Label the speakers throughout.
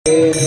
Speaker 1: Hare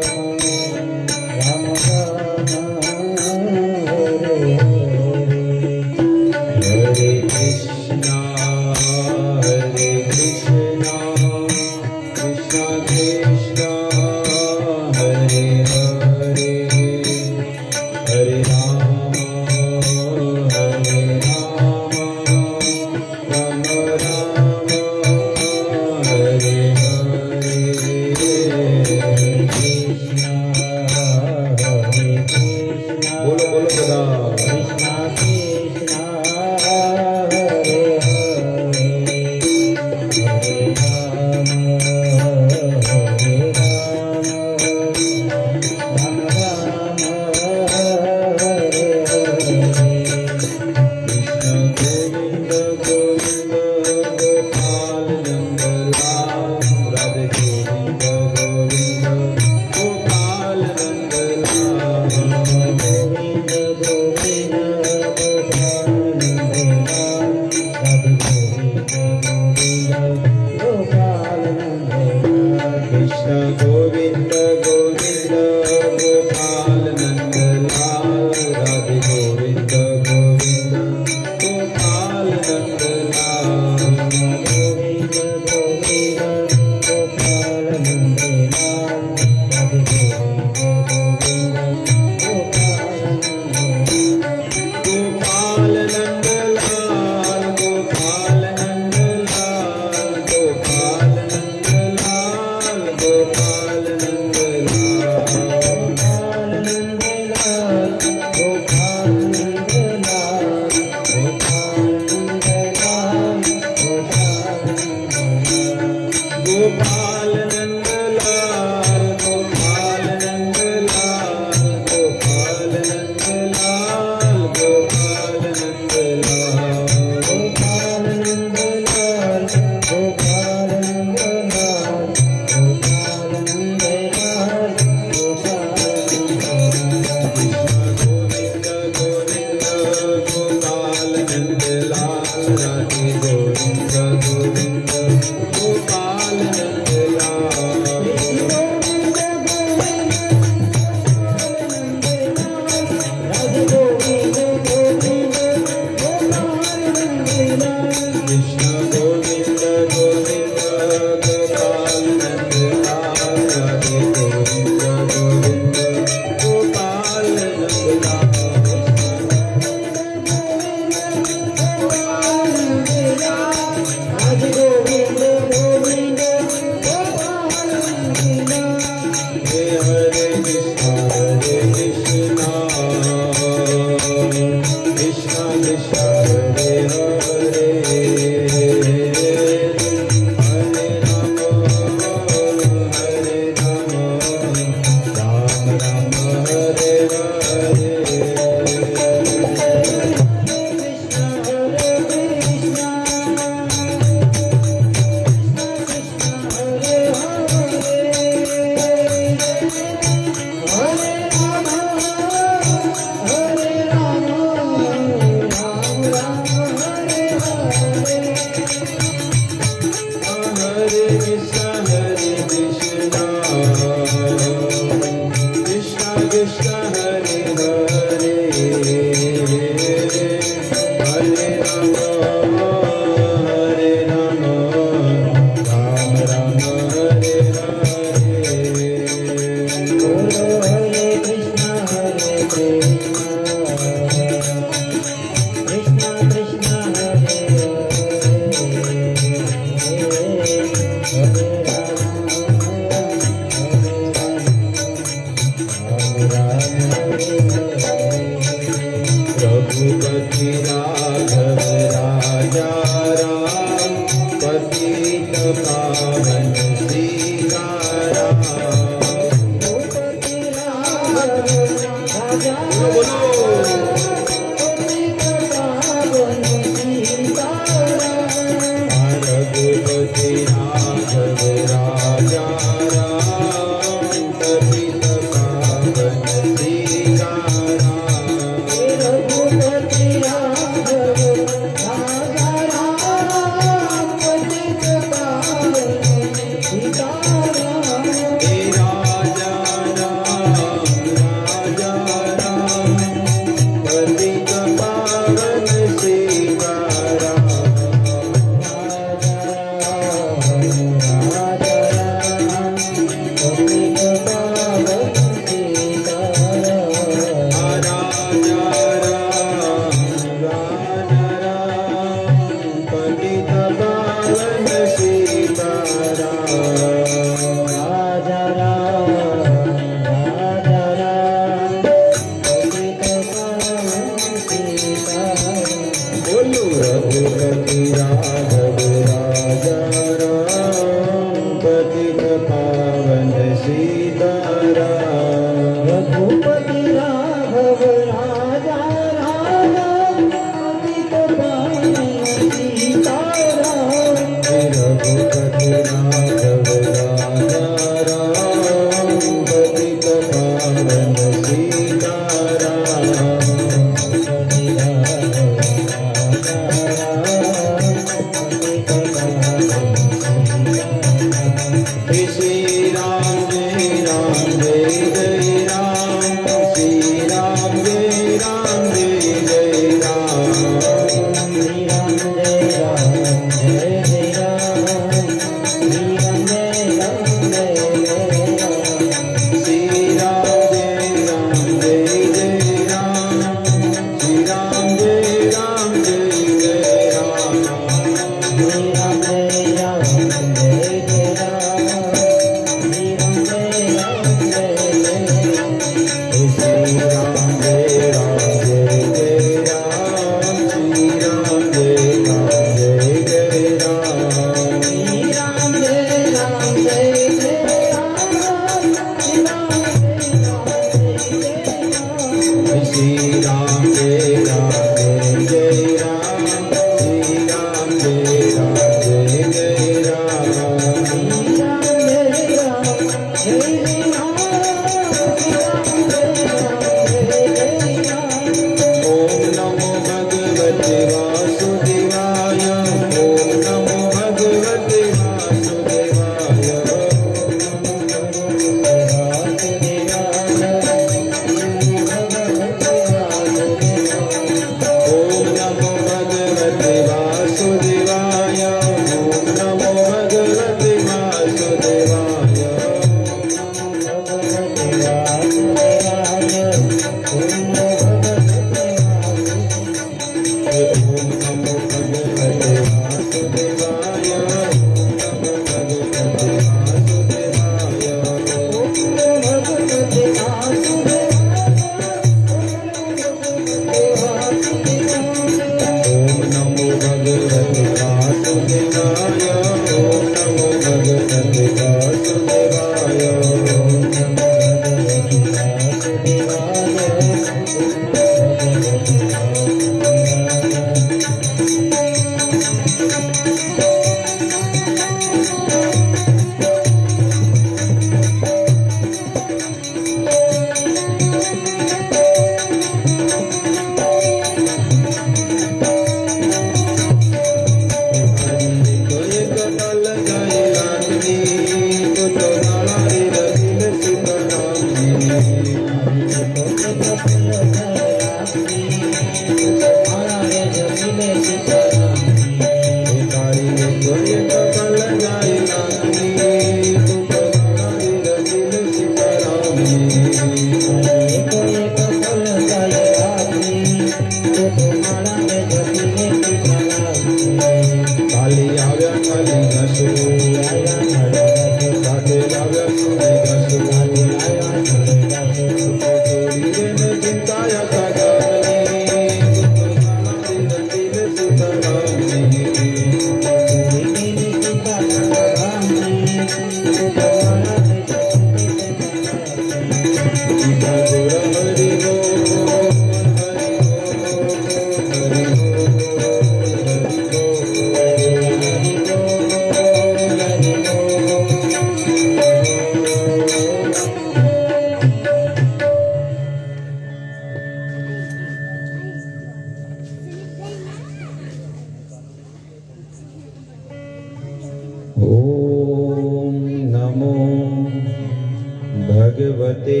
Speaker 1: भगवते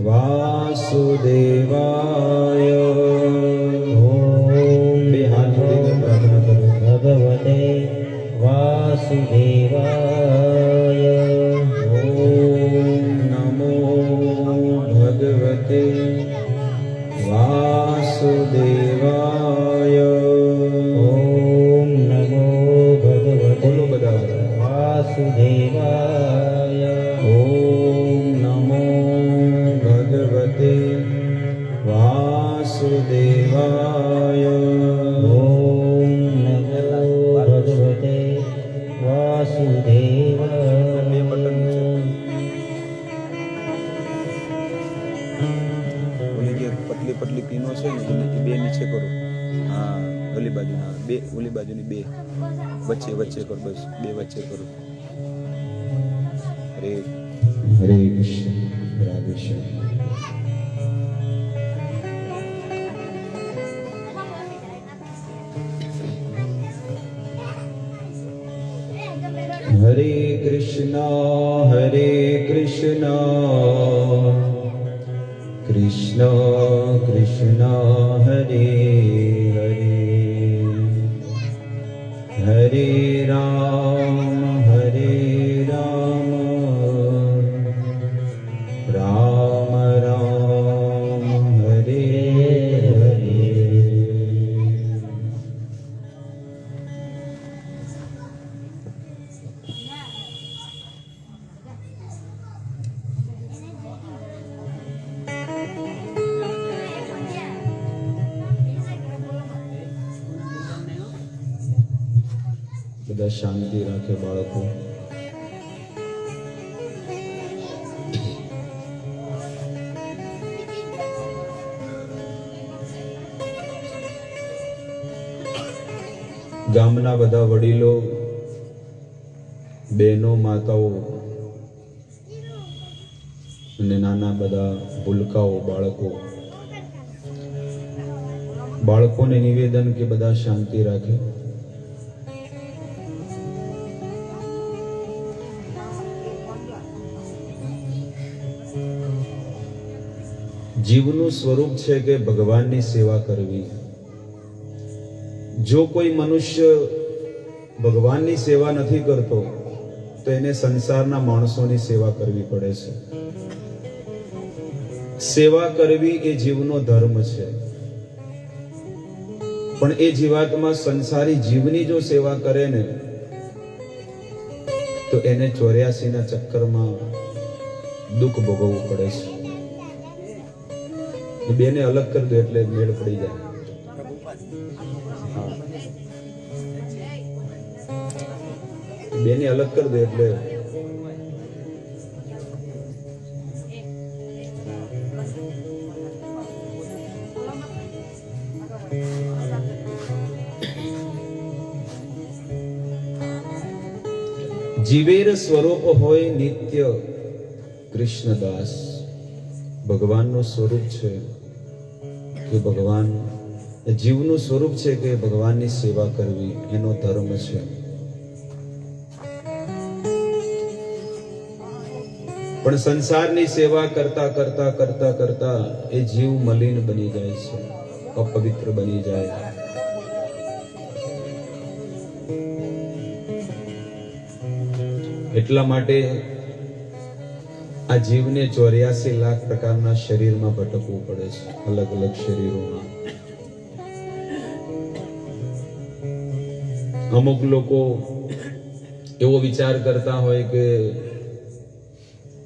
Speaker 1: वासुदेवाय। ओम भगवते वासुदेवाय। ओम नमो भगवते वासुदेवाय। ओम नमो भगवते वासुदेवाय। ओम नमो भगवते वासुदेवाय। ओम नमो भगवते वासुदेवाय।
Speaker 2: पतली पतली पीनो છે ને એ બે નીચે કરો. હા, ઓલી બાજુના બે, ઓલી બાજુની બે વચ્ચે વચ્ચે કરો, બસ બે વચ્ચે કરો. હરે
Speaker 1: હરે કૃષ્ણ રાધે શ્યામ. हरे कृष्णा कृष्ण कृष्ण कृष्ण हरे हरे हरे राम राम राम हरे हरे। બધા શાંતિ રાખે બાળકો. ગામના બધા વડીલો, બહેનો, માતાઓ અને નાના બધા ભૂલકાઓ, બાળકોને નિવેદન કે બધા શાંતિ રાખે. જીવનું સ્વરૂપ છે કે ભગવાનની સેવા કરવી. જો કોઈ મનુષ્ય ભગવાનની સેવા નથી કરતો તો એને સંસારના માણસોની સેવા કરવી પડે છે. સેવા કરવી એ જીવનો ધર્મ છે. પણ એ જીવાત્મા સંસારી જીવની જો સેવા કરે ને તો એને 84 ના ચક્કરમાં દુઃખ ભોગવવું પડે છે. બેને અલગ કરી દો એટલે મેળ પડી જાય. બેને અલગ કરી દો એટલે જીવેર સ્વરૂપ હોય નિત્ય કૃષ્ણદાસ. ભગવાનનું સ્વરૂપ છે કે ભગવાન જીવનું સ્વરૂપ છે કે ભગવાનની સેવા કરવી એનો ધર્મ છે. પણ સંસારની સેવા કરતા કરતા કરતા કરતા એ જીવ મલિન બની જાય છે, અપવિત્ર બની જાય. એટલા માટે આ જીવને 84 લાખ પ્રકારના શરીરમાં ભટકવું પડે છે, અલગ અલગ શરીરોમાં. અમુક લોકો એવો વિચાર કરતા હોય કે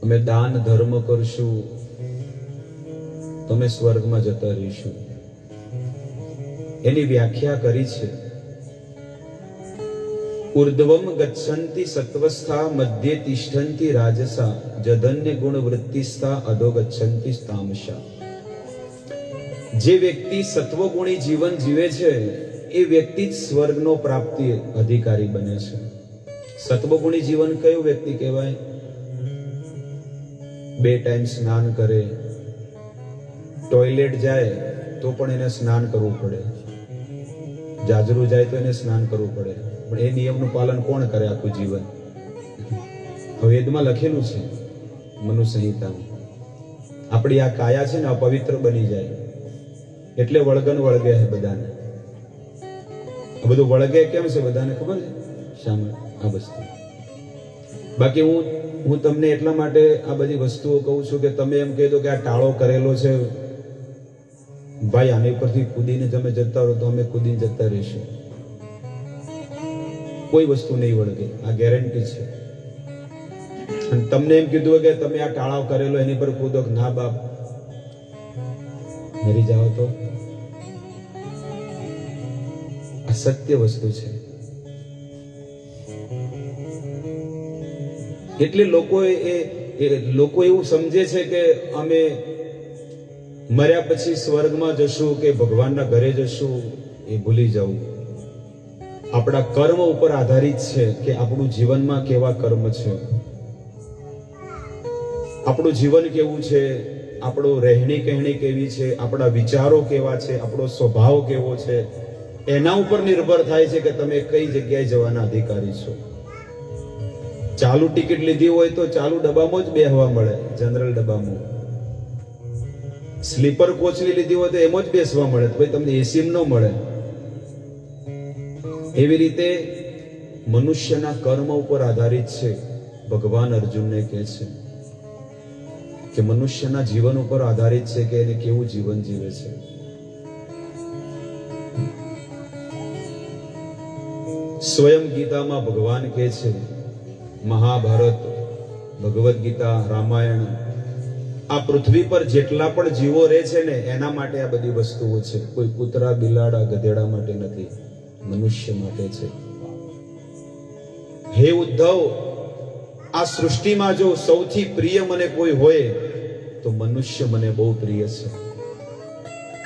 Speaker 1: અમે દાન ધર્મ કરશું તમે સ્વર્ગમાં જતા રહીશું. એની વ્યાખ્યા કરી છે, ઉર્ધ્વમ ગચ્છન્તિ સત્વસ્થા મધ્યે તિષ્ઠન્તિ રાજસા જધન્ય ગુણ વૃત્તિસ્થા અધો ગચ્છન્તિ તામસા. જે વ્યક્તિ સત્વગુણી જીવન જીવે છે એ વ્યક્તિ જ સ્વર્ગનો પ્રાપ્તિ અધિકારી બને છે. સત્વગુણી જીવન કયું વ્યક્તિ કહેવાય? 2 ટાઈમ સ્નાન કરે, ટોયલેટ જાય તો પણ એને સ્નાન કરવું પડે, જાજરૂ જાય તો એને સ્નાન કરવું પડે. પણ એ નિયમનું પાલન કોણ કરે આખું જીવન? વેદમાં લખેલું છે, મનુ સંહિતામાં. આપણી આ કાયા છે ને અપવિત્ર બની જાય એટલે વળગન વળગે છે બધાને. આ બધું વળગે કેમ છે બધાને ખબર છે? શામાં આ વસ્તુ. બાકી હું તમને એટલા માટે આ બધી વસ્તુઓ કહું છું કે તમે એમ કહી દો કે આ ટાળો કરેલો છે ભાઈ, આની ઉપરથી કૂદીને તમે જતા રહો તો અમે કૂદીને જતા રહીશું. કોઈ વસ્તુ નહીં વળગે, આ ગેરંટી છે. અને તમને એમ કીધું કે તમે આ ટાળાવ કરેલો એની પર કૂદો, ના બાપ મરી જાઓ તો આ સત્ય વસ્તુ છે. એટલે લોકો એવું સમજે છે કે અમે મર્યા પછી સ્વર્ગમાં જશું કે ભગવાનના ઘરે જશું. એ ભૂલી જવું. આપણા કર્મ ઉપર આધારિત છે કે આપણું જીવનમાં કેવા કર્મ છે, આપણું જીવન કેવું છે, આપણું રહેણી કહેણી કેવી છે, આપણા વિચારો કેવા છે, આપણો સ્વભાવ કેવો છે. એના ઉપર નિર્ભર થાય છે કે તમે કઈ જગ્યાએ જવાના અધિકારી છો. ચાલુ ટિકિટ લીધી હોય તો ચાલુ ડબ્બામાં જ બેસવા મળે, જનરલ ડબ્બામાં. સ્લીપર કોચ લીધી હોય તો એમાં જ બેસવા મળે, તો ભાઈ તમને એસી ન મળે. એવી રીતે મનુષ્યના કર્મ ઉપર આધારિત છે. ભગવાન અર્જુનને કહે છે કે મનુષ્યના જીવન ઉપર આધારિત છે કે એને કેવું જીવન જીવે છે. સ્વયં ગીતામાં ભગવાન કહે છે, મહાભારત, ભગવદ ગીતા, રામાયણ, આ પૃથ્વી પર જેટલા પણ જીવો રહે છે ને એના માટે આ બધી વસ્તુઓ છે. કોઈ કૂતરા, બિલાડા, ગધેડા માટે નથી, મનુષ્ય માટે છે. હે ઉદ્ધવ, આ સૃષ્ટિમાં જો સૌથી પ્રિય મને કોઈ હોય તો મનુષ્ય મને બહુ પ્રિય છે.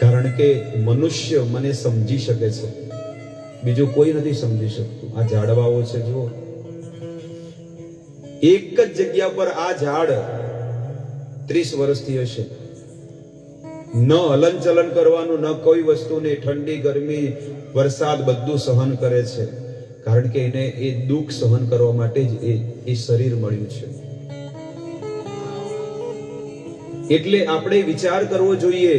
Speaker 1: કારણ કે મનુષ્ય મને સમજી શકે છે, બીજું કોઈ નથી સમજી શકતું. આ ઝાડવાઓ છે જુઓ, એક જ જગ્યા પર આ ઝાડ 30 વર્ષથી હશે, ન હલન ચલન કરવાનું, ન કોઈ વસ્તુને ઠંડી, ગરમી, વરસાદ બધું સહન કરે છે. કારણ કે એને એ દુઃખ સહન કરવા માટે જ એ શરીર મળ્યું છે. એટલે આપણે વિચાર કરવો જોઈએ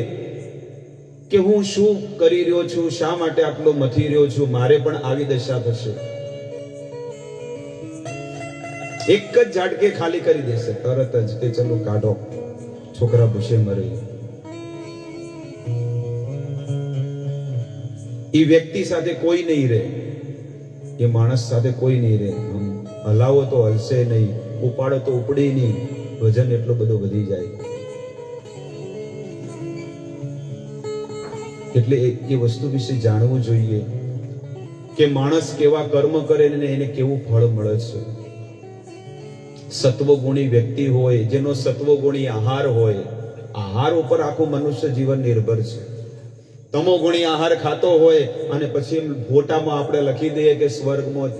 Speaker 1: કે હું શું કરી રહ્યો છું, શા માટે આટલો મથી રહ્યો છું, મારે પણ આવી દશા થશે. એક જ ઝાટકે ખાલી કરી દેશે તરત જ કે ચલો કાઢો, છોકરા ભૂસે મરે. એ વ્યક્તિ સાથે કોઈ નહીં રહે, એ માણસ સાથે કોઈ નહીં રહે. હલાવો તો હલશે નહીં, ઉપાડો તો ઉપડે નહીં, વજન એટલો બધો વધી જાય. એટલે એ વસ્તુ વિશે જાણવું જોઈએ કે માણસ કેવા કર્મ કરે ને એને કેવું ફળ મળે છે. સત્વગુણી વ્યક્તિ હોય, જેનો સત્વગુણી આહાર હોય, આહાર ઉપર આખું મનુષ્ય જીવન નિર્ભર છે. તમોગુણી આહાર ખાતો હોય અને પછી ફોટામાં આપણે લખી દઈએ કે સ્વર્ગમાં,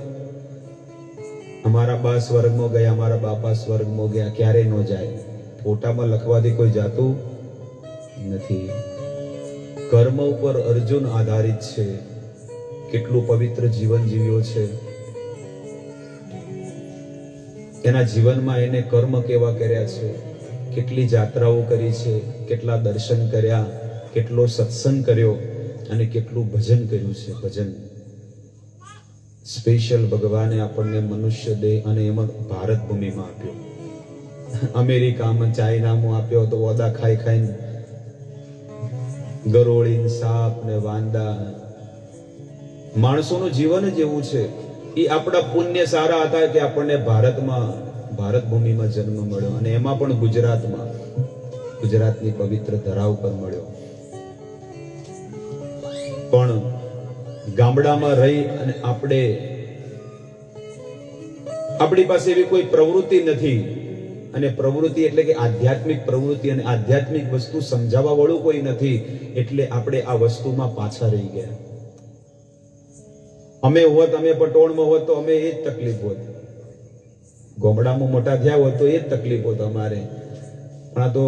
Speaker 1: અમારા બા સ્વર્ગમાં ગયા, અમારા બાપા સ્વર્ગમાં ગયા. ક્યારે ન જાય, ફોટામાં લખવાથી કોઈ જાતું નથી. કર્મ ઉપર અર્જુન આધારિત છે. કેટલું પવિત્ર જીવન જીવ્યો છે, એના જીવનમાં એને કર્મ કેવા કર્યા છે, કેટલી જાત્રાઓ કરી છે, કેટલા દર્શન કર્યા, કેટલો સત્સંગ કર્યો અને કેટલું ભજન કર્યું છે. ભજન સ્પેશિયલ ભગવાને આપણને મનુષ્ય દેહ અને એમાં ભારત ભૂમિમાં આપ્યો. અમેરિકામાં, ચાઇનામાં આપ્યો તો ઓદા ખાઈ ખાઈને ગરોળી, સાપ ને વાંદા. માણસોનું જીવન જ એવું છે. એ આપણા પુણ્ય સારા હતા કે આપણને ભારત ભૂમિમાં જન્મ મળ્યો, અને એમાં પણ ગુજરાતમાં, ગુજરાતની પવિત્ર ધરા ઉપર મળ્યો. પણ ગામડામાં રહી અને આપણી પાસે એવી કોઈ પ્રવૃત્તિ નથી, અને પ્રવૃત્તિ એટલે કે આધ્યાત્મિક પ્રવૃત્તિ અને આધ્યાત્મિક વસ્તુ સમજાવવા વાળું કોઈ નથી. એટલે આપણે આ વસ્તુમાં પાછા રહી ગયા. અમે પટોળમાં હોત તો અમે એ જ તકલીફ હોત, ગામડામાં મોટા થયા હોત તો એ જ તકલીફ હોત અમારે. પણ આ તો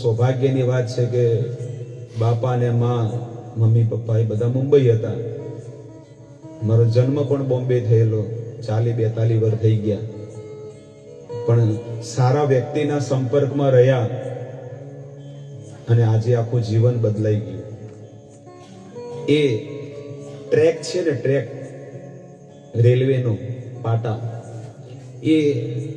Speaker 1: સૌભાગ્યની વાત છે કે બાપા ને માં, મમ્મી પપ્પા એ બધા મુંબઈ હતા. મારો જન્મ પણ બોમ્બે થયેલો, 40-42 વર્ષ થઈ ગયા. પણ સારા વ્યક્તિના સંપર્કમાં રહ્યા અને આજે આખું જીવન બદલાઈ ગયું. એ ટ્રેક છે ને, ટ્રેક રેલવેનો પાટા, એ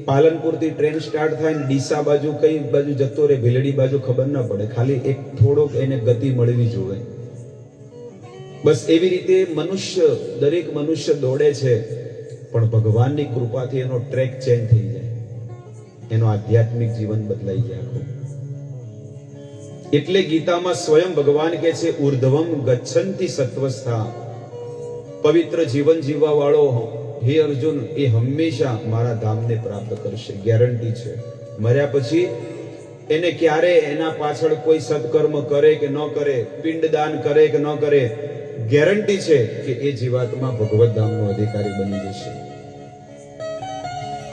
Speaker 1: પાલનપુરથી ટ્રેન સ્ટાર્ટ થાય ને ડીસા બાજુ કઈ બાજુ જતો રહે, ભીલડી બાજુ ખબર ના પડે, ખાલી એક થોડોક એને ગતિ મળવી જોઈએ. બસ એવી રીતે દરેક મનુષ્ય દોડે છે, પણ ભગવાનની કૃપાથી એનો ટ્રેક ચેન્જ થઈ જાય, એનો આધ્યાત્મિક જીવન બદલાઈ જાય આખું. એટલે ગીતામાં સ્વયં ભગવાન કહે છે, ઉર્ધ્વમ ગચ્છન્તિ સત્વસ્થા. પવિત્ર જીવન જીવવા વાળો હે અર્જુન, એ હંમેશા મારા ધામને પ્રાપ્ત કરશે, ગેરંટી છે. મર્યા પછી એને ક્યારે એના પાછળ કોઈ સત્કર્મ કરે કે ન કરે, પિંડદાન કરે કે ન કરે, ગેરંટી છે કે એ જીવાત્મા ભગવત ધામનો અધિકારી બની જશે.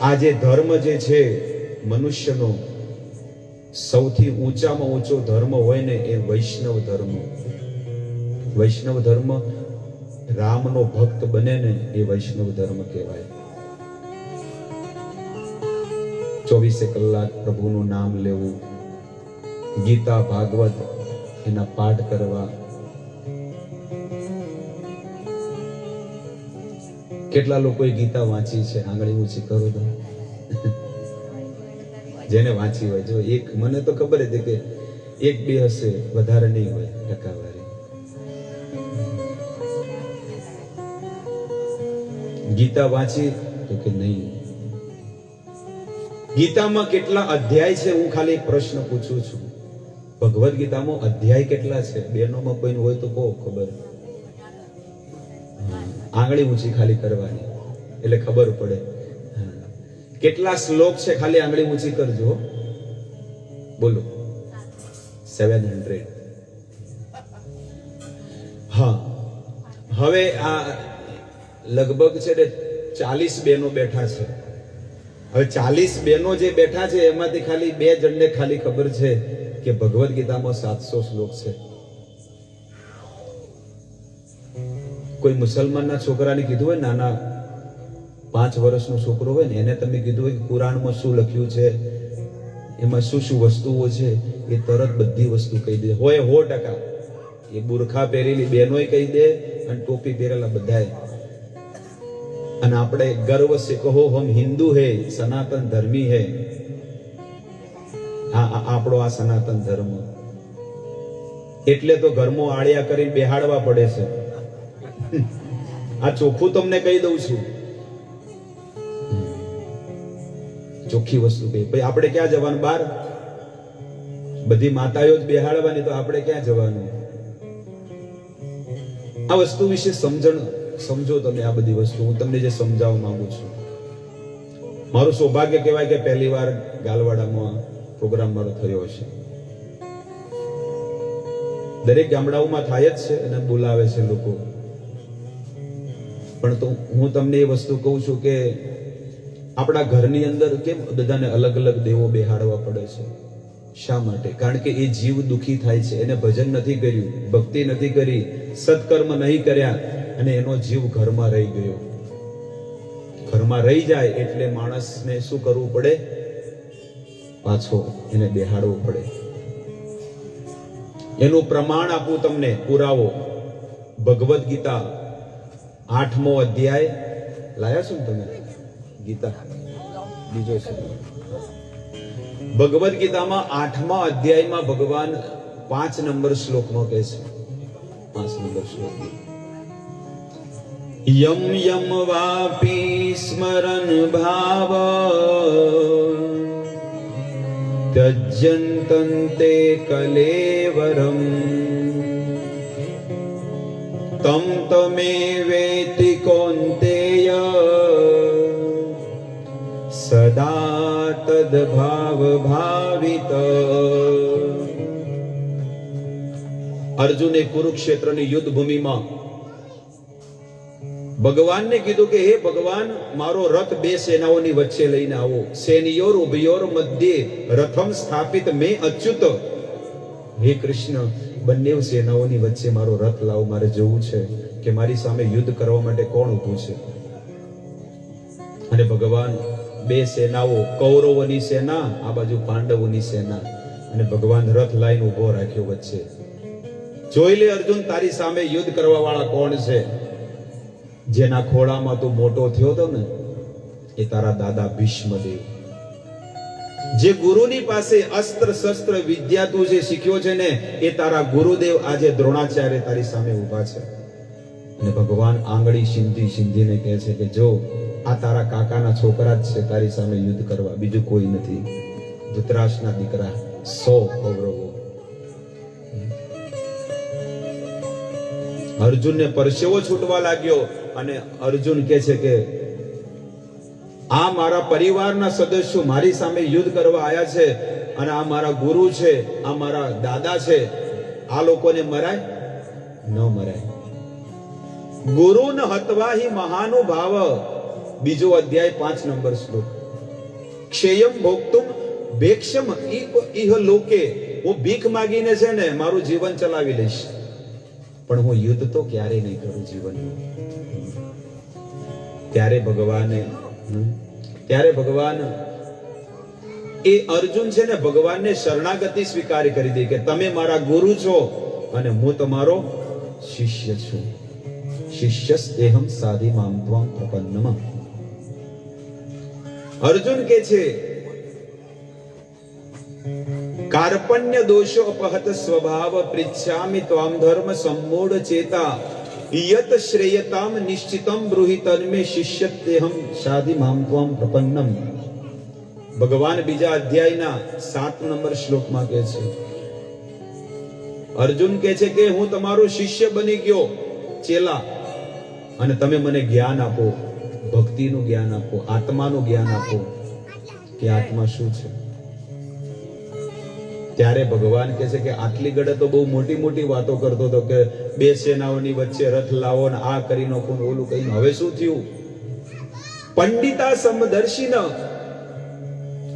Speaker 1: આ જે ધર્મ જે છે મનુષ્યનો, સૌથી ઊંચામાં ઊંચો ધર્મ હોય ને એ વૈષ્ણવ ધર્મ. વૈષ્ણવ ધર્મ, રામનો ભક્ત બને ને એ વૈષ્ણવ ધર્મ કહેવાય. 24 કલાક પ્રભુનું નામ લેવું, ગીતા ભાગવત એના પાઠ કરવા. કેટલા લોકોએ ગીતા વાંચી છે? આંગળી ઊંચી કરો તો. જેને વાંચી હોય, જો એક, મને તો ખબર હતી કે 1-2 હશે, વધારે નહીં હોય ટકાવારી. ગીતા વાંચી તો કે નહીં. ગીતામાં કેટલા અધ્યાય છે? હું ખાલી એક પ્રશ્ન પૂછું છું. ભગવદ ગીતામાં અધ્યાય કેટલા છે? બેનોમાં કોઈ હોય તો કહો, ખબર. આંગળી ઊંચી ખાલી કરવાની એટલે ખબર પડે. કેટલા શ્લોક છે? ખાલી આંગળી ઊંચી કરજો. બોલો. 700. હા, હવે આ લગભગ છે ને 40 બહેનો બેઠા છે. હવે 40 બહેનો જે બેઠા છે એમાંથી ખાલી 2 જણને ખાલી ખબર છે કે ભગવદ ગીતામાં 700 શ્લોક છે. કોઈ મુસલમાનના છોકરાને કીધું હોય, નાના 5 વર્ષનો છોકરો હોય ને, એને તમે કીધું હોય કે કુરાનમાં શું લખ્યું છે, એમાં શું શું વસ્તુઓ છે, એ તરત બધી વસ્તુ કહી દે. હોય 100%. એ બુરખા પહેરેલી બહેનોય કહી દે અને ટોપી પહેરેલા બધાય. અને આપણે ગર્વ સે કહો હમ હિન્દુ હે, સનાતન ધર્મી હે. આપણો આ સનાતન ધર્મ. એટલે તો ઘરમાં આળિયા કરીને બેહાડવા પડે છે. આ ચોખ્ખું તમને કહી દઉં છું, ચોખ્ખી વસ્તુ કહી. પછી આપણે ક્યાં જવાનું? બહાર બધી માતાઓ જ બેહાડવાની, તો આપણે ક્યાં જવાનું? આ વસ્તુ વિશે સમજો તમે. આ બધી વસ્તુ હું તમને જે સમજાવવા માંગુ છું. મારું સૌભાગ્ય કહેવાય કે પહેલી વાર ગાલવાડામાં પ્રોગ્રામ મારો થયો છે. દરેક ગામડાઓમાં થાય જ છે અને બોલાવે છે લોકો. પણ તો હું તમને એ વસ્તુ કહું છું કે આપણા ઘરની અંદર કેમ બધાને અલગ અલગ દેવો બેહાડવા પડે છે? શા માટે? કારણ કે એ જીવ દુખી થાય છે. એને ભજન નથી કર્યું, ભક્તિ નથી કરી, સત્કર્મ નહીં કર્યા, અને એનો જીવ ઘરમાં રહી ગયો. ઘરમાં રહી જાય એટલે માણસને શું કરવું પડે? પાછો એને બેહાડવું પડે. એનું પ્રમાણ આપું તમને, પુરાવો. ભગવદ ગીતા 8મો અધ્યાય લાયા છો ને તમે? ગીતા બીજો છે. ભગવદ ગીતામાં 8મા અધ્યાયમાં ભગવાન 5 નંબર શ્લોકમાં કહે છે. 5 નંબર શ્લોક. યમ યમ વાપી સ્મરન ભાવ ત્યજ્યંતંતે કલેવરમ તમ તમે વેતિ કૌંતેય સદા તદ ભાવ ભાવિત. અર્જુને કુરુક્ષેત્રની યુદ્ધ ભૂમિમાં ભગવાનને કીધું કે હે ભગવાન, મારો રથ 2 સેનાઓની વચ્ચે લઈને આવો. સેનિયોર ઉભયોર મધ્યે રથમ સ્થાપિત મે અચ્યુત. હે કૃષ્ણ, બંને સેનાઓની વચ્ચે મારો રથ લાવો. મારે જોવું છે કે મારી સામે યુદ્ધ કરવા માટે કોણ ઊભું છે. અને ભગવાન 2 સેનાઓ, કૌરવોની સેના, આ બાજુ પાંડવોની સેના, અને ભગવાન રથ લાઈન ઉભો રાખ્યો વચ્ચે. જોઈ લે અર્જુન, તારી સામે યુદ્ધ કરવા વાળા કોણ છે. જેના ખોળામાં તું મોટો થયો હતો ને, એ તારા દાદા ભીષ્મદેવ. જે ગુરુની પાસે અસ્ત્ર શસ્ત્ર વિદ્યા તું જે શીખ્યો છે ને, એ તારા ગુરુદેવ આજે દ્રોણાચાર્ય તારી સામે ઉભા છે. અને ભગવાન આંગળી સિંધીને કહે છે કે જો આ તારા કાકાના છોકરા જ છે તારી સામે યુદ્ધ કરવા, બીજું કોઈ નથી. ધૃતરાષ્ટ્રના દીકરા 100 કૌરવો. અર્જુનને પરસેવો છૂટવા લાગ્યો અને અર્જુન કહે છે કે આ મારા પરિવારના સદસ્યો મારી સામે યુદ્ધ કરવા આવ્યા છે, અને આ મારા ગુરુ છે, આ મારા દાદા છે, આ લોકોને મરાય ન મરાય. ગુરુ ન હત્વા હિ મહાનુભાવ. બીજો અધ્યાય 5 નંબર શ્લોક. ક્ષેયમ ભોક્તુમ ભેક્ષમ ઇહ લોકે. હું ભીખ માગીને છે ને મારું જીવન ચલાવી લઈશ, પણ હું યુદ્ધ તો ક્યારેય નહીં કરું જીવનમાં. ત્યારે ભગવાન એ અર્જુન છે ને ભગવાનને શરણાગતિ સ્વીકાર કરી દે કે તમે મારા ગુરુ છો અને હું તમારો શિષ્ય છું. શિષ્યસ્તેહમ સાધિ મામ ત્વં પ્રપન્નમ. અર્જુન કે છે કાર્પણ્ય દોષો અપહત સ્વભાવ પૃચ્છામિ ત્વામ ધર્મ સંમૂઢ ચેતા યત શ્રેયતામ નિશ્ચિતમ બ્રૂહિ તન્મે શિષ્યત્યેહમ સાધિ મામ ત્વં પ્રપન્નમ. ભગવાન બીજા અધ્યાયના 7 નંબર શ્લોકમાં કહે છે, અર્જુન કહે છે કે હું તમારો શિષ્ય બની ગયો, ચેલા, અને તમે મને જ્ઞાન આપો, ભક્તિનું જ્ઞાન આપો, આત્માનું જ્ઞાન આપો કે આત્મા શું છે. ત્યારે ભગવાન કહે છે કે આટલી ઘડે તો બહુ મોટી મોટી વાતો કરતો હતો કે બે સેનાઓની વચ્ચે રથ લાવો ને આ કરી નાખો ને ઓલું કહીને. હવે શું થયું? પંડિતા સમદર્શિન.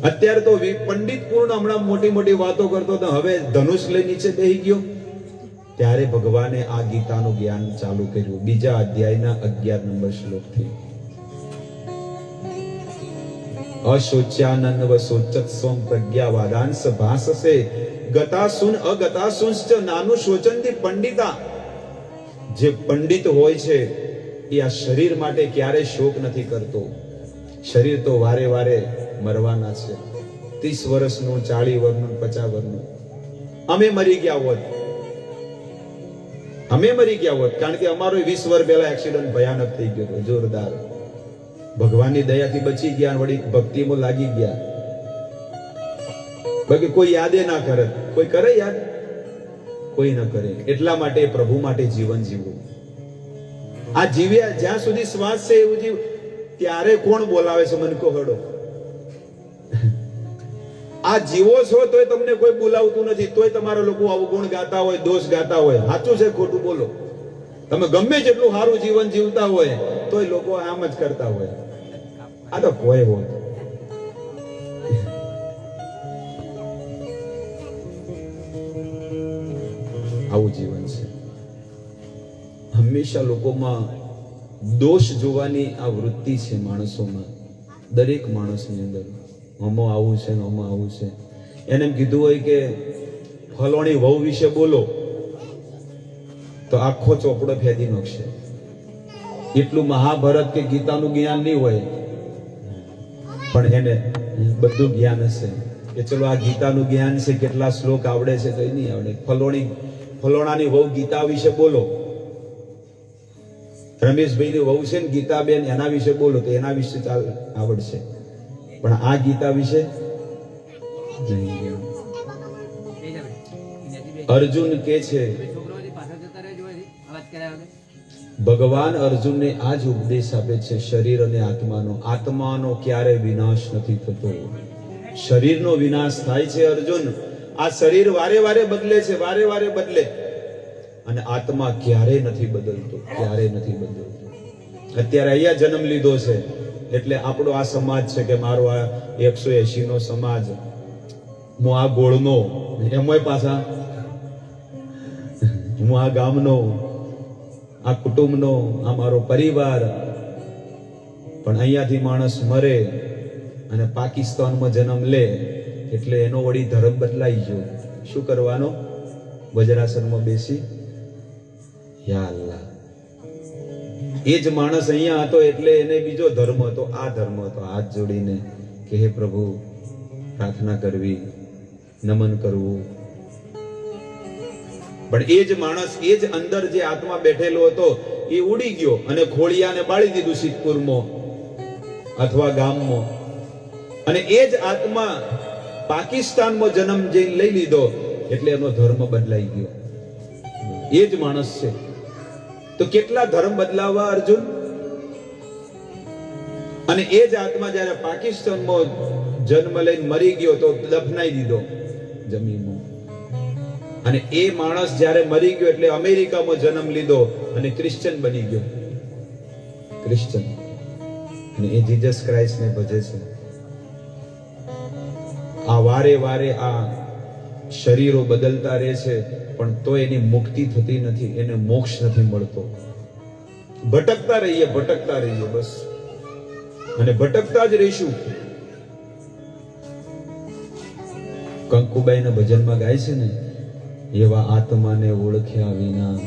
Speaker 1: અત્યારે તો પંડિત પૂર્ણ હમણાં મોટી મોટી વાતો કરતો હતો, હવે ધનુષ લઈ નીચે બેહી ગયો. ત્યારે ભગવાને આ ગીતાનું જ્ઞાન ચાલુ કર્યું બીજા અધ્યાયના 11 નંબર શ્લોકથી. અશોચ્યાનન્વ શોચત્સ્વમ પ્રજ્ઞાવાદાંશ ભાસસે ગતાસુન અગતાસુંશ્ચ નાનુ શોચંતી પંડિતા. જે પંડિત હોય છે એ આ શરીર માટે ક્યારે શોક નથી કરતો. શરીર તો વારે વારે મરવાના છે. 30 વર્ષનું, 40 વર્ષનું, 50 વર્ષનું. અમે મરી ગયા હોત કારણ કે અમારો 20 વર્ષ પહેલા એક્સિડન્ટ ભયાનક થઈ ગયો હતો, જોરદાર. ભગવાનની દયાથી બચી ગયા, વળી ભક્તિમાં લાગી ગયા. બાકી કોઈ યાદે ના કરે. કોઈ કરે યાદ? કોઈ ન કરે. એટલા માટે પ્રભુ માટે જીવન જીવવું. આ જીવ્યા જ્યાં સુધી શ્વાસ છે એવું જીવ. ત્યારે કોણ બોલાવે છે મને કહો હડો? આ જીવો છો તોય તમને કોઈ બોલાવતું નથી, તોય તમારા લોકો અવગુણ ગાતા હોય, દોષ ગાતા હોય. સાચું છે ખોટું બોલો? તમે ગમે જેટલું સારું જીવન જીવતા હોય તોય લોકો આમ જ કરતા હોય. આ તો કોઈ હોય. આવું જીવન છે. હંમેશા લોકોમાં દોષ જોવાની આ વૃત્તિ છે માણસોમાં, દરેક માણસની અંદર. આમાં આવું છે ને આમાં આવું છે. એને એમ કીધું હોય કે ફલોણી વહુ વિશે બોલો તો આખો ચોપડો ફેંદી નાખશે. એટલું મહાભારત કે ગીતાનું જ્ઞાન નહીં હોય, પણ એને બધું જ્ઞાન હશે કે ચલો આ ગીતાનું જ્ઞાન છે, કેટલા શ્લોક આવડે છે, કઈ નહીં આવડે. ફલોણાની વહુ ગીતા વિશે બોલો, રમેશભાઈની વહુ છે ને ગીતાબેન, એના વિશે બોલો તો એના વિશે આવડશે, પણ આ ગીતા વિશે નહીં. અર્જુન કે છે, ભગવાન અર્જુનને આ જ ઉપદેશ આપે છે શરીર અને આત્માનો ક્યારે વિનાશ નથી થતો. શરીરનો વિનાશ થાય છે અર્જુન. આ શરીર વારે વારે બદલે છે, વારે વારે બદલે, અને આત્મા ક્યારે નથી બદલતો. અત્યારે અહીંયા જન્મ લીધો છે એટલે આપણો આ સમાજ છે કે મારો આ 180 નો સમાજ, હું આ ગોળનો, એમાંય પાછા હું આ ગામનો, આ કુટુંબનો, આ મારો પરિવાર. પણ અહીંયાથી માણસ મરે અને પાકિસ્તાનમાં જન્મ લે એટલે એનો વળી ધર્મ બદલાઈ ગયો. શું કરવાનો? વજ્રાસનમાં બેસી યા અલ્લાહ. એ જ માણસ અહીંયા હતો એટલે એને બીજો ધર્મ હતો, આ ધર્મ હતો. હાથ જોડીને કે હે પ્રભુ, પ્રાર્થના કરવી, નમન કરવું. પણ એ જ માણસ, એ જ અંદર જે આત્મા બેઠેલો હતો એ ઉડી ગયો અને ખોળિયાને બાળી દીધું સિદ્ધપુરમાં અથવા ગામમાં. અને એ જ આત્મા પાકિસ્તાનમાં જન્મ જઈને લઈ લીધો એટલે એનો ધર્મ બદલાઈ ગયો. એ જ માણસ છે. તો કેટલા ધર્મ બદલાવા અર્જુન? અને એ જ આત્મા જયારે પાકિસ્તાનમાં જન્મ લઈને મરી ગયો તો દફનાઈ દીધો જમીનમાં. અને એ માણસ જયારે મરી ગયો એટલે અમેરિકામાં જન્મ લીધો અને ક્રિશ્ચન બની ગયો. ક્રિશ્ચન. અને એ જીસસ ક્રાઇસ્ટને ભજે છે. આ વારે વારે આ શરીરો બદલતા રહે છે પણ તો એની મુક્તિ થતી નથી, એને મોક્ષ નથી મળતો. ભટકતા રહીએ બસ, અને ભટકતા જ રહીશું. કંકુબાઈના ભજનમાં ગાય છે ને, એવા આત્માને ઓળખ્યા વિના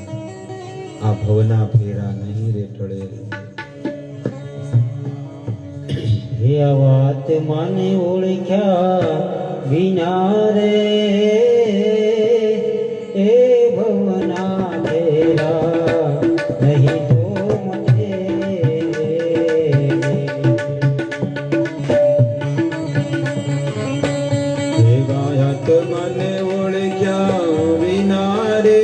Speaker 1: આ ભવના ફેરા નહીં રે ટળે.
Speaker 3: એવા આત્માને ઓળખ્યા વિના રે એ ભવના ફેરા નહીં તો મટે.
Speaker 1: એવા આત્માને ઓળખ્યા વિના રે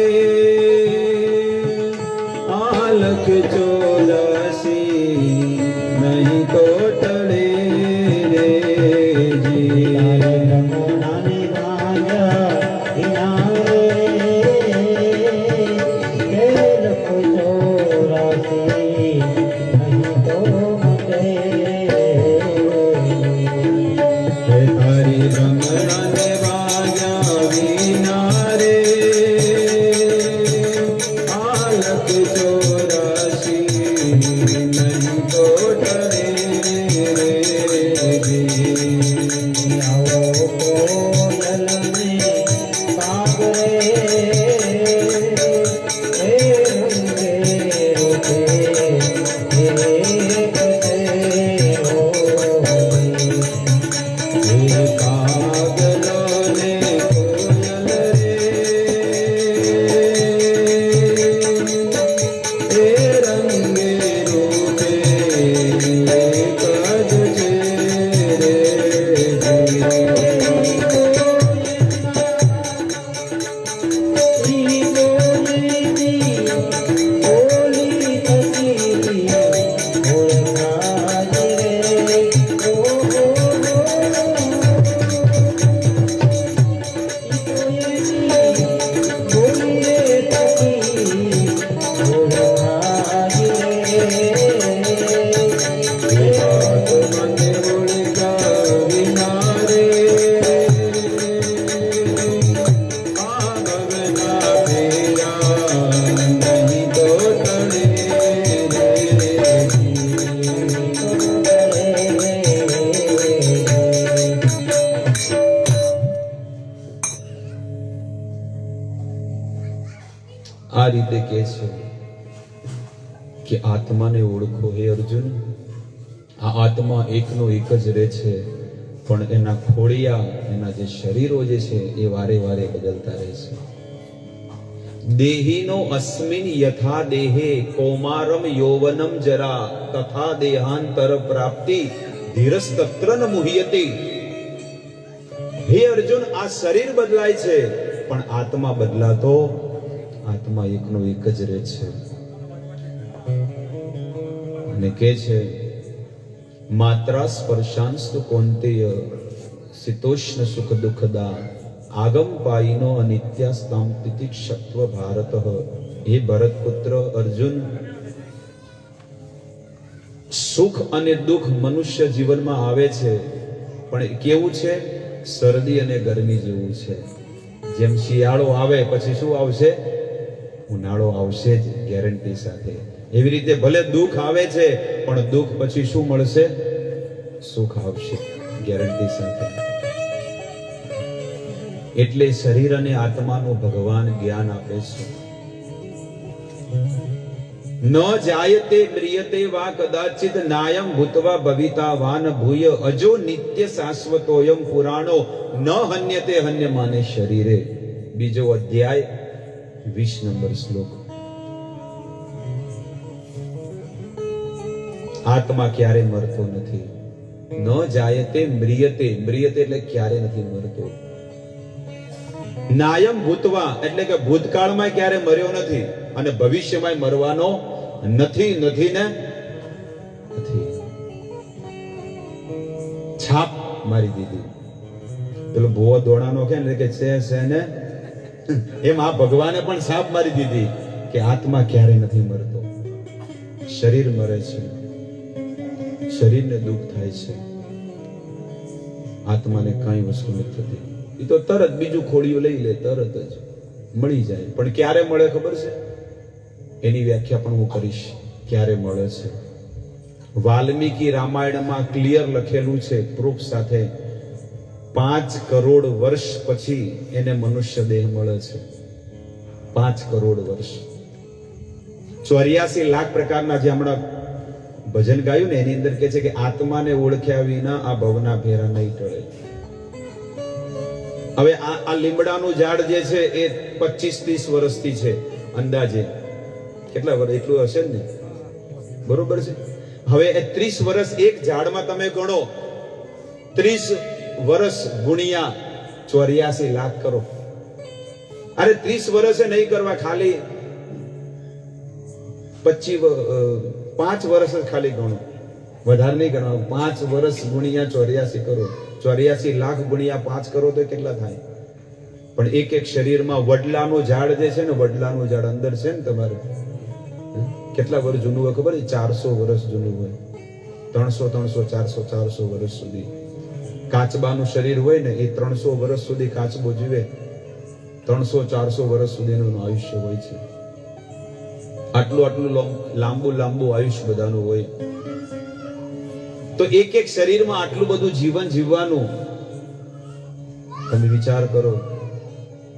Speaker 1: આલખ ચોરાસી નહીં તો ટળે રે જી.
Speaker 3: રમોનાને ગાયા વિના રે એ લખ ચોરાસી નહીં તો મટે.
Speaker 1: હરી રમણાને વાગ્યા વિના રે આલખ ચોરાસી નહીં તો ટળે રે જી.
Speaker 3: આવો કોયલને કાગરે એ રંગે રૂપે એ ગતે હોય.
Speaker 1: એ કાગલો ને કોયલ રે એ રંગે રૂપે એક જ છે રે જી.
Speaker 3: ઈ બોલીની બોલી થતી ઓળખાય રે ઓ
Speaker 1: આત્માને ઓળખ્યા વિના રે આ ભવના ફેરા નહીં તો ટળે રે આ રીતે કહે છે કે આત્માને ઓળખો હે અર્જુન. આ આત્મા એકનો એક જ રહે છે, પણ એના ખોડિયા એના જે શરીરો જે છે એ વારે વારે બદલતા રહે છે. દેહીનો અસ્મિન યથા દેહે કૌમારમ યૌવનમ જરા તથા દેહાંતર પ્રાપ્તિ ધીરસ્તત્ર ન મુહ્યતે. હે અર્જુન, આ શરીર બદલાય છે પણ આત્મા બદલાતો, આત્મા એકનો એક જ રહે છે. અને કે છે માત્રા સ્પર્શાંસ્તુ કૌંતેય શીતોષ્ણ સુખ દુઃખદા આગમ પાયિનો અનિત્યાસ્તામ તિતિક્ષત્વ ભારત. હે ભરતપુત્ર અર્જુન, સુખ અને દુઃખ મનુષ્ય જીવનમાં આવે છે, પણ કેવું છે? શરદી અને ગરમી જેવું છે. જેમ શિયાળો આવે પછી શું આવશે? ઉનાળો આવશે જ ગેરંટી સાથે. એવી રીતે ભલે દુઃખ આવે છે પણ દુઃખ પછી શું મળશે? સુખ આવશે ગેરંટી સાથે. એટલે શરીર અને આત્માનું ભગવાન જ્ઞાન આપે છે. ન જાયતે મ્રિયતે વા કદાચિત નાયમ ભૂતવા ભવિતા વાન ભૂય અજો નિત્ય શાશ્વતોયમ પુરાણો ન હન્યતે હન્યમાને શરીરે. બીજો અધ્યાય 20 નંબર શ્લોક. આત્મા ક્યારે મરતો નથી. ન જાયતે મ્રિયતે, મ્રિયતે એટલે ક્યારે નથી મરતો. નાયમ ભૂતવા એટલે કે ભૂતકાળમાં ક્યારે મર્યો નથી અને ભવિષ્યમાં મરવાનો નથી. નથી ને નથી. છાપ મારી દીધી. પેલો ભૂવો દોડાનો કે છે ને એમ આ ભગવાને પણ છાપ મારી દીધી કે આત્મા ક્યારે નથી મરતો. શરીર મરે છે, શરીરને દુઃખ થાય છે, આત્માને કાંઈ વસ્તુ નથી થતી. એ તો તરત બીજું ખોડિયું લઈ લે, તરત જ મળી જાય. પણ ક્યારે મળે ખબર છે? એની વ્યાખ્યા પણ હું કરીશ ક્યારે મળે છે. વાલ્મીકી રામાયણમાં ક્લિયર લખેલું છે, પ્રૂફ સાથે 5 કરોડ વર્ષ પછી એને મનુષ્ય દેહ મળે છે. 5 કરોડ વર્ષ. 84 લાખ પ્રકારના, જે હમણાં ભજન ગાયું ને એની અંદર કે છે કે આત્માને ઓળખ્યા વિના આ ભવના ફેરા નહીં ટળે. હવે આ લીમડાનું ઝાડ જે છે એ 25-30 વર્ષથી છે અંદાજે. કેટલા વર્ષ? એટલું હશે ને, બરોબર છે. હવે એ 30 વર્ષ એક ઝાડમાં તમે ગણો, 30 વર્ષ ગુણ્યા 84 લાખ કરો. અરે 30 વર્ષે નહીં કરવા, ખાલી 5 વર્ષ જ ખાલી ગણો, વધારે નહીં ગણવાનું. 5 વર્ષ ગુણ્યા 84 કરો, 84 લાખ ગુણ્યા 5 કરો તો કેટલા થાય? પણ એક એક શરીરમાં વડલાનું ઝાડ જે છે ને, વડલાનું ઝાડ અંદર છે ને તમારે, કેટલા વર્ષ જૂનું હોય ખબર છે? 400 વર્ષ જૂનું હોય. 300 વર્ષ સુધી. કાચબાનું શરીર હોય ને, એ 300 વર્ષ સુધી કાચબો જીવે. 300-400 વર્ષ સુધીનું આયુષ્ય હોય છે. આટલું લાંબુ આયુષ્ય બધાનું હોય. તો એક એક શરીરમાં આટલું બધું જીવન જીવવાનું, તમે વિચાર કરો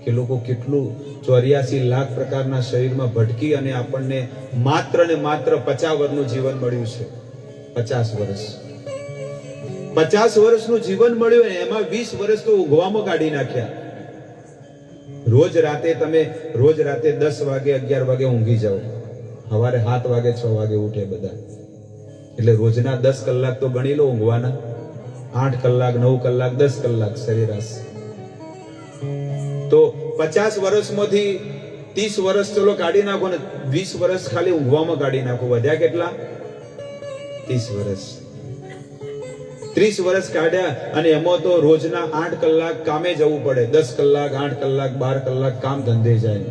Speaker 1: કે લોકો કેટલું 84 લાખ પ્રકારના શરીરમાં ભટકી અને આપણને માત્ર ને માત્ર 50 વર્ષનું જીવન મળ્યું છે. 50 વર્ષ, 50 વર્ષનું જીવન મળ્યું, એમાં 20 વર્ષ તો ઊંઘવામાં કાઢી નાખ્યા. રોજ રાતે 10 વાગે 11 વાગે ઊંઘી જાઓ, સવારે 7 વાગે 6 વાગે ઉઠે બધા. એટલે રોજના 10 કલાક તો ગણી લો ઊંઘવાના. 8 કલાક 9 કલાક 10 કલાક સરેરાશ. તો 50 વર્ષમાંથી 30 વર્ષ ચલો કાઢી નાખો ને 20 વર્ષ ખાલી ઊંઘવામાં કાઢી નાખો, વધ્યા કેટલા? 30 વર્ષ. 30 વર્ષ કાઢ્યા, અને એમાં તો રોજના 8 કલાક કામે જવું પડે. 10 કલાક 8 કલાક 12 કલાક કામ ધંધે જાય.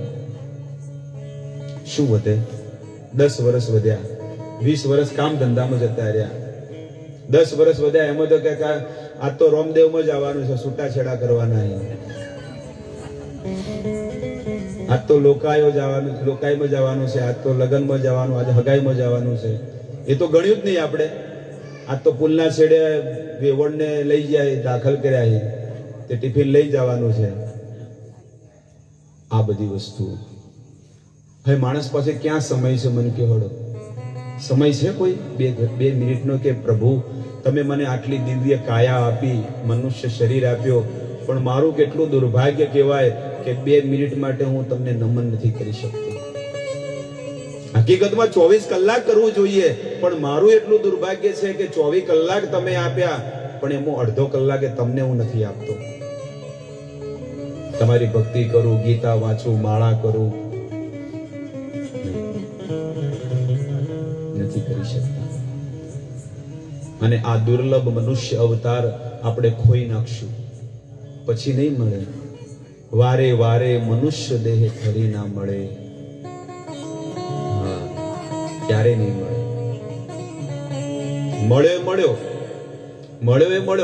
Speaker 1: શું વધે? 10 વર્ષ વધ્યા. 20 વર્ષ કામ ધંધામાં જતા રહ્યા. 10 વર્ષ વધ્યા, એમાં તો કે આજ તો રોમદેવમાં જવાનું છે, છૂટાછેડા કરવાના. આજ તો લોકાઈમાં જવાનું છે, આજ તો લગ્નમાં જવાનું, આજે હગાઈમાં જવાનું છે. એ તો ગણ્યું જ નહીં આપણે. આજ તો પુલના છેડે વેવણને લઈ જાય, દાખલ કર્યા, તે ટિફિન લઈ જવાનું છે. આ બધી વસ્તુ. હવે માણસ પાસે ક્યાં સમય છે? મને કહો, સમય છે કોઈ 2 મિનિટનો કે પ્રભુ તમે મને આટલી દિવ્ય કાયા આપી, મનુષ્ય શરીર આપ્યો, પણ મારું કેટલું દુર્ભાગ્ય કહેવાય કે 2 મિનિટ માટે હું તમને નમન નથી કરી શકતો. હકીકતમાં 24 કલાક કરવું જોઈએ, પણ મારું એટલું દુર્ભાગ્ય છે કે 24 કલાક તમે આપ્યા, પણ એમાં અડધો કલાકે તમને હું નથી આપતો. તમારી ભક્તિ કરું, ગીતા વાંચું, માળા કરું, નથી કરી શકતા. અને આ દુર્લભ મનુષ્ય અવતાર આપણે ખોઈ નાખશું, પછી નહીં મળે. વારે વારે મનુષ્ય દેહ ફરી ના મળે. ક્યારે નહીં મળે? મળ્યો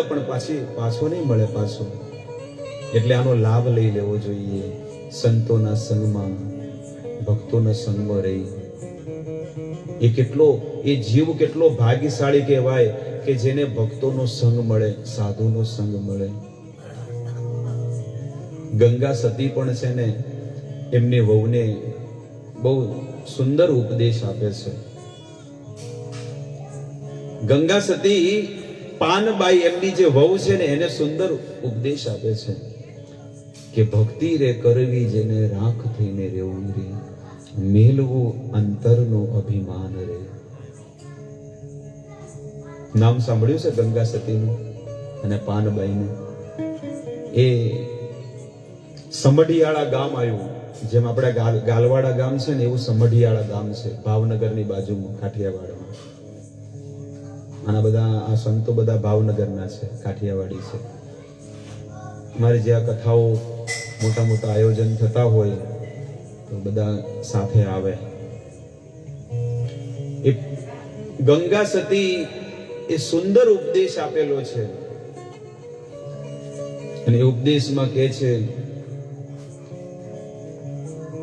Speaker 1: પણ પાછો નહીં મળે પાછો. એટલે આનો લાભ લઈ લેવો જોઈએ. સંતોના સંગમાં, ભક્તોના સંગમાં રહી. એ જીવ કેટલો ભાગ્યશાળી કહેવાય કે જેને ભક્તોનો સંગ મળે, સાધુનો સંગ મળે. ગંગા સતી પણ છે ને, એમની વહુને બહુ સુંદર ઉપદેશ આપે છે. ગંગા સતી પાનબાઈ એમની જે વહુ છે ને, એને સુંદર ઉપદેશ આપે છે કે ભક્તિ રે કરવી જેને રાખ થઈને રહેવું રે, મેલવું અંતરનો અભિમાન રે. નામ સાંભળ્યું છે ગંગા સતીનું અને પાનબાઈનું? એ સમઢિયાળા ગામ આવ્યું. જેમ આપણે ગાલવાડા ગામ છે ને, એવું સમઢિયાળા ગામ છે, ભાવનગરની બાજુમાં, કાઠિયાવાડમાં. આ સંતો બધા ભાવનગરના છે, કાઠિયાવાડી છે. અમારી જે આ કથાઓ મોટા મોટા આયોજન થતા હોય તો બધા સાથે આવે. એ ગંગા સતી એ સુંદર ઉપદેશ આપેલો છે, અને એ ઉપદેશમાં કહે છે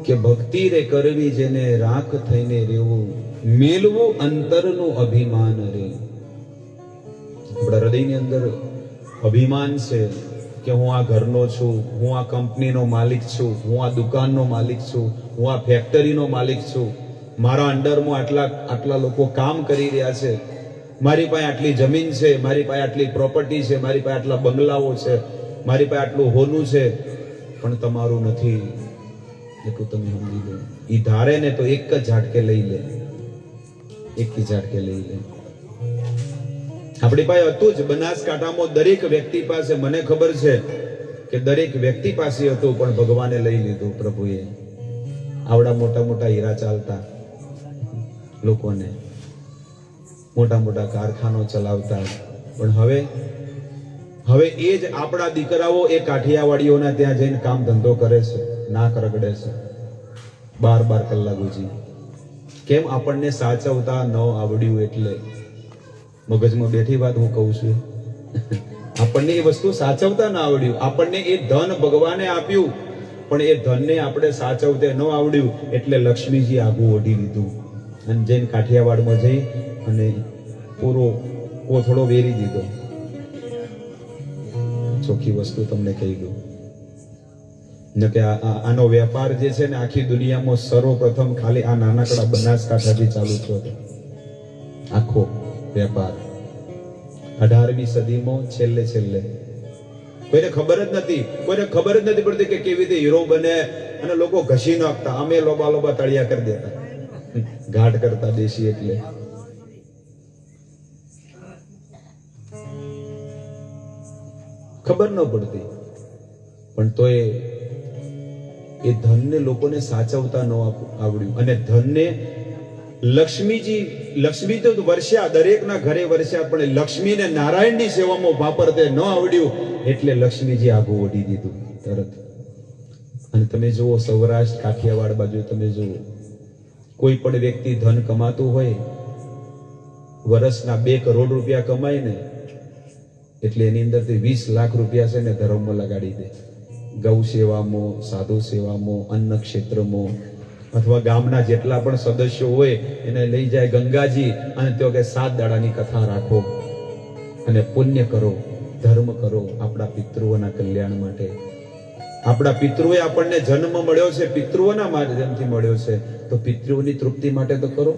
Speaker 1: કે ભક્તિ રે કરવી જેને રાખ થઈને રહેવું, મેલવું અંતરનું અભિમાન રે. આપણા હૃદયની અંદર અભિમાન છે, કે હું આ ઘરનો છું, હું આ કંપનીનો માલિક છું, હું આ દુકાનનો માલિક છું, હું આ ફેક્ટરીનો માલિક છું, મારા અંડરમાં આટલા લોકો કામ કરી રહ્યા છે, મારી પાસે આટલી જમીન છે, મારી પાસે આટલી પ્રોપર્ટી છે, મારી પાસે આટલા બંગલાઓ છે, મારી પાસે આટલું હોનું છે, પણ તમારું નથી એટલું તમે સમજી લો. ઈ ધારે ને તો એક જ ઝાટકે લઈ લે, એક જ ઝાટકે લઈ લે. આપણી પાસે હતું જ. બનાસકાંઠામાં દરેક વ્યક્તિ પાસે, મને ખબર છે કે દરેક વ્યક્તિ પાસે હતું, પણ ભગવાને લઈ લીધું પ્રભુએ. આવડા મોટા મોટા હીરા ચાલતા લોકોને, મોટા મોટા કારખાનો ચલાવતા, પણ હવે એ જ આપણા દીકરાઓ એ કાઠિયાવાડીઓના ત્યાં જઈને કામ ધંધો કરે છે, નાક રગડે છે 12 કલાક ગુજી. કેમ? આપણને સાચવતા ન આવડ્યું એટલે. મગજમાં બેઠી વાત હું કહું છું. આપણને એ વસ્તુ સાચવતા ન આવડ્યું. આપણને એ ધન ભગવાને આપ્યું, પણ એ ધનને આપણે સાચવતે ન આવડ્યું એટલે લક્ષ્મીજી આગું ઓઢી લીધું અને જઈને કાઠિયાવાડમાં જઈ અને પૂરો કોથળો વેરી દીધો. ચોખ્ખી વસ્તુ તમને કહી દઉં ને કે આનો વેપાર જે છે ને આખી દુનિયામાં સર્વપ્રથમ ખાલી આ નાનકડા બનાસકાંઠાથી ચાલુ થયો હતો. આખો વેપાર 18મી સદીમાં છેલ્લે કોઈને ખબર જ નથી પડતી કે કેવી રીતે હીરો બને, અને લોકો ઘસી નાખતા. અમે લોબા તળિયા કરી દેતા, ઘાટ કરતા દેશી. એટલે ખબર ન પડતી, પણ તો એ ધનને લોકોને સાચવતા ન આવડ્યું. અને ધનને લક્ષ્મી તો વર્ષા, દરેકના ઘરે વર્ષા, પણ લક્ષ્મીને નારાયણની સેવામાં વાપરતે ન આવડ્યું એટલે લક્ષ્મીજી આગું ઓઢી દીધું તરત. અને તમે જુઓ સૌરાષ્ટ્ર કાઠિયાવાડ બાજુ તમે જુઓ, કોઈ પણ વ્યક્તિ ધન કમાતું હોય, વર્ષના 2 કરોડ રૂપિયા કમાય ને એટલે એની અંદરથી 20 લાખ રૂપિયા છે ને ધર્મમાં લગાડી દે. ગૌ સેવામાં, સાધુ સેવામાં, અન્ન ક્ષેત્રમાં, અથવા ગામના જેટલા પણ સદસ્યો હોય એને લઈ જાય ગંગાજી અને તેઓ કે 7 દાડાની કથા રાખો અને પુણ્ય કરો, ધર્મ કરો આપણા પિતૃઓના કલ્યાણ માટે. આપણા પિતૃએ આપણને જન્મ મળ્યો છે, પિતૃઓના માધ્યમથી મળ્યો છે, તો પિતૃઓની તૃપ્તિ માટે તો કરો.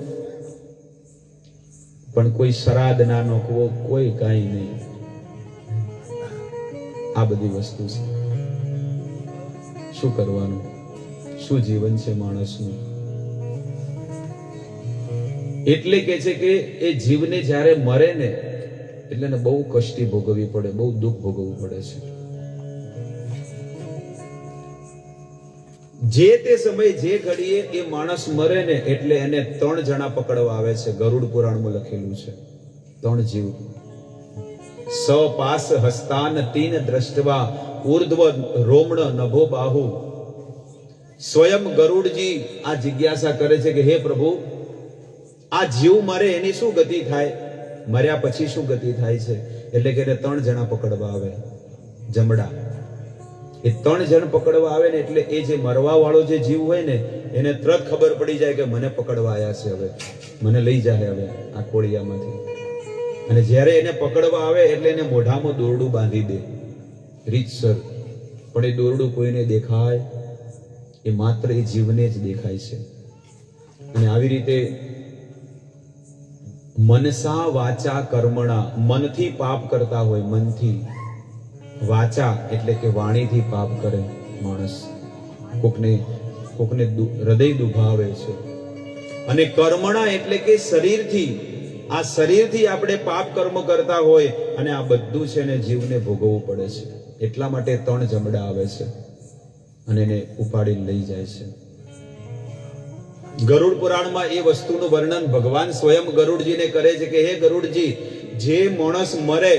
Speaker 1: પણ કોઈ શ્રાદ્ધ ના નોખવો, કોઈ કાંઈ નહીં. આ બધી વસ્તુ છે. શું કરવાનું? શું જીવન છે માણસનું? એટલે કે છે કે એ જીવને જ્યારે મરે ને એટલે એને બહુ કષ્ટી ભોગવવી પડે, બહુ દુઃખ ભોગવવું પડે છે. જે તે સમયે જે ઘડીએ એ માણસ મરે ને એટલે એને 3 જણા પકડવા આવે છે. ગરુડ પુરાણમાં લખેલું છે 3 જીવ. સપાસ હસ્તાન તીન દ્રષ્ટવા ઉર્ધ્વ રોમણ નભો બાહુ. સ્વયં ગરુડજી આ જિજ્ઞાસા કરે છે કે હે પ્રભુ, આ જીવ મરે એની શું ગતિ થાય, મર્યા પછી શું ગતિ થાય છે? એટલે કે 3 જણા પકડવા આવે, જમડા. એ 3 જણ પકડવા આવે ને એટલે એ જે મરવા વાળો જે જીવ હોય ને એને તરત ખબર પડી જાય કે મને પકડવા આવ્યા છે, હવે મને લઈ જાય હવે આ કોળિયામાંથી. અને જ્યારે એને પકડવા આવે એટલે એને મોઢામાં દોરડું બાંધી દે રીતસર, પણ એ દોરડું કોઈને દેખાય એ માત્ર એ જીવને જ દેખાય છે. અને આવી રીતે મનસા વાચા કર્મણા, મનથી પાપ કરતા હોય, મનથી. વાચા એટલે કે વાણીથી પાપ કરે માણસ, કોકને હૃદય દુભાવે છે. અને કર્મણા એટલે કે શરીરથી, આ શરીરથી આપણે પાપ કર્મ કરતા હોય અને આ બધું છે ને જીવને ભોગવવું પડે છે. એટલા માટે 3 જમડા આવે છે અને એને ઉપાડીને લઈ જાય છે. ગરુડ પુરાણમાં એ વસ્તુનું વર્ણન ભગવાન સ્વયં ગરુડજીને કરે છે કે હે ગરુડજી, જે માણસ મરે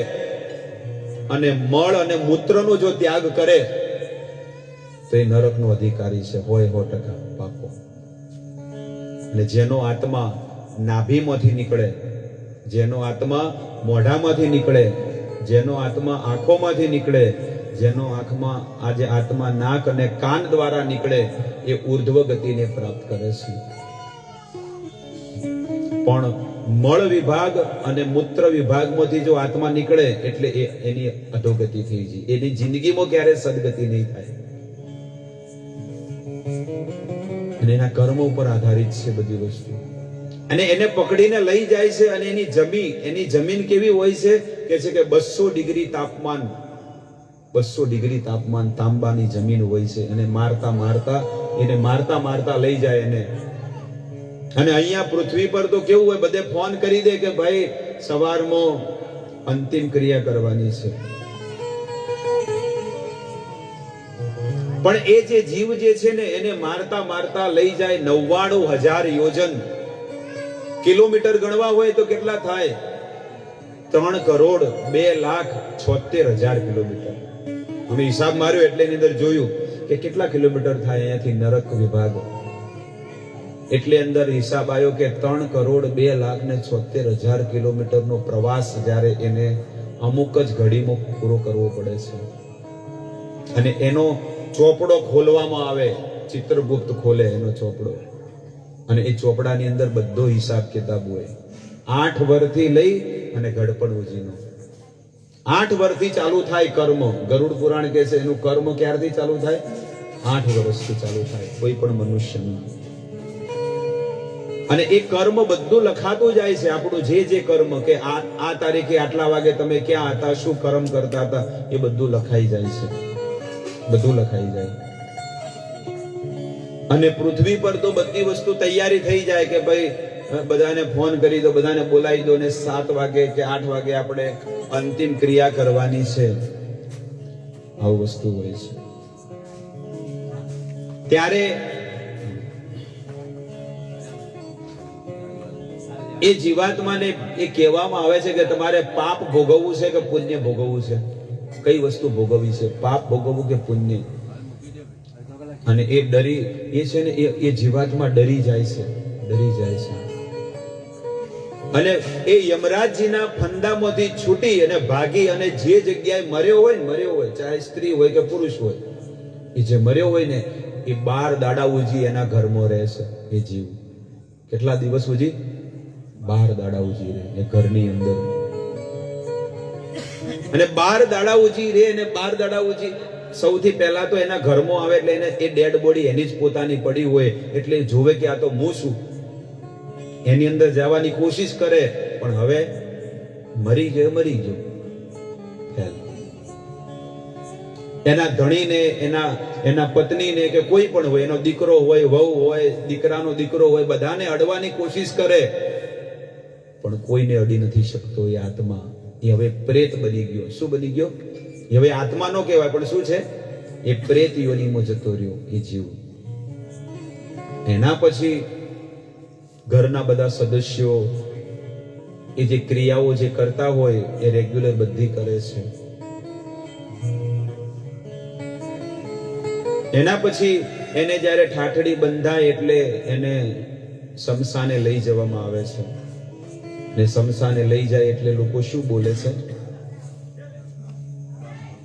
Speaker 1: અને મળ અને મૂત્રનો જો ત્યાગ કરે તો એ નરકનો અધિકારી છે, હોય 100% પાકો. અને જેનો આત્મા નાભીમાંથી નીકળે, જેનો આત્મા મોઢામાંથી નીકળે, જેનો આત્મા આંખોમાંથી નીકળે, જેનો આંખમાં આજે આત્મા નાક અને કાન દ્વારા નીકળે એ ઉર્ધ્વ ગતિને પ્રાપ્ત કરે છે. પણ મળ વિભાગ અને મૂત્ર વિભાગમાંથી જો આત્મા નીકળે એટલે એની અધોગતિ થઈ જાય, એની જિંદગીમાં ક્યારે સદગતિ નહીં થાય. અને એના કર્મ ઉપર આધારિત છે બધી વસ્તુ. અને એને પકડીને લઈ જાય છે અને એની જમીન કેવી હોય છે કે 200 ડિગ્રી તાપમાન, 200 ડિગ્રી તાપમાન તાંબાની જમીન હોય છે. અને મારતા મારતા લઈ જાય એને. અને અહીંયા પૃથ્વી પર તો કેવું હોય, બધે ફોન કરી દે કે ભાઈ સવારમાં અંતિમ ક્રિયા કરવાની છે. પણ એ જે જીવ જે છે ને એને મારતા મારતા લઈ જાય 99,000 યોજન. કિલોમીટર ગણવા હોય તો કેટલા થાય? 3,02,76,000 કિલોમીટર. અમે હિસાબ માર્યો એટલે એની અંદર જોયું કે કેટલા કિલોમીટર થાય અહીંયાથી નરક વિભાગ. એટલે અંદર હિસાબ આવ્યો કે 3,02,76,000 કિલોમીટરનો પ્રવાસ જ્યારે એને અમુક જ ઘડીમાં પૂરો કરવો પડે છે. અને એનો ચોપડો ખોલવામાં આવે, ચિત્રગુપ્ત ખોલે એનો ચોપડો, અને એ ચોપડાની અંદર બધો હિસાબ કિતાબ હોય. 8 વર્ષથી લઈ અને ઘડપણ ઉજીનો 8 વર્ષથી ચાલુ થાય કર્મ. ગરુડ પુરાણ કહે છે એનું કર્મ ક્યારથી ચાલુ થાય? 8 વર્ષથી ચાલુ થાય કોઈ પણ મનુષ્યનું. અને એ કર્મ બધું લખાતું જાય છે. આપણું જે કર્મ કે આ તારીખે આટલા વાગે તમે ક્યાં હતા, શું કર્મ કરતા હતા, એ બધું લખાઈ જાય છે, બધું લખાઈ જાય. અને પૃથ્વી પર તો બધી વસ્તુ તૈયારી થઈ જાય કે ભાઈ બધાને ફોન કરી દો, બધાને બોલાવી દો ને 7 વાગે કે 8 વાગે આપણે અંતિમ ક્રિયા કરવાની છે. આવું વસ્તુ હોય છે. ત્યારે એ જીવાત્માને એ કહેવામાં આવે છે કે તમારે પાપ ભોગવવું છે કે પુણ્ય ભોગવવું છે? કઈ વસ્તુ ભોગવવી છે, પાપ ભોગવવું કે પુણ્ય? અને એ છે ને એ જીવાત્મા ડરી જાય છે. અને એ યમરાજજીના ફંદામાંથી છૂટી અને ભાગી અને જે જગ્યાએ મર્યો હોય, ચાહે સ્ત્રી હોય કે પુરુષ હોય, એ જે મર્યો હોય ને એ 12 દાડા ઉજી એના ઘરમાં રહે છે. એ જીવ કેટલા દિવસ ઉજી? 12 દાડા ઉજી રહે એ ઘરની અંદર. અને 12 દાડા ઉજી રહે. અને 12 દાડા ઉજી સૌથી પહેલા તો એના ઘરમાં આવે એટલે એને એ ડેડ બોડી એની જ પોતાની પડી હોય એટલે જોવે કે આ તો હું છું. એની અંદર જવાની કોશિશ કરે પણ હવે મરી ગયો. એના ધણીને, એના પત્નીને કે કોઈ પણ હોય, એનો દીકરો હોય, વહુ હોય, દીકરાનો દીકરો હોય, બધાને અડવાની કોશિશ કરે પણ કોઈને અડી નથી શકતો. એ આત્મા એ હવે પ્રેત બની ગયો. શું બની ગયો? એ હવે આત્મા નો કહેવાય પણ શું છે? એ પ્રેત યોનિમાં જતો રહ્યો એ જીવ. એના પછી ઘરના બધા સદસ્યો એ જે ક્રિયાઓ જે કરતા હોય એ રેગ્યુલર બધી કરે છે. એના પછી એને જ્યારે ઠાઠડી બંધાય એટલે એને શમશાને લઈ જવામાં આવે છે. ને શમશાને લઈ જાય એટલે લોકો શું બોલે છે?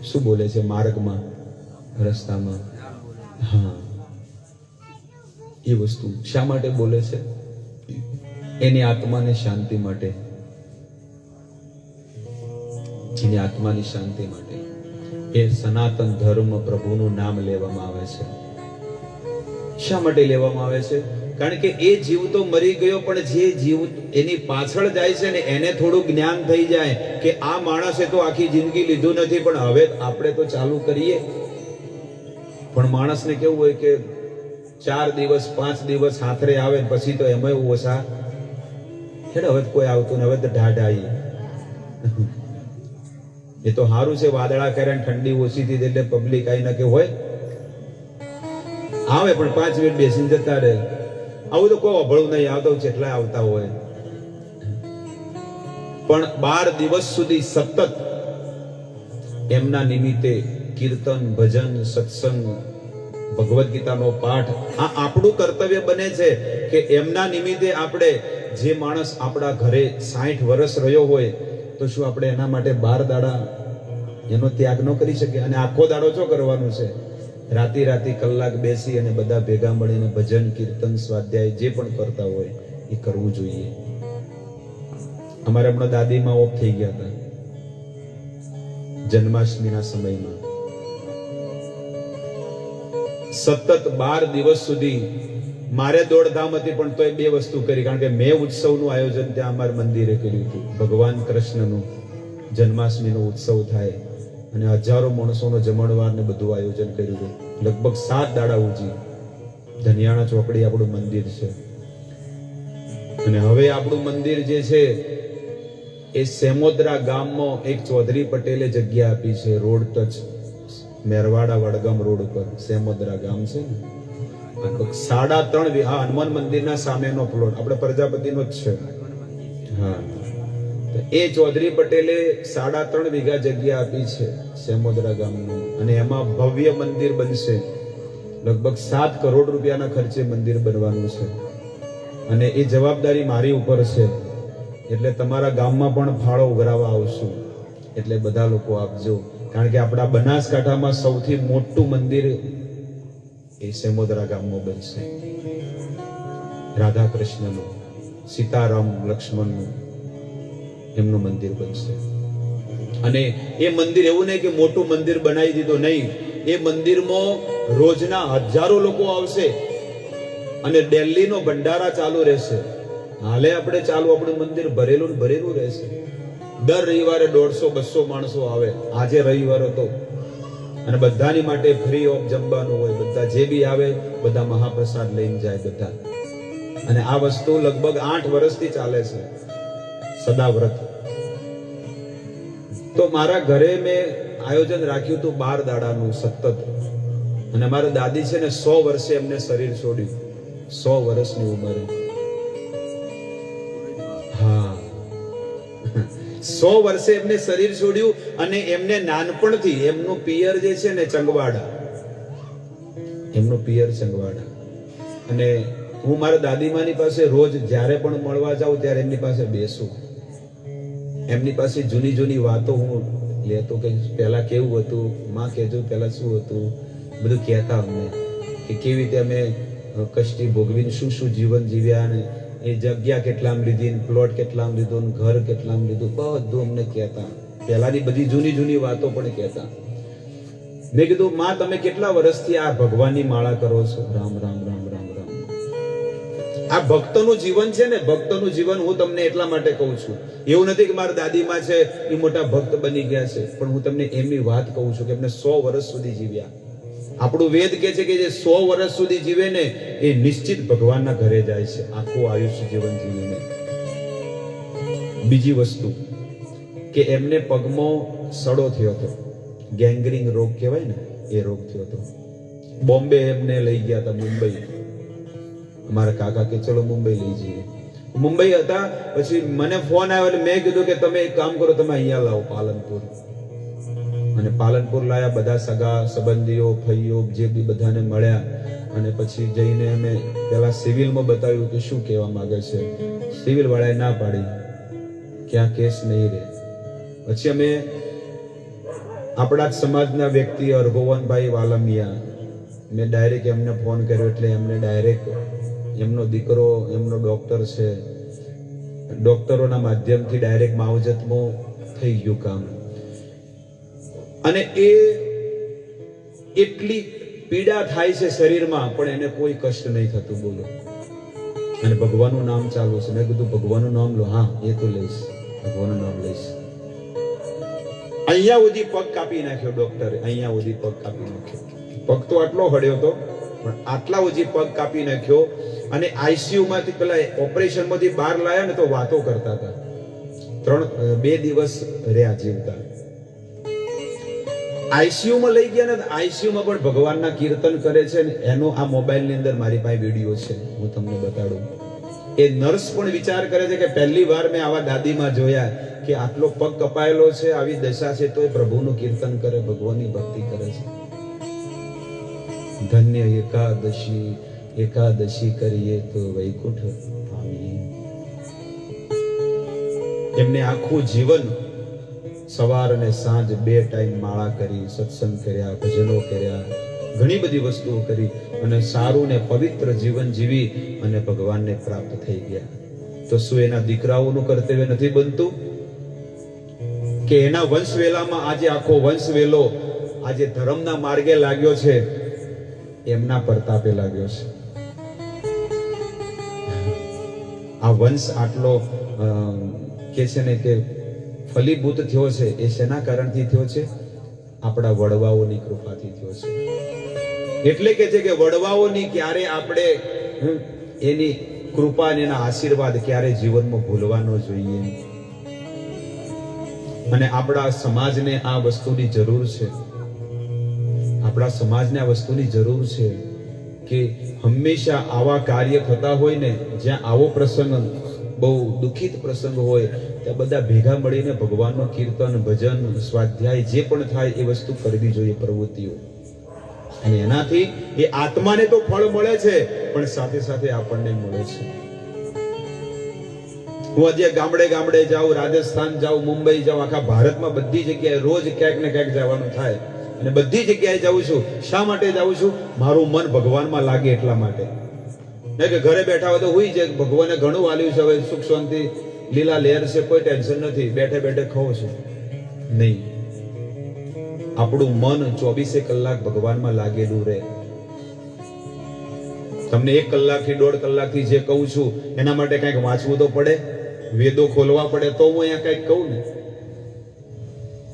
Speaker 1: શું બોલે છે? માર્ગમાં, રસ્તામાં. હા, એ વસ્તુ શા માટે બોલે છે? એની આત્માને શાંતિ માટે. એની આત્માની શાંતિ માટે એ સનાતન ધર્મ પ્રભુનું નામ લેવામાં આવે છે. શા માટે લેવામાં આવે છે? કારણ કે એ જીવ તો મરી ગયો પણ જે જીવ એની પાછળ જાય છે ને એને થોડું જ્ઞાન થઈ જાય કે આ માણસે તો આખી જિંદગી લીધું નથી પણ હવે આપણે તો ચાલુ કરીએ. પણ માણસને કેવું હોય કે 4 દિવસ 5 દિવસ હાથરે આવે પછી તો એમાં ઓછા હેડ હવે કોઈ આવતું ને હવે તો ઢાઢાઈ. એ તો સારું છે વાદળા કરે ઠંડી ઓછી થઈ એટલે પબ્લિક આઈ ના કે હોય આવે પણ 5 મિનિટ બેસીને જતા રહે. આવું તો કોઈ અભળું નહીં આવતો, જેટલા આવતા હોય. પણ 12 દિવસ સુધી સતત એમના નિમિત્તે કીર્તન, ભજન, સત્સંગ, ભગવદ ગીતાનો પાઠ આ આપણું કર્તવ્ય બને છે કે એમના નિમિત્તે આપણે જે માણસ આપણા ઘરે 60 વર્ષ રહ્યો હોય તો શું આપણે એના માટે 12 દાડા એનો ત્યાગ ન કરી શકીએ? અને આખો દાડો શું કરવાનું છે? રાતી કલાક બેસી અને બધા ભેગા મળીને ભજન, કીર્તન, સ્વાધ્યાય જે પણ કરતા હોય એ કરવું જોઈએ. અમારે હમણાં દાદીમાં ઓફ થઈ ગયા હતા જન્માષ્ટમીના સમયમાં. સતત 12 દિવસ સુધી મારે દોડધામ હતી, પણ તોય 2 વસ્તુ કરી. કારણ કે મેં ઉત્સવનું આયોજન ત્યાં અમારા મંદિરે કર્યું હતું. ભગવાન કૃષ્ણનું જન્માષ્ટમીનો ઉત્સવ થાય અને હજારો માણસોનો જમણવાર ને બધું આયોજન કર્યું હતું. લગભગ 7 દાડા ઉજી ધનિયાણા ચોકડી આપણું મંદિર છે. અને હવે આપણું મંદિર જે છે એ સેમોદરા ગામમાં એક ચૌધરી પટેલે જગ્યા આપી છે, road touch Merwada Vadgam road ઉપર સેમોદરા ગામ છે ને, 3.5 હનુમાન મંદિરના સામેનો પ્લોટ આપણે પ્રજાપતિનો જ છે. હા, એ ચૌધરી પટેલે 3.5 વીઘા જગ્યા આપી છે સેમોદરા ગામનું, અને એમાં ભવ્ય મંદિર બનશે. લગભગ 7 કરોડ રૂપિયાના ખર્ચે મંદિર બનવાનું છે. અને એ જવાબદારી મારી ઉપર છે. એટલે તમારા ગામમાં પણ ફાળો ઉઘરાવા આવશું, એટલે બધા લોકો આપજો. કારણ કે આપણા બનાસકાંઠામાં સૌથી મોટું મંદિર એ સેમોદરા ગામમાં બનશે. રાધા કૃષ્ણનું, સીતારામ લક્ષ્મણનું એમનું મંદિર બનશે. અને એ મંદિર એવું નહીં કે મોટું મંદિર બનાવી દીધું, નહીં. એ મંદિરમાં રોજના હજારો લોકો આવશે અને દિલ્હીનો ભંડારા ચાલુ રહેશે. હાલે આપણે ચાલુ, આપણું મંદિર ભરેલું ને ભરેલું રહેશે. દર રવિવારે 150-200 માણસો આવે. આજે રવિવાર હતો અને બધાની માટે ફ્રી ઓફ જમવાનું હોય. બધા જે બી આવે બધા મહાપ્રસાદ લઈને જાય બધા. અને આ વસ્તુ લગભગ 8 વર્ષથી ચાલે છે, સદાવ્રત. તો મારા ઘરે મેં આયોજન રાખ્યું હતું 12 દાડાનું સતત. અને મારા દાદી છે ને 100 વર્ષે એમને શરીર છોડ્યું, 100 વર્ષની ઉંમરે. હા, 100 વર્ષે એમને શરીર છોડ્યું. અને એમને નાનપણથી એમનું પિયર જે છે ને ચંગવાડા, એમનું પિયર ચંગવાડા. અને હું મારા દાદીમાની પાસે રોજ જ્યારે પણ મળવા જાઉં ત્યારે એમની પાસે બેસું. એમની પાસે જૂની જૂની વાતો હું લેતો, કે પહેલા કેવું હતું, માં કહેજો પહેલા શું હતું, બધું કહેતા અમને કે કેવી રીતે અમે કષ્ટી ભોગવીને શું શું જીવન જીવ્યા, ને એ જગ્યા કેટલામ લીધી, પ્લોટ કેટલામ લીધો, ઘર કેટલામ લીધું, બધું અમને કહેતા. પહેલાની બધી જૂની જૂની વાતો પણ કહેતા. મેં કીધું માં તમે કેટલા વર્ષથી આ ભગવાનની માળા કરો છો? રામ રામ રામ રામ રામ. આ ભક્તનું જીવન છે ને, ભક્તનું જીવન હું તમને એટલા માટે કહું છું. એવું નથી કે મારા દાદીમાં છે એ મોટા ભક્ત બની ગયા છે, પણ હું તમને એમની વાત કહું છું કે એમને 100 વર્ષ સુધી જીવ્યા. આપણું વેદ કહે છે કે જે 100 વર્ષ સુધી જીવે ને એ નિશ્ચિત ભગવાનના ઘરે જાય છે, આખું આયુષ્ય જીવન જીવીને. બીજી વસ્તુ કે એમને પગમાં સડો થયો હતો, ગેંગ્રીન રોગ કહેવાય ને, એ રોગ થયો હતો. બોમ્બે એમને લઈ ગયા હતા, મુંબઈ. અમારા કાકા કે ચલો મુંબઈ લઈ જઈએ. મુંબઈ હતા, પછી મને ફોન આવ્યો એટલે મેં કીધું કે તમે એક કામ કરો, તમે અહીંયા લાવો પાલનપુર. અને પાલનપુર લાયા, બધા સગા સંબંધીઓ ફઈઓ જે બી બધાને મળ્યા. અને પછી જઈને અમે પેલા સિવિલમાં બતાવ્યું કે શું કહેવા માંગે છે. સિવિલ વાળાએ ના પાડી કે આ કેસ નહીં રહે. પછી અમે આપણા જ સમાજના વ્યક્તિ અરગોવનભાઈ વાલમિયા, મેં ડાયરેક્ટ એમને ફોન કર્યો. એટલે એમને ડાયરેક્ટ એમનો દીકરો એમનો ડોક્ટર છે, ડોક્ટરોના માધ્યમથી ડાયરેક્ટ માવજતમાં થઈ ગયું કામ. અને એ એટલી પીડા થાય છે શરીરમાં, પણ એને કોઈ કષ્ટ નહીં થતું. બોલો. અને ભગવાનનું નામ ચાલુ છે. મેં કીધું ભગવાનનું નામ લો. હા, એ તો લઈશ, ભગવાનનું નામ લઈશ. અહીંયા સુધી પગ કાપી નાખ્યો ડોક્ટરે, અહીંયા સુધી પગ કાપી નાખ્યો. પગ તો આટલો હડ્યો હતો, પણ આટલા સુધી પગ કાપી નાખ્યો. અને આઈસીયુ માંથી પેલા ઓપરેશન માંથી બહાર લાયા ને તો વાતો કરતા હતા. 2 દિવસ રહ્યા જીવતા. આઈસીયુ માં લઈ ગયા ને, આઈસીયુ માં પણ ભગવાનના કીર્તન કરે છે ને. એનો આ મોબાઈલ ની અંદર મારી પાસે વિડીયો છે, હું તમને બતાડું. એ નર્સ પણ વિચાર કરે છે કે પહેલી વાર મેં આવા દાદીમાં જોયા કે આટલો પગ કપાયેલો છે, આવી દશા છે, તો એ પ્રભુનું કીર્તન કરે, ભગવાનની ભક્તિ કરે છે. ધન્ય એકાદશી, એકાદશી કરીએ તો વૈકુંઠ પામીએ. એમને આખું જીવન સવાર અને સાંજ 2 ટાઈમ માળા કરી, સત્સંગ કર્યા, ભજનો કર્યા, ઘણી બધી વસ્તુઓ કરી અને સારું ને પવિત્ર જીવન જીવી અને ભગવાનને પ્રાપ્ત થઈ ગયા. તો શું એના દીકરાઓનું કર્તવ્ય નથી બનતું કે એના વંશવેલામાં આજે આખો વંશવેલો આજે ધર્મના માર્ગે લાગ્યો છે, એમના પરતાપે લાગ્યો છે. આ વંશ આટલો કે છે ને કે ફલીભૂત થયો છે, એ શેના કારણથી થયો છે? આપણા વડવાઓની કૃપાથી થયો છે. એટલે કે છે કે વડવાઓની ક્યારે આપણે એની કૃપા અને એના આશીર્વાદ ક્યારે જીવનમાં ભૂલવા ન જોઈએ. અને આપણા સમાજને આ વસ્તુની જરૂર છે. આપણા સમાજને આ વસ્તુની જરૂર છે કે હંમેશા આવા કાર્ય થતા હોય ને, જ્યાં આવો પ્રસંગ બહુ દુઃખિત પ્રસંગ હોય, ત્યાં બધા ભેગા મળીને ભગવાનનું કીર્તન, ભજન, સ્વાધ્યાય જે પણ થાય એ વસ્તુ કરવી જોઈએ, પ્રવૃત્તિઓ. અને એનાથી એ આત્માને તો ફળ મળે છે, પણ સાથે સાથે આપણને મળે છે. હું આજે ગામડે ગામડે જાઉં, રાજસ્થાન જાઉં, મુંબઈ જાઉં, આખા ભારતમાં બધી જગ્યાએ રોજ ક્યાંક ને ક્યાંક જવાનું થાય. અને બધી જગ્યાએ જાઉં છું. શા માટે જાઉં છું? મારું મન ભગવાનમાં લાગે એટલા માટે. નહીં કે ઘરે બેઠા હોય તો હુઈ જાય, ભગવાને ઘણું આલ્યું છે, હવે સુખ શાંતિ લીલા લહેર છે, કોઈ ટેન્શન નથી, બેઠે બેઠે ખાઉં છું. નહીં, આપણું મન 24 કલાક ભગવાનમાં લાગેલું રહે. તમને 1 કલાકથી 1.5 કલાકથી જે કહું છું એના માટે કંઈક વાંચવું તો પડે, વેદો ખોલવા પડે, તો હું અહીંયા કંઈક કહું ને.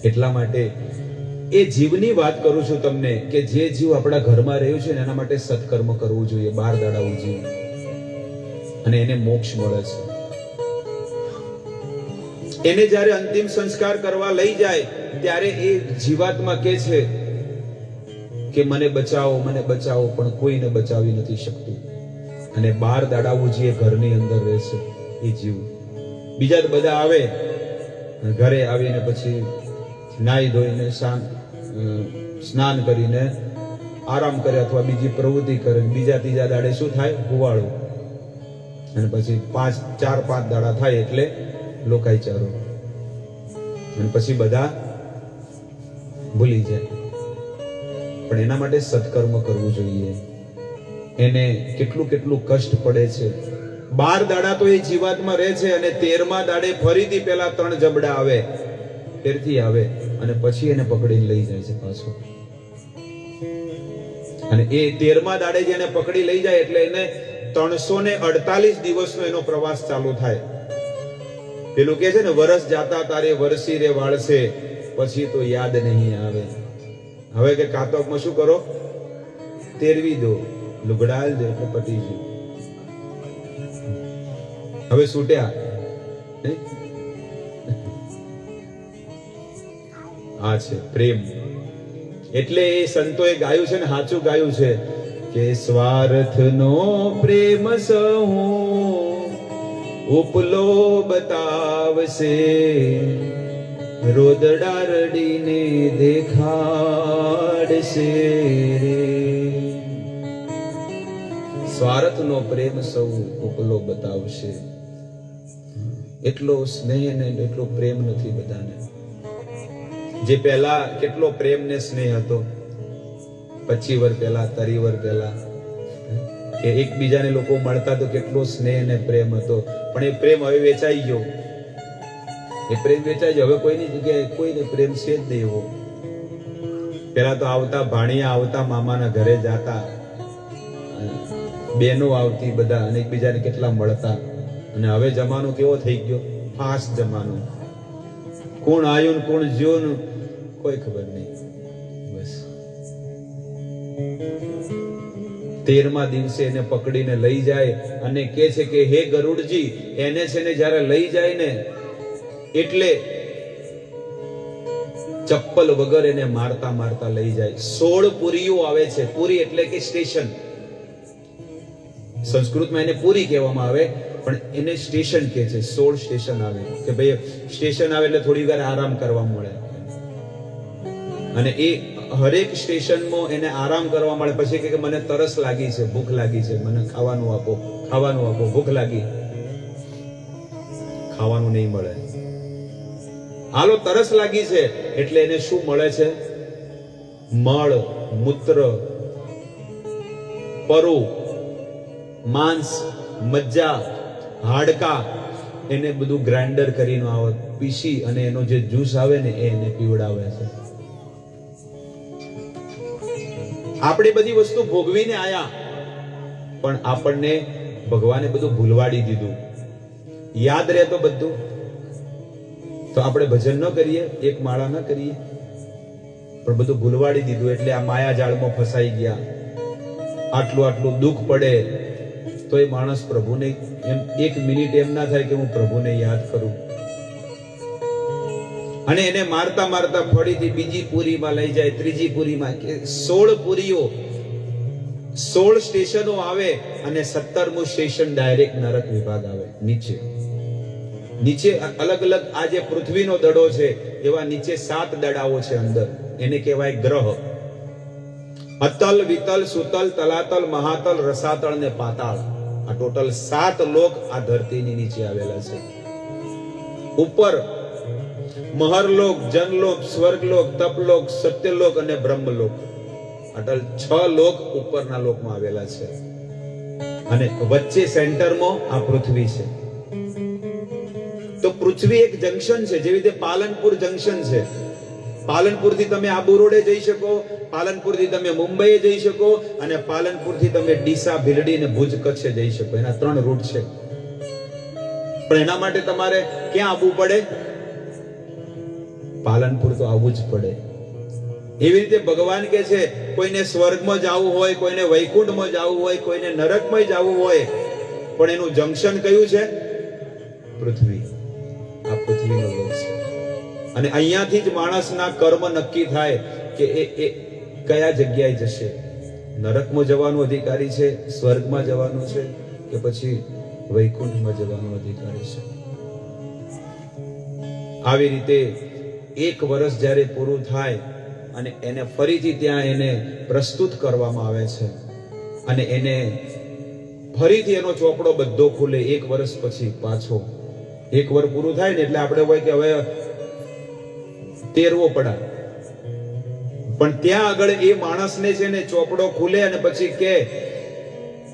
Speaker 1: એટલા માટે એ જીવની વાત કરું છું તમને, કે જે જીવ આપણા ઘરમાં રહ્યું છે ને એના માટે સત્કર્મ કરવું જોઈએ, 12 દાડા ઉજીવ, અને એને મોક્ષ મળે છે. એને જ્યારે અંતિમ સંસ્કાર કરવા લઈ જાય ત્યારે એ જીવાત્મા કહે છે કે મને બચાવો, મને બચાવો, પણ કોઈને બચાવી નથી શકતું. અને 12 દાડા ઉજી એ ઘરની અંદર રહેશે એ જીવ. બીજા બધા આવે, ઘરે આવીને પછી નાઈ ધોઈને સ્નાન કરીને આરામ કરે અથવા બીજી પ્રવૃત્તિ કરે. બીજા ત્રીજા દાડે શું થાય? હુવાળો. અને પછી 4-5 દાડા થાય એટલે લોકાઈ ચારો. અને પછી બધા ભૂલી જાય. પણ એના માટે સત્કર્મ કરવું જોઈએ. એને કેટલું કેટલું કષ્ટ પડે છે. 12 દાડા તો એ જીવાતમાં રહે છે, અને 13મા દાડે ફરીથી પેલા 3 જબડા આવે, ફેરથી આવે, અને પછી એને પકડીને લઈ જાય છે પાછો. અને એ 13મા દાડે જે એને પકડી લઈ જાય એટલે એને 348 દિવસનો એનો પ્રવાસ ચાલુ થાય. પેલું કે છે ને, વરસ જાતા તારે વરસી રે વાળશે, પછી તો યાદ નહીં આવે. હવે કે કાતકમાં શું કરો? તેરવી દો, લુગડાલ દો એટલે પટી ગયું. હવે છૂટ્યા. આ છે પ્રેમ. એટલે એ સંતોએ ગાયું છે ને, સાચું ગાયું છે કે સ્વાર્થનો પ્રેમ સહુ ઉપલો બતાવશે, રોદડા રડીને દેખાડશે રે. સ્વાર્થનો પ્રેમ સૌ ઉપલો બતાવશે. એટલો સ્નેહ ને એટલો પ્રેમ નથી બધાને. જે પહેલા કેટલો પ્રેમ ને સ્નેહ હતો, 25 વર્ષ પહેલા, 30 વર્ષ પહેલા, કે એકબીજાને લોકો મળતા તો કેટલો સ્નેહ ને પ્રેમ હતો. પણ એ પ્રેમ હવે વેચાઈ ગયો. એ પ્રેમ વેચાઈ ગયો. હવે કોઈની જગ્યાએ કોઈને પ્રેમ છે જ નહીં એવો. પેલા તો આવતા ભાણિયા આવતા, મામાના ઘરે જાતા, બહેનો આવતી, બધા અને એકબીજાને કેટલા મળતા. અને હવે જમાનો કેવો થઈ ગયો? ફાસ્ટ જમાનો. કોણ આવ્યું કોણ જ્યું કોઈ ખબર નહીં. બસ 13મા દિવસે એને પકડીને લઈ જાય અને કહે છે કે હે ગરુડજી, એને છે ને જ્યારે લઈ જાય ને એટલે ચપ્પલ વગર એને મારતા મારતા લઈ જાય. 16 પુરીઓ આવે છે. પુરી એટલે કે સ્ટેશન. સંસ્કૃતમાં એને પુરી કહેવામાં આવે, પણ એને સ્ટેશન કહે છે. 16 સ્ટેશન આવે કે ભાઈ સ્ટેશન આવે એટલે થોડી વાર આરામ કરવા મળે. અને એ હરેક સ્ટેશનમાં એને આરામ કરવા મળે. પછી કે મને તરસ લાગી છે, ભૂખ લાગી છે, મને ખાવાનું આપો, ખાવાનું આપો. ભૂખ લાગી, ખાવાનું નહીં મળે. હાલો તરસ લાગી છે એટલે એને શું મળે છે? મળ, મૂત્ર, પરુ, માંસ, મજ્જા, હાડકા, એને બધું ગ્રાઇન્ડર કરીને આવે પીસી અને એનો જે જ્યુસ આવે ને એને પીવડાવે છે. આપણે બધી વસ્તુ ભોગવીને આયા, પણ આપણને ભગવાને બધું ભૂલવાડી દીધું. યાદ રહે તો બધું તો આપણે ભજન ન કરીએ, એક માળા ન કરીએ, પણ બધું ભૂલવાડી દીધું. એટલે આ માયા જાળમાં ફસાઈ ગયા. આટલું દુઃખ પડે તો એ માણસ પ્રભુને એમ એક મિનિટ એમ ના થાય કે હું પ્રભુને યાદ કરું. અને એને મારતા મારતા ફરીથી બીજી પુરીમાં લઈ જાય, ત્રીજી પુરીમાં, કે 16 પુરીઓ, 16 સ્ટેશનો આવે અને 17મું સ્ટેશન ડાયરેક્ટ નરક વિભાગ આવે. નીચે અલગ અલગ આ જે પૃથ્વીનો દડો છે એવા નીચે 7 દડાઓ છે અંદર. એને કહેવાય ગ્રહ. અતલ, વિતલ, સુતલ, તલાતલ, મહાતલ, રસાતળ ને પાતાળ. આ ટોટલ 7 લોક આ ધરતીની નીચે આવેલા છે. ઉપર મહરલોક, જનલોક, સ્વર્ગલોક, તપલોક, સત્યલોક અને બ્રહ્મલોક. અટલ 6 લોક ઉપરના લોકમાં આવેલા છે. અને વચ્ચે સેન્ટરમાં આ પૃથ્વી છે. તો પૃથ્વી એક જંકશન છે. જેવી રીતે પાલનપુર જંકશન છે. પાલનપુરથી તમે આબુ રોડે જઈ શકો, પાલનપુરથી તમે મુંબઈ જઈ શકો, અને પાલનપુરથી તમે ડીસા, ભીલડી અને ભુજ કચ્છે જઈ શકો. એના 3 રૂટ છે. પણ એના માટે તમારે ક્યાં આવવું પડે? પાલનપુર તો આવવું જ પડે. એવી રીતે ભગવાન કે છે કોઈને સ્વર્ગમાં જવું હોય, કોઈને વૈકુંઠમાં જવું હોય, કોઈને નરકમાં જવું હોય, પણ એનું જંકશન કયું છે? પૃથ્વી. આ પૃથ્વીનો લોક છે. અને અહીંયાથી જ માણસના કર્મ નક્કી થાય કે એ કયા જગ્યાએ જશે. નરકમાં જવાનો અધિકારી છે, સ્વર્ગમાં જવાનું છે, કે પછી વૈકુંઠમાં જવાનો અધિકારી છે. આવી રીતે 1 વર્ષ જ્યારે પૂરું થાય અને એને ફરીથી ત્યાં એને પ્રસ્તુત કરવામાં આવે છે, અને એને ફરીથી એનો ચોપડો બધો ખુલે 1 વર્ષ પછી પાછો. 1 વર્ષ પૂરું થાય ને એટલે આપણે હોય કે હવે 13વો પડા. પણ ત્યાં આગળ એ માણસને છે ને ચોપડો ખુલે અને પછી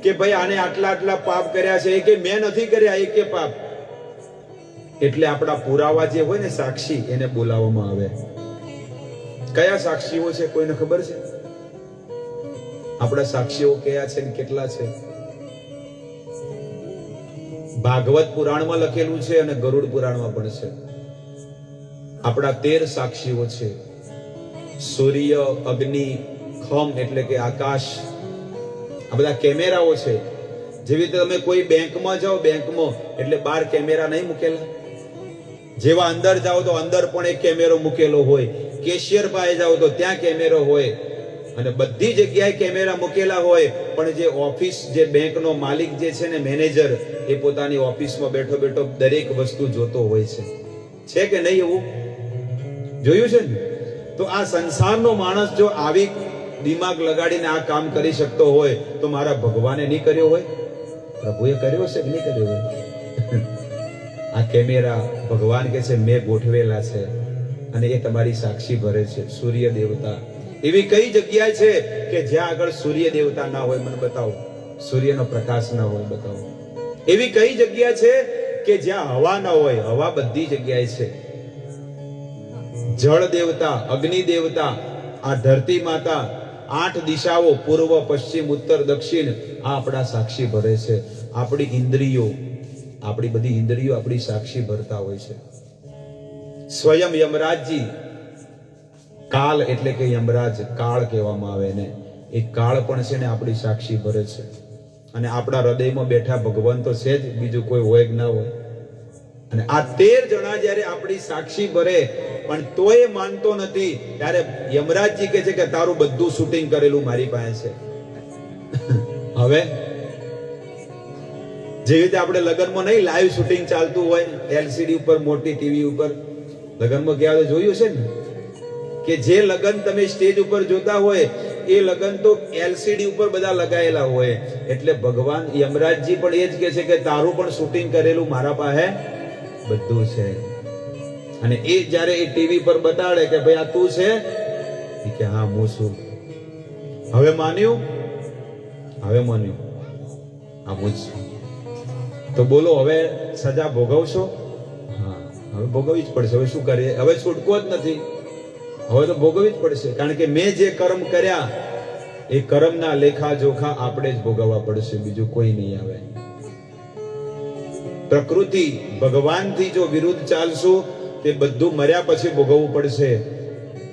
Speaker 1: કે ભાઈ આને આટલા પાપ કર્યા છે. એ કે મેં નથી કર્યા, એ કે પાપ. એટલે આપણા પુરાવા જે હોય ને, સાક્ષી, એને બોલાવવામાં આવે. કયા સાક્ષીઓ છે કોઈને ખબર છે? આપણા સાક્ષીઓ કયા છે ને કેટલા છે? ભાગવત પુરાણમાં લખેલું છે અને ગરુડ પુરાણમાં પણ છે. આપણા 13 સાક્ષીઓ છે. સૂર્ય, અગ્નિ, ખમ એટલે કે આકાશ, આ બધા કેમેરાઓ છે. જેવી રીતે તમે કોઈ બેંકમાં જાઓ, બેંકમાં એટલે 12 કેમેરા નહીં મૂકેલા? જેવા અંદર જાઓ તો અંદર પણ એક કેમેરો મૂકેલો હોય. કેશિયર પાસે જાઓ તો ત્યાં કેમેરો હોય. અને બધી જગ્યાએ કેમેરા મૂકેલા હોય. પણ જે ઓફિસ, જે બેંકનો માલિક જે છે ને, મેનેજર, એ પોતાની ઓફિસમાં બેઠો બેઠો દરેક વસ્તુ જોતો હોય છે. છે કે નહીં? એવું જોયું છે ને? તો આ સંસારનો માણસ જો આવી દિમાગ લગાડીને આ કામ કરી શકતો હોય તો મારા ભગવાને નહીં કર્યો હોય? પ્રભુએ કર્યો છે કે નહીં કર્યો હોય? આ કેમેરા ભગવાન કે છે મેં ગોઠવેલા છે અને એ તમારી સાક્ષી ભરે છે. સૂર્ય દેવતા. એવી કઈ જગ્યા છે કે જ્યાં આગળ સૂર્ય દેવતા ના હોય? મને બતાવો. સૂર્યનો પ્રકાશ ના હોય, બતાવો. એવી કઈ જગ્યા છે કે જ્યાં હવા ના હોય? હવા બધી જગ્યાએ છે. જળ દેવતા, અગ્નિ દેવતા, આ ધરતી માતા, 8 દિશાઓ, પૂર્વ, પશ્ચિમ, ઉત્તર, દક્ષિણ, આ આપણા સાક્ષી ભરે છે. આપણી ઇન્દ્રિયો, આપણી બધી ઇન્દ્રિયો આપણી સાક્ષી ભરતા હોય છે. સ્વયં યમરાજજી, કાલ એટલે કે યમરાજ, કાળ કહેવામાં આવે ને, એ કાળ પણ છે ને આપણી સાક્ષી ભરે છે. અને આપણા હૃદયમાં બેઠા ભગવાન તો છે જ, બીજું કોઈ હોય કે ના હોય. અને આ 13 જણા જ્યારે આપણી સાક્ષી ભરે પણ તોય માનતો નથી, ત્યારે યમરાજજી કહે છે કે તારું બધું શૂટિંગ કરેલું મારી પાસે છે. હવે જેવી રીતે આપણે લગ્નમાં નહીં લાઈવ શૂટિંગ ચાલતું હોય, એલસીડી ઉપર, મોટી ટીવી ઉપર, લગ્નમાં ગયા તો જોયું છે ને કે જે લગ્ન તમે સ્ટેજ ઉપર જોતા હોય એ લગ્ન તો એલસીડી ઉપર બધા લગાયેલા હોય. એટલે ભગવાન યમરાજજી પણ એ જ કહે છે કે તારું પણ શૂટિંગ કરેલું મારા પાસે બધું છે. અને એ જ્યારે એ ટીવી પર બતાડે કે ભાઈ આ તું છે, કે હા હું છું. હવે માન્યું? હવે માન્યું? આ હું જ છું. તો બોલો હવે સજા ભોગવશો? હા, હવે ભોગવવી જ પડશે. હવે શું કરીએ? હવે છૂટકો જ નથી. હવે તો ભોગવવી જ પડશે, કારણ કે મેં જે કર્મ કર્યા એ કર્મના લેખા જોખા આપણે જ ભોગવવા પડશે, બીજું કોઈ નહીં આવે. પ્રકૃતિ ભગવાનથી જો વિરુદ્ધ ચાલશું તે બધું મર્યા પછી ભોગવવું પડશે.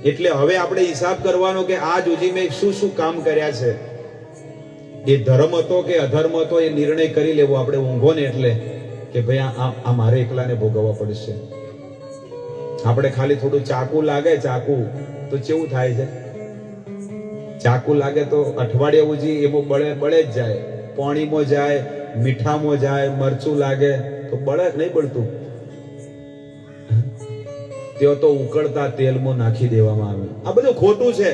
Speaker 1: એટલે હવે આપણે હિસાબ કરવાનો કે આજ સુધી મેં શું શું કામ કર્યા છે. એ ધર્મ હતો કે અધર્મ હતો એ નિર્ણય કરી લેવો આપણે ઊંઘો ને એટલે કે ભાઈ આ મારે એકલાને ભોગવવા પડશે. આપણે ખાલી થોડું ચાકુ લાગે, ચાકુ તો કેવું થાય છે? ચાકુ લાગે તો અઠવાડિયા સુધી એમાં બળે જ જાય. પાણીમાં જાય, મીઠામાં જાય, મરચું લાગે તો બળે નહીં બળતું. તેઓ તો ઉકળતા તેલમાં નાખી દેવામાં આવે. આ બધું ખોટું છે.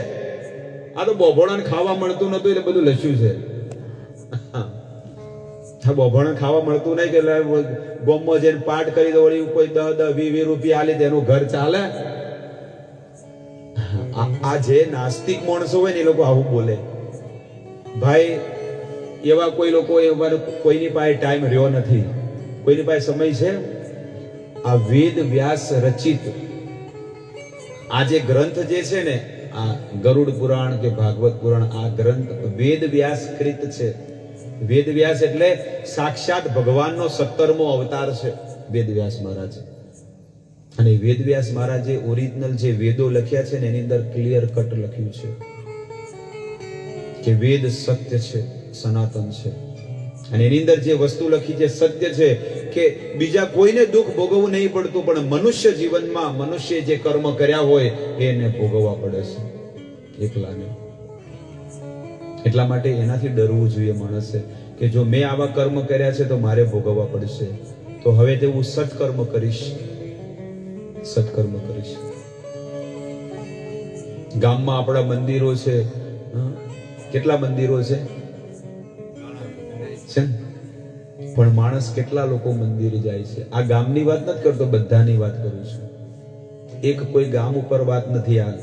Speaker 1: આ તો બોભણાને ખાવા મળતું નતું એટલે બધું લસ્યું છે. બોભણ ખાવા મળતું નહીં કે ગોમમાં જઈને પાઠ કરી દો, વળી કોઈ 10-20 રૂપિયા આલી તેનું ઘર ચાલે. આ જે નાસ્તિક માણસો હોય ને એ લોકો આવું બોલે. ભાઈ એવા કોઈ લોકો કોઈની પાસે ટાઈમ રહ્યો નથી, કોઈની પાસે સમય છે? આ વેદ વ્યાસ રચિત આ જે ગ્રંથ જે છે ને, આ ગરુડ પુરાણ કે ભાગવત પુરાણ, આ ગ્રંથ વેદ વ્યાસ કૃત છે. વેદ વ્યાસ એટલે સાક્ષાત ભગવાનનો 17મો અવતાર છે વેદ વ્યાસ મહારાજ. અને વેદ વ્યાસ મહારાજે ઓરિજિનલ જે વેદો લખ્યા છે ને એની અંદર ક્લિયર કટ લખ્યું છે કે વેદ સત્ય છે, સનાતન છે. અને એની અંદર જે વસ્તુ લખી છે સત્ય છે કે બીજા કોઈને દુઃખ ભોગવવું નહીં પડતું, પણ મનુષ્ય જીવનમાં મનુષ્ય જે કર્મ કર્યા હોય એને ભોગવવા પડે છે એકલાને. એટલા માટે એનાથી ડરવું જોઈએ માણસે કે જો મેં આવા કર્મ કર્યા છે તો મારે ભોગવવા પડશે. તો હવે તે હું સત્કર્મ કરીશ, સત્કર્મ કરીશ. ગામમાં આપણા મંદિરો છે, કેટલા મંદિરો છે? પણ માણસ કેટલા લોકો મંદિરે જાય છે? આ ગામની વાત નથી કરતો, બધાની વાત કરું છું. એક કોઈ ગામ ઉપર વાત નથી. આ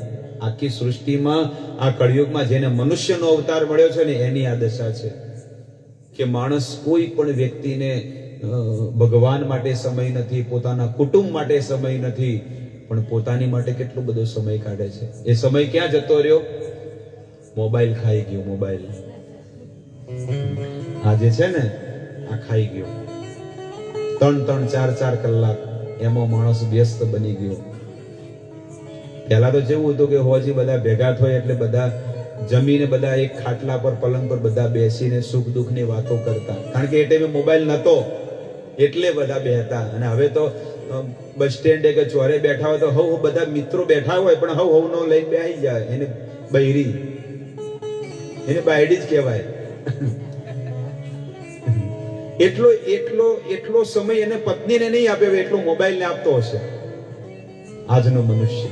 Speaker 1: આખી સૃષ્ટિમાં આ કળિયુગમાં જેને મનુષ્યનો અવતાર મળ્યો છે ને એની આ દશા છે કે માણસ કોઈ પણ વ્યક્તિને ભગવાન માટે સમય નથી, પોતાના કુટુંબ માટે સમય નથી, પણ પોતાની માટે કેટલો બધો સમય કાઢે છે. એ સમય ક્યાં જતો રહ્યો? મોબાઈલ ખાઈ ગયો. મોબાઈલ આ જે છે ને આ ખાઈ ગયો. 3-3, 4-4 કલાક એમાં માણસ વ્યસ્ત બની ગયો. પહેલા તો જેવું હતું કે હોજી બધા ભેગા થાય એટલે બધા જમીને બધા એક ખાટલા પર પલંગ પર બધા બેસીને સુખ દુઃખની વાતો કરતા, કારણ કે એ ટાઈમે મોબાઈલ નતો એટલે બધા બેહતા. અને હવે તો બસ સ્ટેન્ડે કે ચોરે બેઠા હોય તો હવ બધા મિત્રો બેઠા હોય પણ હવ નો લઈને બેસી જાય. એને બૈરી, એને બાયડી જ કહેવાય. એટલો સમય એને પત્નીને નહીં આપ્યો એટલો મોબાઈલને આપતો હશે આજનો મનુષ્ય.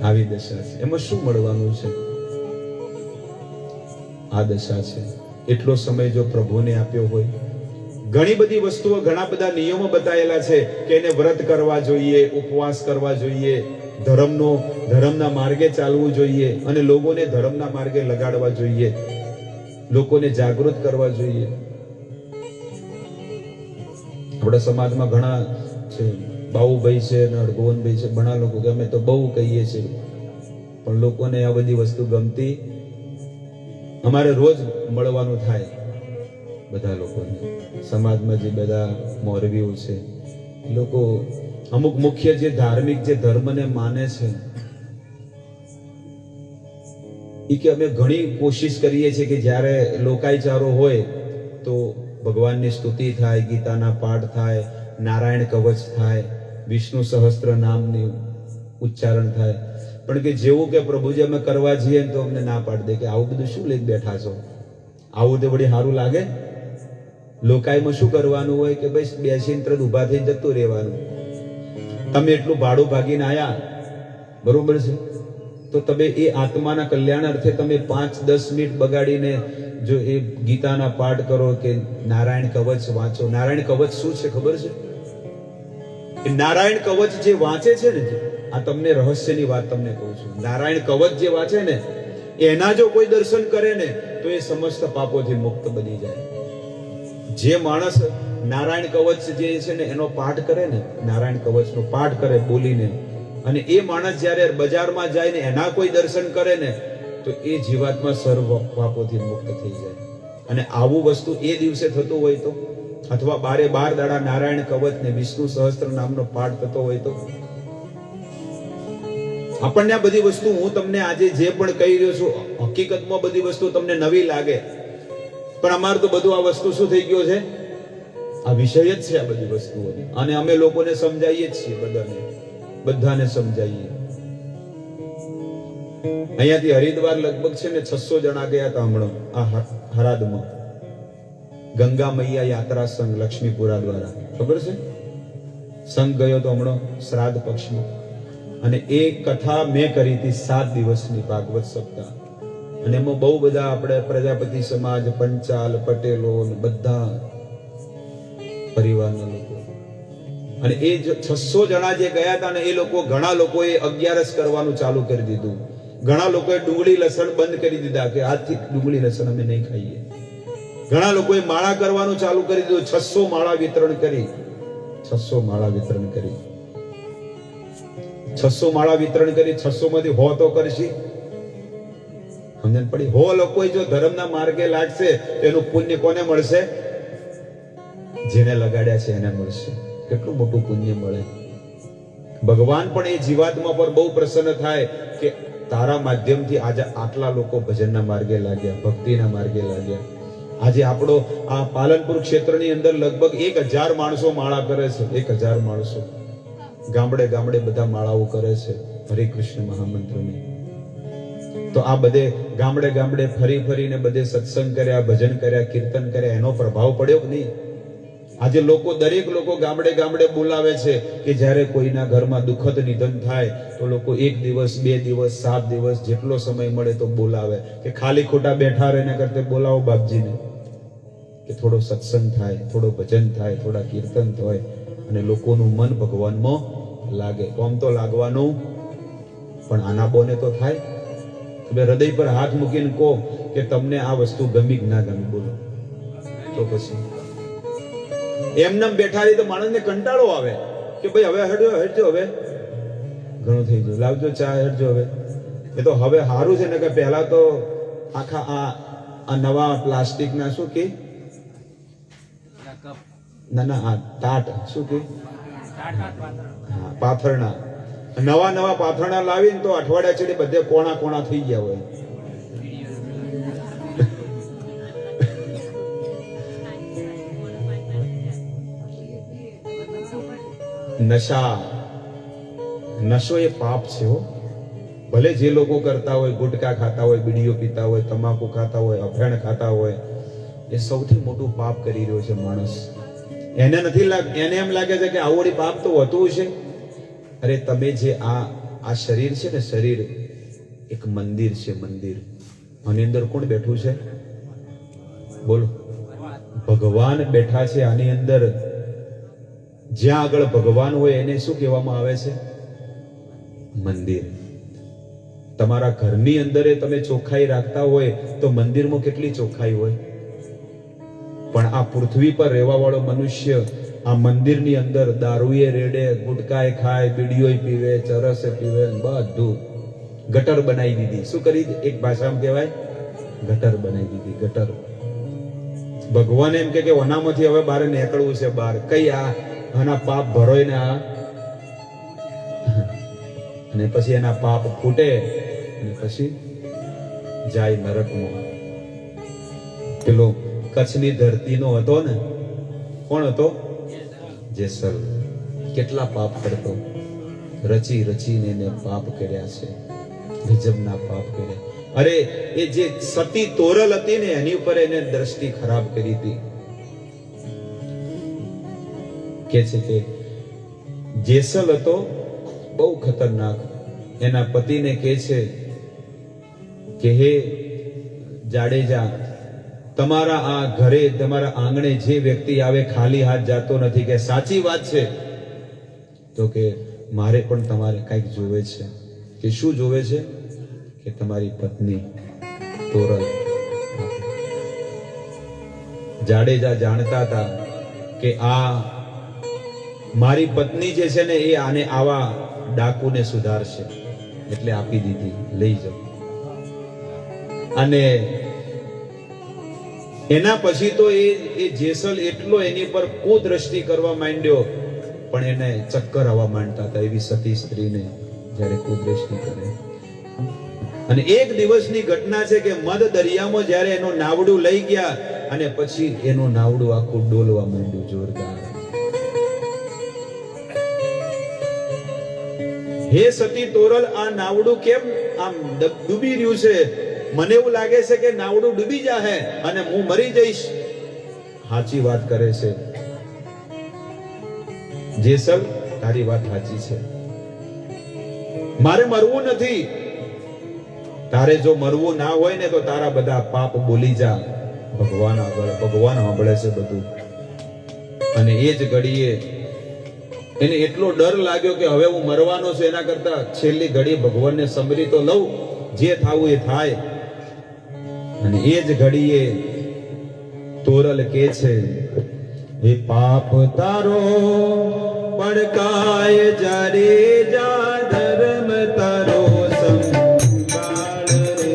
Speaker 1: આવી દશા છે. એમાં શું મળવાનું છે? આ દશા છે. એટલો સમય જો પ્રભુને આપ્યો હોય, ઘણી બધી વસ્તુઓ, ઘણા બધા નિયમો બતાવેલા છે કે એને વ્રત કરવા જોઈએ, ઉપવાસ કરવા જોઈએ, ધર્મના માર્ગે ચાલવું જોઈએ અને લોકોને ધર્મના માર્ગે લગાડવા જોઈએ, લોકોને જાગૃત કરવા જોઈએ. આપણા સમાજમાં ઘણા છે, બાઉભાઈ છે અને અડગોવનભાઈ છે, ઘણા લોકો કે અમે તો બહુ કહીએ છીએ પણ લોકોને આ બધી વસ્તુ ગમતી. અમારે રોજ મળવાનું થાય બધા લોકોને. સમાજમાં જે બધા મોરબીઓ છે લોકો અમુક મુખ્ય જે ધાર્મિક જે ધર્મને માને છે એ કે અમે ઘણી કોશિશ કરીએ છીએ કે જ્યારે લોકાચારો હોય તો ભગવાનની સ્તુતિ થાય, ગીતાના પાઠ થાય, નારાયણ કવચ થાય, વિષ્ણુ સહસ્ત્ર નામની ઉચ્ચારણ થાય. પણ કે જેવું કે પ્રભુજી અમે કરવા જઈએ તો અમને ના પાડી દે કે આવું બધું શું લઈને બેઠા છો? આવું તો વળી સારું લાગે? લોકાઈમાં શું કરવાનું હોય કે બસ બેસીને તરત ઊભા થઈને જતું રહેવાનું. તમે એટલું ભાડું ભાગીને આયા, બરોબર છે, તો તમે એ આત્માના કલ્યાણ અર્થે તમે 5-10 મિનિટ બગાડીને જો એ ગીતાના પાઠ કરો કે નારાયણ કવચ વાંચો. નારાયણ કવચ શું છે ખબર છે? એ નારાયણ કવચ જે વાંચે છે ને, આ તમને રહસ્યની વાત તમને કહું છું. નારાયણ કવચ જે વાંચે ને એના જો કોઈ દર્શન કરે ને તો એ સમસ્ત પાપોથી મુક્ત બની જાય. જે માણસ નારાયણ કવચ જે છે ને એનો પાઠ કરે ને, નારાયણ કવચનો પાઠ કરે બોલીને, અને એ માણસ જ્યારે બજારમાં જાય ને એના કોઈ દર્શન કરે ને તો એ જીવાત્મા સર્વ પાપોથી મુક્ત થઈ જાય. અને આવું વસ્તુ એ દિવસે થતું હોય તો, અથવા 12 દાડા નારાયણ કવચ ને વિષ્ણુ સહસ્ત્ર નામનો પાઠ થતો હોય તો, આપણને આ બધી વસ્તુ હું તમને આજે જે પણ કહી રહ્યો છું, હકીકતમાં બધી વસ્તુ તમને નવી લાગે, પણ અમારે તો બધું આ વસ્તુ શું થઈ ગયો છે, આ વિષય જ છે આ બધી વસ્તુઓ. અને અમે લોકોને સમજાવીએ જ છીએ, બધાને સમજાવીએ. અહીંયાથી હરિદ્વાર લગભગ છે ને 600 જણા ગયા હતા હમણાં આ હરાદમાં, ગંગા મૈયા યાત્રા સંઘ લક્ષ્મીપુરા દ્વારા. ખબર છે? સંઘ ગયો તો હમણાં શ્રાદ્ધ પક્ષમાં, અને એ કથા મેં કરી હતી 7 દિવસની ભાગવત સપ્તાહ. અને એમાં બહુ બધા આપણે પ્રજાપતિ સમાજ, પંચાલ, પટેલો બધા પરિવારના લોકો, અને એ 600 જણા જે ગયા હતા ને એ લોકો, ઘણા લોકોએ 11 કરવાનું ચાલુ કરી દીધું. ઘણા લોકોએ ડુંગળી લસણ બંધ કરી દીધા કે આજથી ડુંગળી લસણ અમે નહીં ખાઈએ. ઘણા લોકોએ માળા કરવાનું ચાલુ કરી દીધું. 600 માળા વિતરણ કરી, 600 માળા વિતરણ કરી, 600 માળા વિતરણ કરી. 600 માંથી 100 તો કરશી. સમજણ પડી? 100 લોકો જો ધર્મના માર્ગે લાગશે તો એનું પુણ્ય કોને મળશે? જેને લગાડ્યા છે એને મળશે. કેટલું મોટું પુણ્ય મળે. ભગવાન પણ એ જીવાત્મા પર બહુ પ્રસન્ન થાય કે તારા માધ્યમથી આજે આટલા લોકો ભજનના માર્ગે લાગ્યા, ભક્તિના માર્ગે લાગ્યા. આજે આપણો આ પાલનપુર ક્ષેત્રની અંદર લગભગ 1000 માણસો માળા કરે છે. 1000 માણસો ગામડે ગામડે બધા માળાઓ કરે છે હરે કૃષ્ણ મહામંત્રની. તો આ બધે ગામડે ગામડે ફરીને બધે સત્સંગ કર્યા, ભજન કર્યા, કીર્તન કર્યા, એનો પ્રભાવ પડ્યો કે નહીં? આજે લોકો, દરેક લોકો ગામડે ગામડે બોલાવે છે કે જ્યારે કોઈના ઘરમાં દુઃખદ નિધન થાય તો લોકો 1 દિવસ, 2 દિવસ, 7 દિવસ જેટલો સમય મળે તો બોલાવે. કે ખાલી ખોટા બેઠા રહીને કરતે બોલાવો બાપજીને, કે થોડો સત્સંગ થાય, થોડો ભજન થાય, થોડા કીર્તન થાય, અને લોકોનું મન ભગવાનમાં લાગે. કોમ તો લાગવાનું, પણ આના બોને તો થાય. તમે હૃદય પર હાથ મૂકીને કહો કે તમને આ વસ્તુ ગમી કે ના ગમી, બોલો. તો પછી એમને બેઠા રહી તો માણસને કંટાળો આવે કે ભાઈ હવે હેડજો, હવે ઘણું થઈ ગયું, લાવજો ચા, હેડજો હવે. એ તો હવે સારું છે ને કે પહેલા તો આખા આ નવા પ્લાસ્ટિકના શું કે ના આ તાટ શું કે પાથરણા, નવા પાથરણા લાવીને તો અઠવાડિયા છેડી બધે કોણા થઈ ગયા હોય. નશો એ પાપ છે હો. ભલે જે લોકો કરતા હોય, ગુટકા ખાતા હોય, બીડીઓ પીતા હોય, તમાકુ ખાતા હોય, અફેણ ખાતા હોય, એ સૌથી મોટું પાપ કરી રહ્યો છે માણસ. એને એમ લાગે છે કે આવડી પાપ તો હોતું છે. અરે તમે જે આ શરીર છે ને, શરીર એક મંદિર છે, મંદિર. આની અંદર કોણ બેઠું છે? બોલો. ભગવાન બેઠા છે આની અંદર. જ્યાં આગળ ભગવાન હોય એને શું કહેવામાં આવે છે? મંદિર. તમારા ઘરની અંદર તમે ચોખ્ખાઈ રાખતા હોય તો મંદિરમાં કેટલી ચોખ્ખાઈ હોય. પણ આ પૃથ્વી પર રહેવા વાળો મનુષ્ય આ મંદિરની અંદર દારૂએ રેડે, ગુટકાએ ખાય, બીડીઓય પીવે, ચરસે પીવે, બધું ગટર બનાવી દીધી. શું કરી? એક ભાષામાં કહેવાય ગટર બનાવી દીધી, ગટર. ભગવાન એમ કે ઓનામાંથી હવે બહાર નીકળવું છે, બહાર. કઈ આના પાપ ભરોય ને અને પછી એના પાપ ફૂટે અને પછી જાય નરકમાં. પેલો કચ્છની ધરતીનો હતો ને, કોણ હતો? જેસલ. કેટલા પાપ કરતો, રચીને એને પાપ કર્યા છે, ગજબના પાપ કર્યા. અરે એ જે સતી તોરલ હતી ને એની ઉપર એને દ્રષ્ટિ ખરાબ કરી હતી. કે છે કે જેસલ હતો બહુ ખતરનાક. એના પતિને કહે છે કે હે જાડેજા, તમારા આ ઘરે, તમારા આંગણે જે વ્યક્તિ આવે ખાલી હાથ જાતો નથી. કે સાચી વાત છે. તો કે મારે પણ તમારે કંઈક જોવે છે. કે શું જોવે છે? કે તમારી પત્ની. તોરલ. જાડેજા જાણતા હતા કે આ મારી પત્ની જે છે ને એ આને આવા ડાકુને સુધારશે, એટલે આપી દીધી, લઈ જાઓ. અને એના પછી તો એ જેસલ એટલો એની પર કુદ્રષ્ટિ કરવા માંડ્યો, પણ એને ચક્કર આવવા માંડતા હતા એવી સતી સ્ત્રીને જ્યારે કુદ્રષ્ટિ કરે. અને એક દિવસની ઘટના છે કે મધ દરિયામાં જ્યારે એનું નાવડું લઈ ગયા અને પછી એનું નાવડું આખું ડોલવા માંડ્યું જોરદાર. હે સતી તોરલ, આ નાવડું કેમ આમ ડૂબી રહ્યું છે? મને એવું લાગે છે કે નાવડું ડૂબી જાહે અને હું મરી જઈશ. સાચી વાત કરે છે જેસલ, તારી વાત સાચી છે. મારે મરવું નથી. તારે જો મરવું ના હોય ને તો તારા બધા પાપ બોલી જા ભગવાન આગળ. ભગવાન સાંભળે છે બધું. અને એ જ ઘડીએ એને એટલો ડર લાગ્યો કે હવે હું મરવાનો છું, એના કરતા છેલ્લી ઘડી ભગવાનને સમરી તો લઉં, જે થાવું એ થાય. અને એ જ ઘડીએ તોરલ કે છે, એ પાપ તારો પડકાય જારે જા, ધર્મ તારો સંભાળ રે.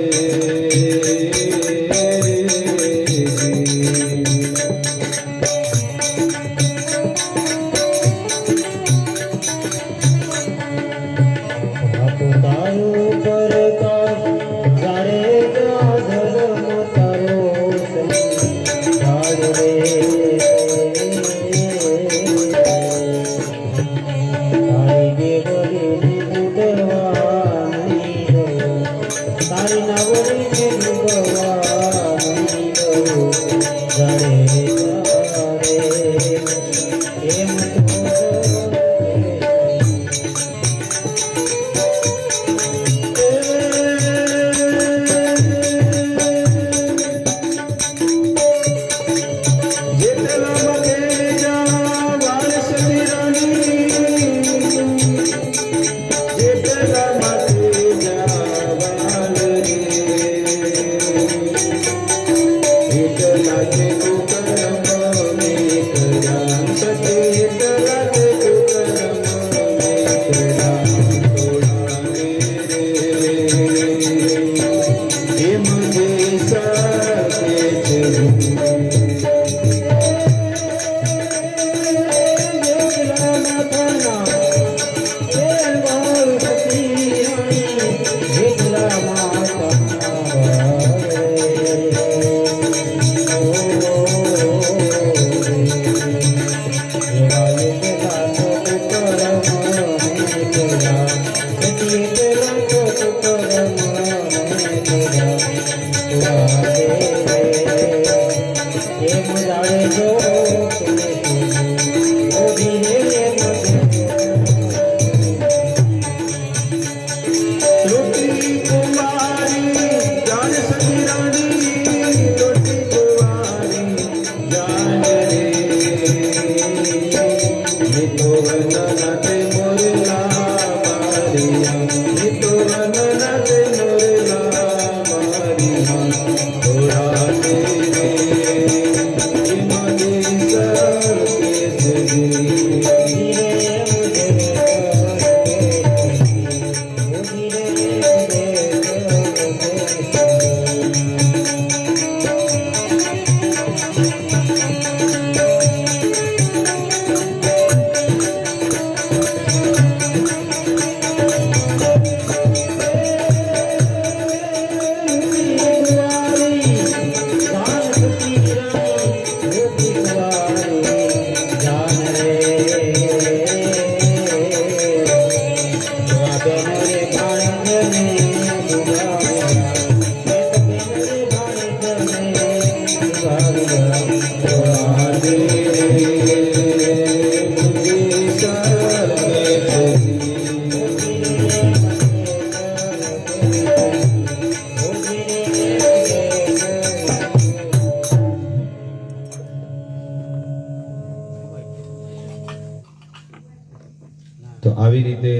Speaker 1: તો આવી રીતે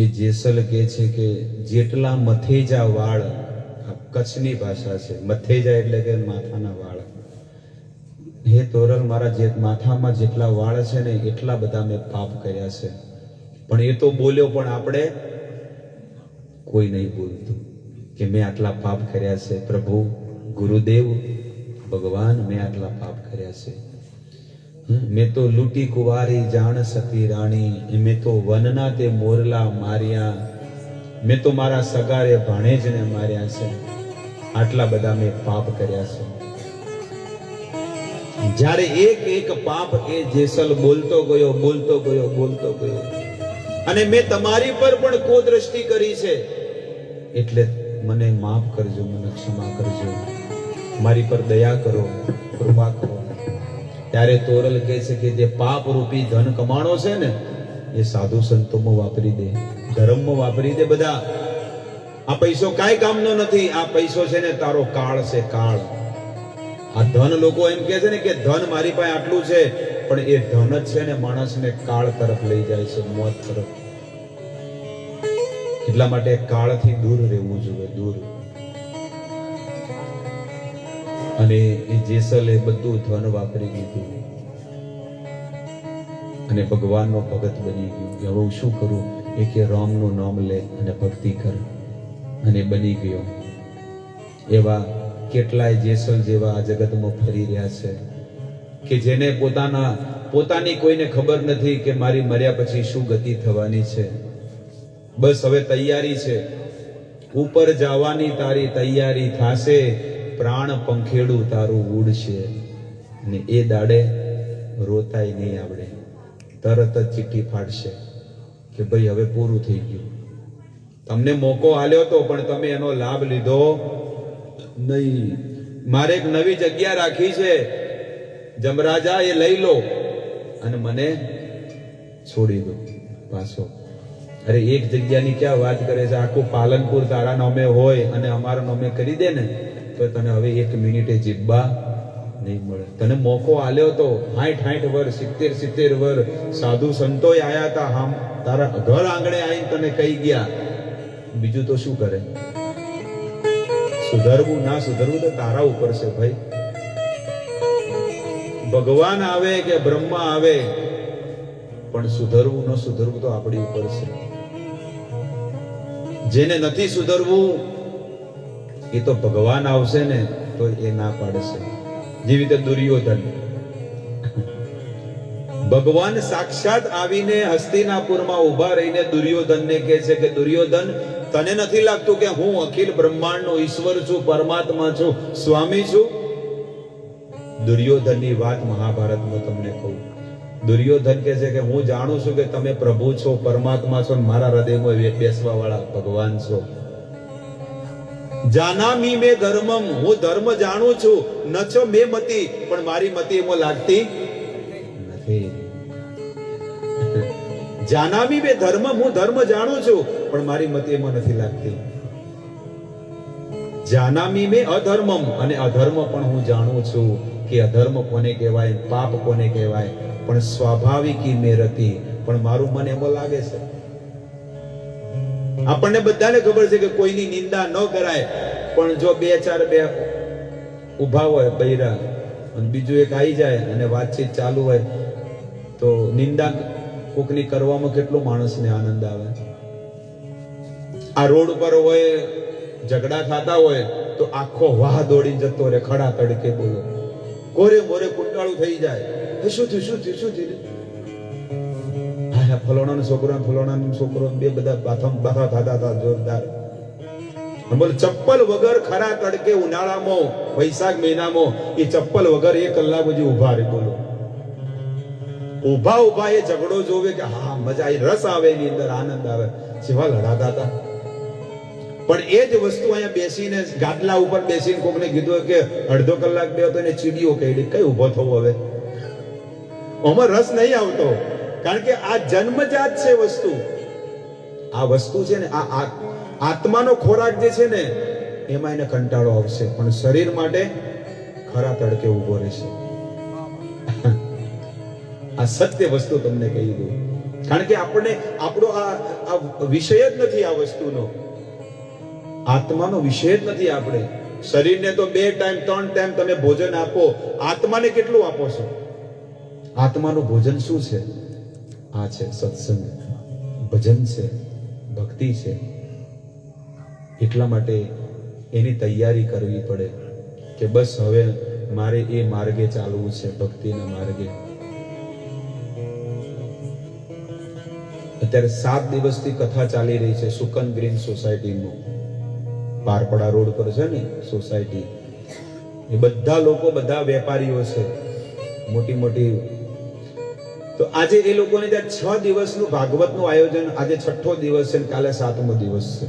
Speaker 1: એ જેસલ કહે છે કે જેટલા મથેજા વાળ કચ્છની ભાષા છે. મથે જાય એટલે કે માથાના વાળ. હે તોરલ, મારા જે માથામાં જેટલા વાળ છે ને એટલા બધા મેં પાપ કર્યા છે. પણ એ તો બોલ્યો, પણ આપણે કોઈ નહીં બોલતું કે મેં આટલા પાપ કર્યા છે. પ્રભુ, ગુરુદેવ, ભગવાન, મેં આટલા પાપ કર્યા છે. મેં તો લૂંટી કુવારી જાણ સતી રાણી, મેં તો વનના તે મોરલા માર્યા, મેં તો મારા સગારે ભાણેજને માર્યા છે. આટલા બધા મેં પાપ કર્યા છે. જ્યારે એક એક પાપ એ જેસલ બોલતો ગયો, બોલતો ગયો, બોલતો ગયો, અને મેં તમારી પર પણ કુદ્રષ્ટિ કરી છે, એટલે મને માફ કરજો, મને ક્ષમા કરજો, મારી પર દયા કરો, કૃપા કરો. ત્યારે તોરલ કહે છે કે જે પાપ રૂપી ધન કમાણો છે ને એ સાધુ સંતોમાં વાપરી દે, ધર્મમાં વાપરી દે. બધા આ પૈસો કાંઈ કામનો નથી. આ પૈસો છે ને તારો કાળ છે, કાળ. આ ધન, લોકો એમ કહે છે ને કે ધન મારી પાસે આટલું છે, પણ એ ધન જ છે ને માણસને કાળ તરફ લઈ જાય છે, મોત તરફ. એટલા માટે કાળથી દૂર રહેવું જોઈએ, દૂર. અને એ જેસલે બધું ધન વાપરી દીધું અને ભગવાનનો ભગત બની ગયો. કે હવે હું શું કરું? એ કે રામનું નામ લે અને ભક્તિ કર, અને બની ગયો. એવા કેટલાય જેસલ જેવા આ જગતમાં ફરી રહ્યા છે કે જેને પોતાની કોઈને ખબર નથી કે મારી મર્યા પછી શું ગતિ થવાની છે. બસ હવે તૈયારી છે, ઉપર જવાની તારી તૈયારી થાશે, પ્રાણ પંખેડું તારું ઉડશે, અને એ દાડે રોતાય નહીં આવડે, તરત જ ચીઠી ફાડશે કે ભાઈ હવે પૂરું થઈ ગયું. તમને મોકો આલ્યો તો પણ તમે એનો લાભ લીધો નહીં. મારે એક નવી જગ્યા રાખી છે, જમરાજા, એ લઈ લો અને મને છોડી દો પાછો. અરે એક જગ્યાની ક્યાં વાત કરે છે? આખું પાલનપુર તારા નામે હોય અને અમારા નામે કરી દે ને તો તને હવે 1 મિનિટે જીબ્બા નહીં મળે. તને મોકો આલ્યો તો 60 વર્ષ, 70 વર્ષ સાધુ સંતોય આયા હતા, આમ તારા ઘર આંગણે આવીને તને કહી ગયા. બીજું તો શું કરે? સુધરવું ના સુધરવું તો તારા ઉપર છે ભાઈ. ભગવાન આવે કે બ્રહ્મા આવે, પણ સુધરવું ન સુધરવું તો આપણી ઉપર છે. જેને નથી સુધરવું એ તો ભગવાન આવશે ને તો એ ના પાડશે. જેવી રીતે દુર્યોધન, ભગવાન સાક્ષાત આવીને હસ્તિનાપુરમાં ઉભા રહીને દુર્યોધનને કહે છે કે દુર્યોધન, તને નથી લાગતું કે હું અખિલ બ્રહ્માંડનો ઈશ્વર છું, પરમાત્મા છું, સ્વામી છું? દુર્યોધનની વાત મહાભારતમાં તમને કહું. દુર્યોધન કહે છે કે હું જાણું છું કે તમે પ્રભુ છો, પરમાત્મા છો, મારા હૃદયમાં બેસવા વાળા ભગવાન છો. જાનામી મે ધર્મમ, હું ધર્મ જાણું છું. નચો મે મતિ, પણ મારી મતિ એમાં લાગતી નથી. જાનામી મે ધર્મમ, હું ધર્મ જાણું છું, પણ મારી મતિ એમાં નથી લાગતી. જાનામી મે અધર્મમ, અને અધર્મ પણ હું જાણું છું કે અધર્મ કોને કહેવાય, પાપ કોને કહેવાય. પણ સ્વાભાવિકી મે રતિ, પણ મારું મન એમાં લાગે છે. આપણને બધાને ખબર છે કે કોઈની નિંદા ન કરાય, પણ જો 2-4 ઉભા હોય બૈરા અને બીજું એક આવી જાય અને વાતચીત ચાલુ હોય તો નિંદા કોકની કરવામાં કેટલો માણસને આનંદ આવે. આ રોડ પર હોય, ઝઘડા થતા હોય તો આખો વાહ દોડી જતો રહે, ખડા તડકે બોલો, કોરે મોરે કુંડાળું થઈ જાય. શું થયું? ફલોણાનો છોકરો બે બધા બાથા થતા હતા જોરદાર. બોલ, ચપ્પલ વગર ખરા તડકે ઉનાળામાં વૈશાખ મહિનામાં એ ચપ્પલ વગર 1 કલાક સુધી ઉભા રહે. બોલો, ઉભા એ ઝઘડો જોવે કે હા મજા આવી, રસ આવે, એની અંદર આનંદ આવે. જેવા લડાતા હતા. પણ એ જ વસ્તુ અહીંયા બેસીને ગાદલા ઉપર બેસીને કોકને કીધું કે અડધો કલાક બે તો એને ચીડીઓ કહી, કઈ ઉભો થવો હવે? આમાં રસ નહીં આવતો, કારણ કે આ જન્મજાત છે વસ્તુ. આ વસ્તુ છે ને, આ આત્માનો ખોરાક જે છે ને એમાં એને કંટાળો આવશે, પણ શરીર માટે ખરા તડકે ઉભો રહેશે. આ સત્ય વસ્તુ તમને કહી દઉં, કારણ કે આપણો આ વિષય જ નથી આ વસ્તુનો. આત્માનો વિષય જ નથી આપણે. શરીરને તો 2 ટાઈમ 3 ટાઈમ તમે ભોજન આપો, આત્માને કેટલું આપો છો? આત્માનું ભોજન શું છે? આ છે સત્સંગ, ભજન છે, ભક્તિ છે. એટલા માટે એની તૈયારી કરવી પડે કે બસ હવે મારે એ માર્ગે ચાલવું છે, ભક્તિના માર્ગે. અત્યારે 7 દિવસથી કથા ચાલી રહી છે સુકન ગ્રીન સોસાયટીમાં, પારપડા રોડ પર છે ને સોસાયટી. એ બધા લોકો, બધા વેપારીઓ છે, મોટી મોટી. તો આજે એ લોકોને ત્યાં 6 દિવસનું ભાગવતનું આયોજન, આજે 6થો દિવસ છે ને કાલે 7મો દિવસ છે.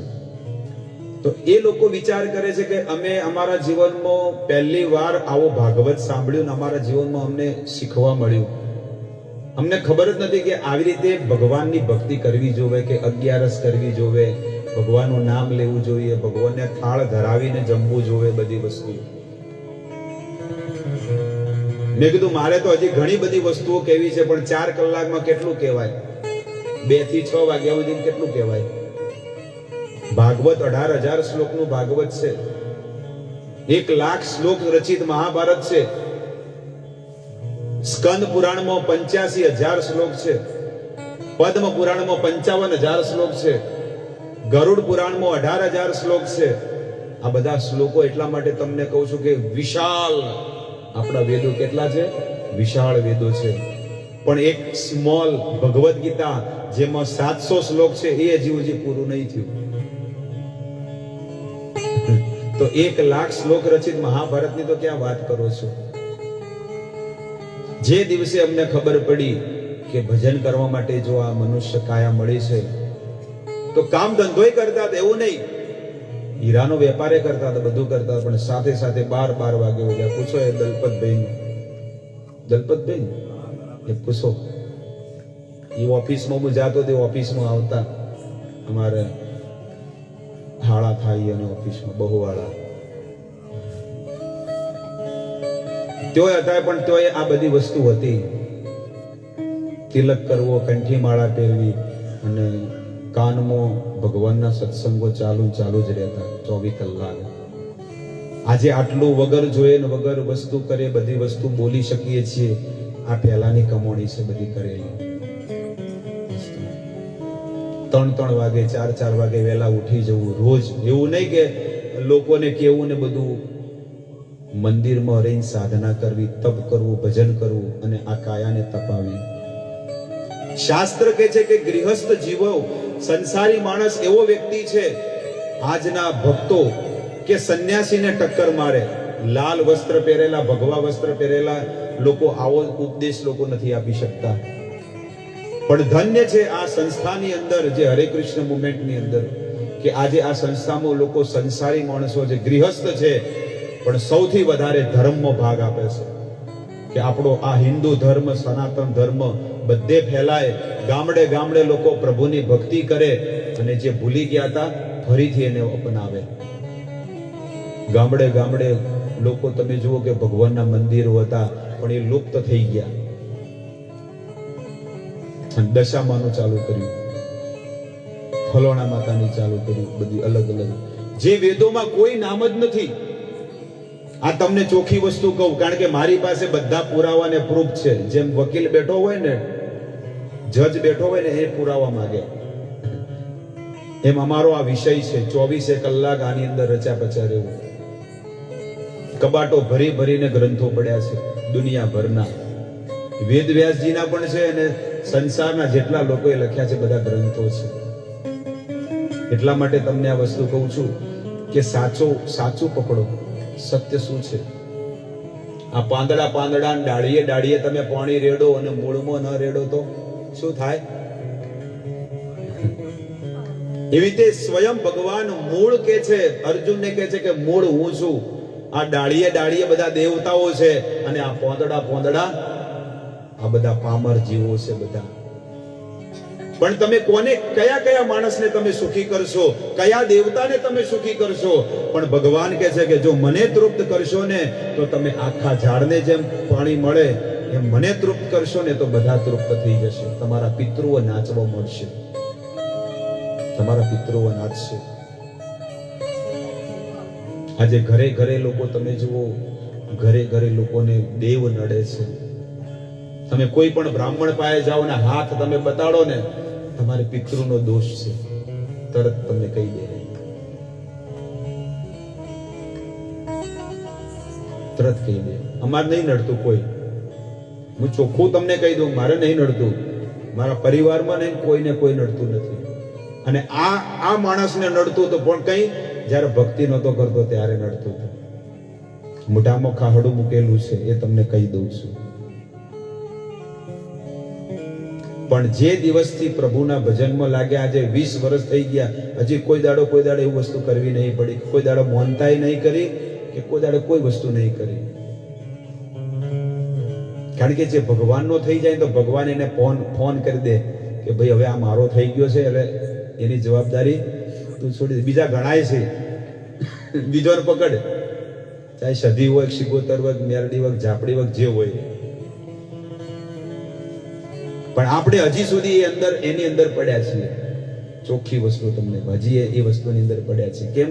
Speaker 1: તો એ લોકો વિચાર કરે છે કે અમે અમારા જીવનમાં પહેલી વાર આવો ભાગવત સાંભળ્યું ને અમારા જીવનમાં અમને શીખવા મળ્યું. અમને ખબર જ નથી કે આવી રીતે ભગવાનની ભક્તિ કરવી જોઈએ, કે 11 કરવી જોઈએ, ભગવાનનું નામ લેવું જોઈએ, ભગવાનને થાળ ધરાવીને જમવું જોઈએ, બધી વસ્તુ. મેં કીધું મારે તો હજી ઘણી બધી વસ્તુઓ કહેવી છે, પણ 4 કલાકમાં કેટલું કહેવાય? 2 થી 6 વાગ્યા સુધી કેટલું કહેવાય? ભાગવત 18,000 શ્લોકનું ભાગવત છે. 1 લાખ શ્લોક રચિત મહાભારત છે. સ્કંદ પુરાણમાં 85,000 શ્લોક છે. પદ્મ પુરાણમાં 55,000 શ્લોક છે. ગરુડ પુરાણમાં 18,000 શ્લોક છે. આ બધા શ્લોકો એટલા માટે તમને કહું છું કે વિશાળ આપણા વેદો કેટલા છે? વિશાળ વેદો છે. પણ એક સ્મોલ ભગવદ ગીતા જેમાં 700 શ્લોક છે એ હજી પૂરું નહીં થયું. તો 1 લાખ શ્લોક રચિત મહાભારતની તો ક્યાં વાત કરો છો? જે દિવસે અમને ખબર પડી કે ભજન કરવા માટે જો આ મનુષ્ય કાયા મળી છે, તો કામ ધંધોય કરતા હતા, એવું નહીં, હીરાનો વેપારે કરતા હતા, બધું કરતા, પણ સાથે સાથે 12 વાગે ઉઠ્યા. પૂછો એ દલપતભાઈ એ પૂછો, એ ઓફિસમાં હું જાતો તે ઓફિસમાં આવતા, અમારે હાળા થાય અને ઓફિસમાં બહુ વાળા તોય હતા, પણ તોય આ બધી વસ્તુ હતી. તિલક કરવો, કંઠી માળા પહેરવી અને કાનમાં ભગવાનના સત્સંગો ચાલુ જ રહેતા 24 કલાક. આજે આટલું વગર જોઈએ ને વગર વસ્તુ કરે, બધી વસ્તુ બોલી શકીએ છીએ. આ પહેલાની કમાણી છે બધી કરેલી. 3 વાગે 4 વાગે વહેલા ઉઠી જવું રોજ. એવું નહીં કે લોકોને કેવું ને બધું. મંદિરમાં રહીને સાધના કરવી, તપ કરવું, ભજન કરવું અને આ કાયાને તપાવી. શાસ્ત્ર કહે છે કે ગૃહસ્થ જીવો, સંસારી માણસ એવો વ્યક્તિ છે આજના ભક્તો કે સંન્યાસીને ટક્કર મારે. લાલ વસ્ત્ર પહેરેલા, ભગવા વસ્ત્ર પહેરેલા લોકો આવો ઉપદેશ લોકો નથી આપી શકતા. પણ ધન્ય છે આ સંસ્થાની અંદર, જે હરે કૃષ્ણ મુવમેન્ટની અંદર, કે આજે આ સંસ્થામાં લોકો સંસારી માણસો છે, ગૃહસ્થ છે, પણ સૌથી વધારે ધર્મમાં ભાગ આપે છે. કે આપણો આ હિન્દુ ધર્મ, સનાતન ધર્મ બધે ફેલાય, ગામડે ગામડે લોકો પ્રભુની ભક્તિ કરે અને જે ભૂલી ગયા હતા ફરીથી એને અપનાવે. ગામડે ગામડે લોકો તમે જુઓ કે ભગવાનના મંદિરો હતા પણ એ લુપ્ત થઈ ગયા. દશામાનું ચાલુ કર્યું, ફલોણા માતાની ચાલુ કર્યું, બધી અલગ અલગ, જે વેદોમાં કોઈ નામ જ નથી. આ તમને ચોખ્ખી વસ્તુ કહું, કારણ કે મારી પાસે બધા પુરાવા ને પ્રૂફ છે. જેમ વકીલ બેઠો હોય ને, જજ બેઠો હોય ને, એ પુરાવા માંગે, એમ અમારો આ વિષય છે. 24 કલાક આની અંદર રચ્યા પચ્યા રહેવું. કબાટો ભરી ભરીને ગ્રંથો પડ્યા છે દુનિયાભરના. વેદ વ્યાસજીના પણ છે અને સંસારના જેટલા લોકોએ લખ્યા છે બધા ગ્રંથો છે. એટલા માટે તમને આ વસ્તુ કહું છું કે સાચું પકડો. સત્ય શું છે? આ પાંદડા ડાળીએ તમે પાણી રેડો અને મૂળમાં ન રેડો તો શું થાય? એવી રીતે સ્વયં ભગવાન મૂળ કે છે, અર્જુનને કહે છે કે મૂળ હું છું. આ ડાળીએ બધા દેવતાઓ છે અને આ પોંદડા આ બધા પામર જીવો છે બધા. પણ તમે કોને, કયા માણસને તમે સુખી કરશો, કયા દેવતાને તમે સુખી કરશો? પણ ભગવાન કહે છે કે જો મને તૃપ્ત કરશો ને તો તમે આખા ઝાડને જેમ પાણી મળે એમ મને તૃપ્ત કરશો ને તો બધા તૃપ્ત થઈ જશે. તમારા પિતૃઓ નાચવા મળશે, તમારા પિતૃઓ નાચશે. આજે ઘરે ઘરે લોકો તમે જુઓ, ઘરે ઘરે લોકોને દેવ નડે છે. તમે કોઈ પણ બ્રાહ્મણ પાસે જાઓ ને હાથ તમે બતાડો ને તમારે પિતૃનો દોષ છે, તરત તમને કહી દે, તરત કહી દે. અમારે નહીં નડતું કોઈ, હું ચોખ્ખું તમને કહી દઉં, મારે નહીં નડતું, મારા પરિવારમાં નહીં, કોઈને કોઈ નડતું નથી. અને આ માણસને નડતું હતું પણ કઈ, જ્યારે ભક્તિ નહોતો કરતો ત્યારે નડતું હતું. મોઢામાં ખાહડું મૂકેલું છે એ તમને કહી દઉં છું. પણ જે દિવસથી પ્રભુના ભજનમાં લાગ્યા, આજે 20 વર્ષ થઈ ગયા, હજી કોઈ દાડો એવું વસ્તુ કરવી નહીં પડી, કોઈ દાડો મૌનતાઈ નહીં કરી કે કોઈ દાડો કોઈ વસ્તુ નહીં કરી. કારણ કે જે ભગવાનનો થઈ જાય તો ભગવાન એને ફોન કરી દે કે ભાઈ હવે આ મારો થઈ ગયો છે, એટલે એની જવાબદારી તું છોડી દે. બીજા ગણાય છે, બીજોને પકડ, ચાહે સધી હોય, શિગોતર વર્ગ, મેરડી વર્ગ, ઝાપડી વર્ગ, જે હોય. પણ આપણે હજી સુધી એની અંદર પડ્યા છીએ. ચોખ્ખી વસ્તુ તમને હજી એ વસ્તુની અંદર પડ્યા છે. કેમ?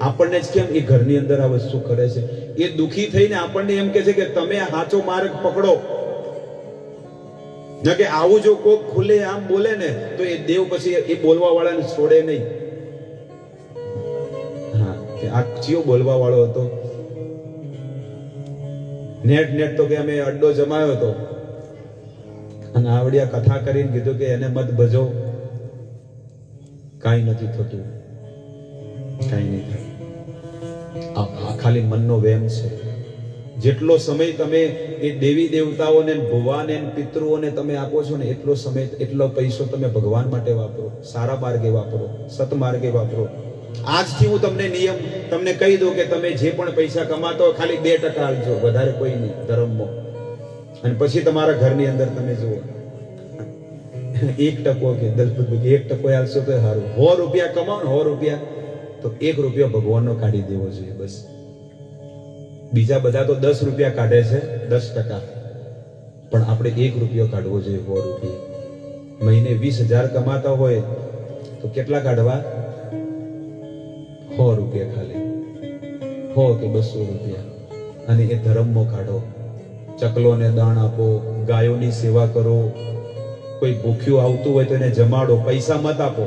Speaker 1: આપણને જ કેમ એ ઘરની અંદર આ વસ્તુ કરે છે. એ દુખી થઈને આપણને એમ કે છે કે તમે સાચો માર્ગ પકડો, ન કે આવું જો કોક ખુલે આમ બોલે ને તો એ દેવ પછી એ બોલવા વાળાને છોડે નહીં. હા, કે આ ચિયો બોલવા વાળો હતો, નેટ તો કે અમે અડ્ડો જમાયો હતો અને આવડિયા કથા કરીને કીધું કે એને મત ભજો, કાંઈ નથી થતું, કાંઈ નહીં થાય. આ ખાલી મનનો વહેમ છે. જેટલો સમય તમે એ દેવી દેવતાઓને, ભુવાને, પિતૃઓને તમે આપો છો ને, એટલો સમય, એટલો પૈસો તમે ભગવાન માટે વાપરો, સારા માર્ગે વાપરો, સતમાર્ગે વાપરો. આજથી હું તમને નિયમ તમને કહી દઉં કે તમે જે પણ પૈસા કમાતો હોય ખાલી 2% આપજો, વધારે કોઈ નહીં ધર્મમાં. અને પછી તમારા ઘરની અંદર તમે જુઓ 1% કે 1% આવશો તો સારું. 100 રૂપિયા કમાઓ ને, 100 રૂપિયા તો 1 રૂપિયો ભગવાનનો કાઢી દેવો જોઈએ બસ. બીજા બધા તો 10 રૂપિયા કાઢે છે, 10%, પણ આપણે 1 રૂપિયો કાઢવો જોઈએ. 100 રૂપિયા મહિને 20,000 કમાતા હોય તો કેટલા કાઢવા? 100 રૂપિયા ખાલી, 100 કે 200 રૂપિયા. અને એ ધર્મમાં કાઢો. ચકલોને દાણ આપો, ગાયોની સેવા કરો, કોઈ ભૂખ્યું આવતું હોય તો એને જમાડો. પૈસા મત આપો.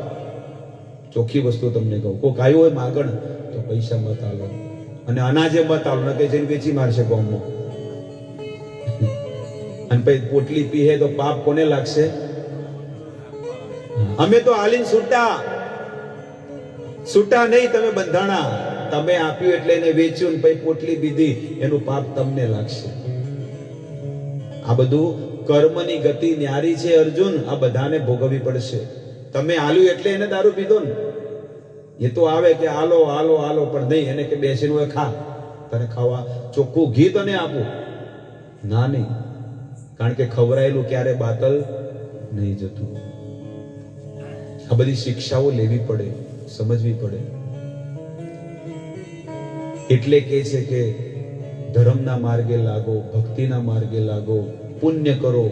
Speaker 1: ચોખ્ખી વસ્તુ તમને કહું, કોઈ ગાયો હોય માગણ તો પૈસા મત આલો, અને અનાજે મત આલો, ન કે જઈને વેચી મારશે ગામમાં. અને પછી પોટલી પીહે તો પાપ કોને લાગશે? અમે તો આલીન છૂટા નહીં, તમે બંધાણા. તમે આપ્યું એટલે એને વેચ્યું ને પછી પોટલી પીધી, એનું પાપ તમને લાગશે. આ બધું કર્મની ગતિ ન્યારી છે અર્જુન, આ બધાને ભોગવવી પડશે. તમે આલ્યું એટલે એને દારૂ પીધો ને, એ તો આવે કે આલો આલો આલો, પણ નહીં, એને કે બેસીને હોય ખા, તને ખાવા ચોખ્ખું ઘી તને આપું ના, નહીં. કારણ કે ખવરાયેલું ક્યારે બાતલ નહીં જતું. આ બધી શિક્ષાઓ લેવી પડે, સમજવી પડે. એટલે કે છે કે ધર્મના માર્ગે લાગો, ભક્તિના માર્ગે લાગો, પુણ્ય કરો.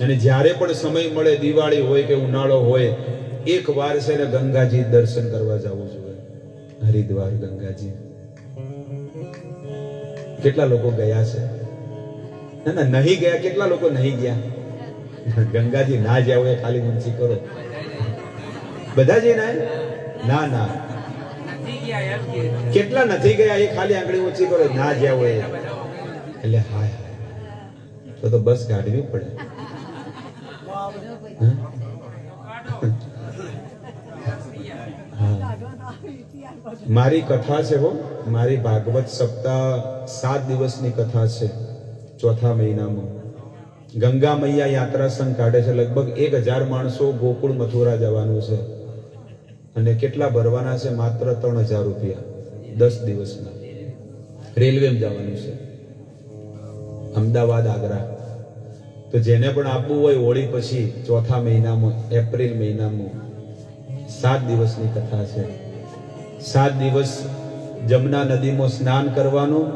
Speaker 1: અને જ્યારે પણ સમય મળે, દિવાળી હોય કે ઉનાળો હોય, એક વાર છે ને ગંગાજી દર્શન કરવા જવું જોઈએ. હરિદ્વાર ગંગાજી કેટલા લોકો ગયા છે? ના નહીં ગયા. કેટલા લોકો નહીં ગયા? ગંગાજી ના જાવ એ ખાલી ઊંચી કરો. બધા જઈને ના કેટલા નથી ગયા એ ખાલી આંગળી ઊંચી કરો. ના જાવ એટલે હાય તો બસ કાઢવી પડે. મારી કથા છે હો, મારી ભાગવત સપ્તાહ 7 દિવસની કથા છે. ચોથા મહિનામાં ગંગા મૈયા યાત્રા સંઘ કાઢે છે. લગભગ 1000 માણસો ગોકુળ મથુરા જવાનું છે. અને કેટલા ભરવાના છે? માત્ર 3000 રૂપિયા 10 દિવસના. રેલવેમાં જવાનું છે, અમદાવાદ, આગ્રા. તો જેને પણ આપવું હોય હોળી પછી ચોથા મહિનામાં, એપ્રિલ મહિનામાં 7 દિવસની કથા છે. 7 દિવસ જમના નદીમાં સ્નાન કરવાનું,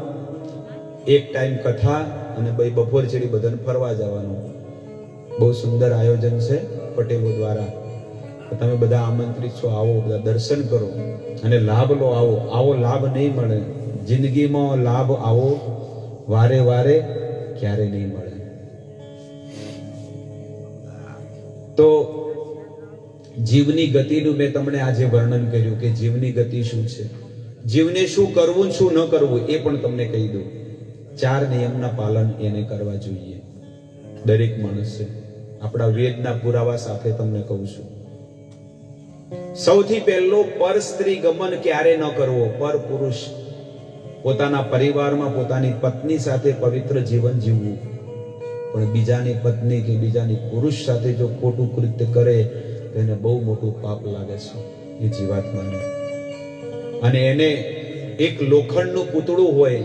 Speaker 1: એક ટાઈમ કથા, અને ભાઈ બપોર ચડી બધાને ફરવા જવાનું. બહુ સુંદર આયોજન છે પટેલો દ્વારા. તમે બધા આમંત્રિત છો, આવો, બધા દર્શન કરો અને લાભ લો. આવો લાભ નહીં મળે જિંદગીમાં. લાભ આવો વારે વારે ક્યારે નહીં મળે. તો જીવની ગતિનું મેં તમને આજે વર્ણન કર્યું કે જીવની ગતિ શું છે, જીવને શું કરવું શું ન કરવું એ પણ તમને કહી દઉં. 4 નિયમના પાલન એને કરવા જોઈએ દરેક માણસે. આપણા વેદના પુરાવા સાથે તમને કહું છું. સૌથી પહેલો, પર સ્ત્રી ગમન ક્યારે ન કરવો. પર પુરુષ પોતાના પરિવારમાં પોતાની પત્ની સાથે પવિત્ર જીવન જીવવું, પણ બીજાની પત્ની કે બીજાની પુરુષ સાથે જો ખોટું કૃત્ય કરે તો એને બહુ મોટું પાપ લાગે છે એ જીવાત્માને. અને એને એક લોખંડનું પૂતળું હોય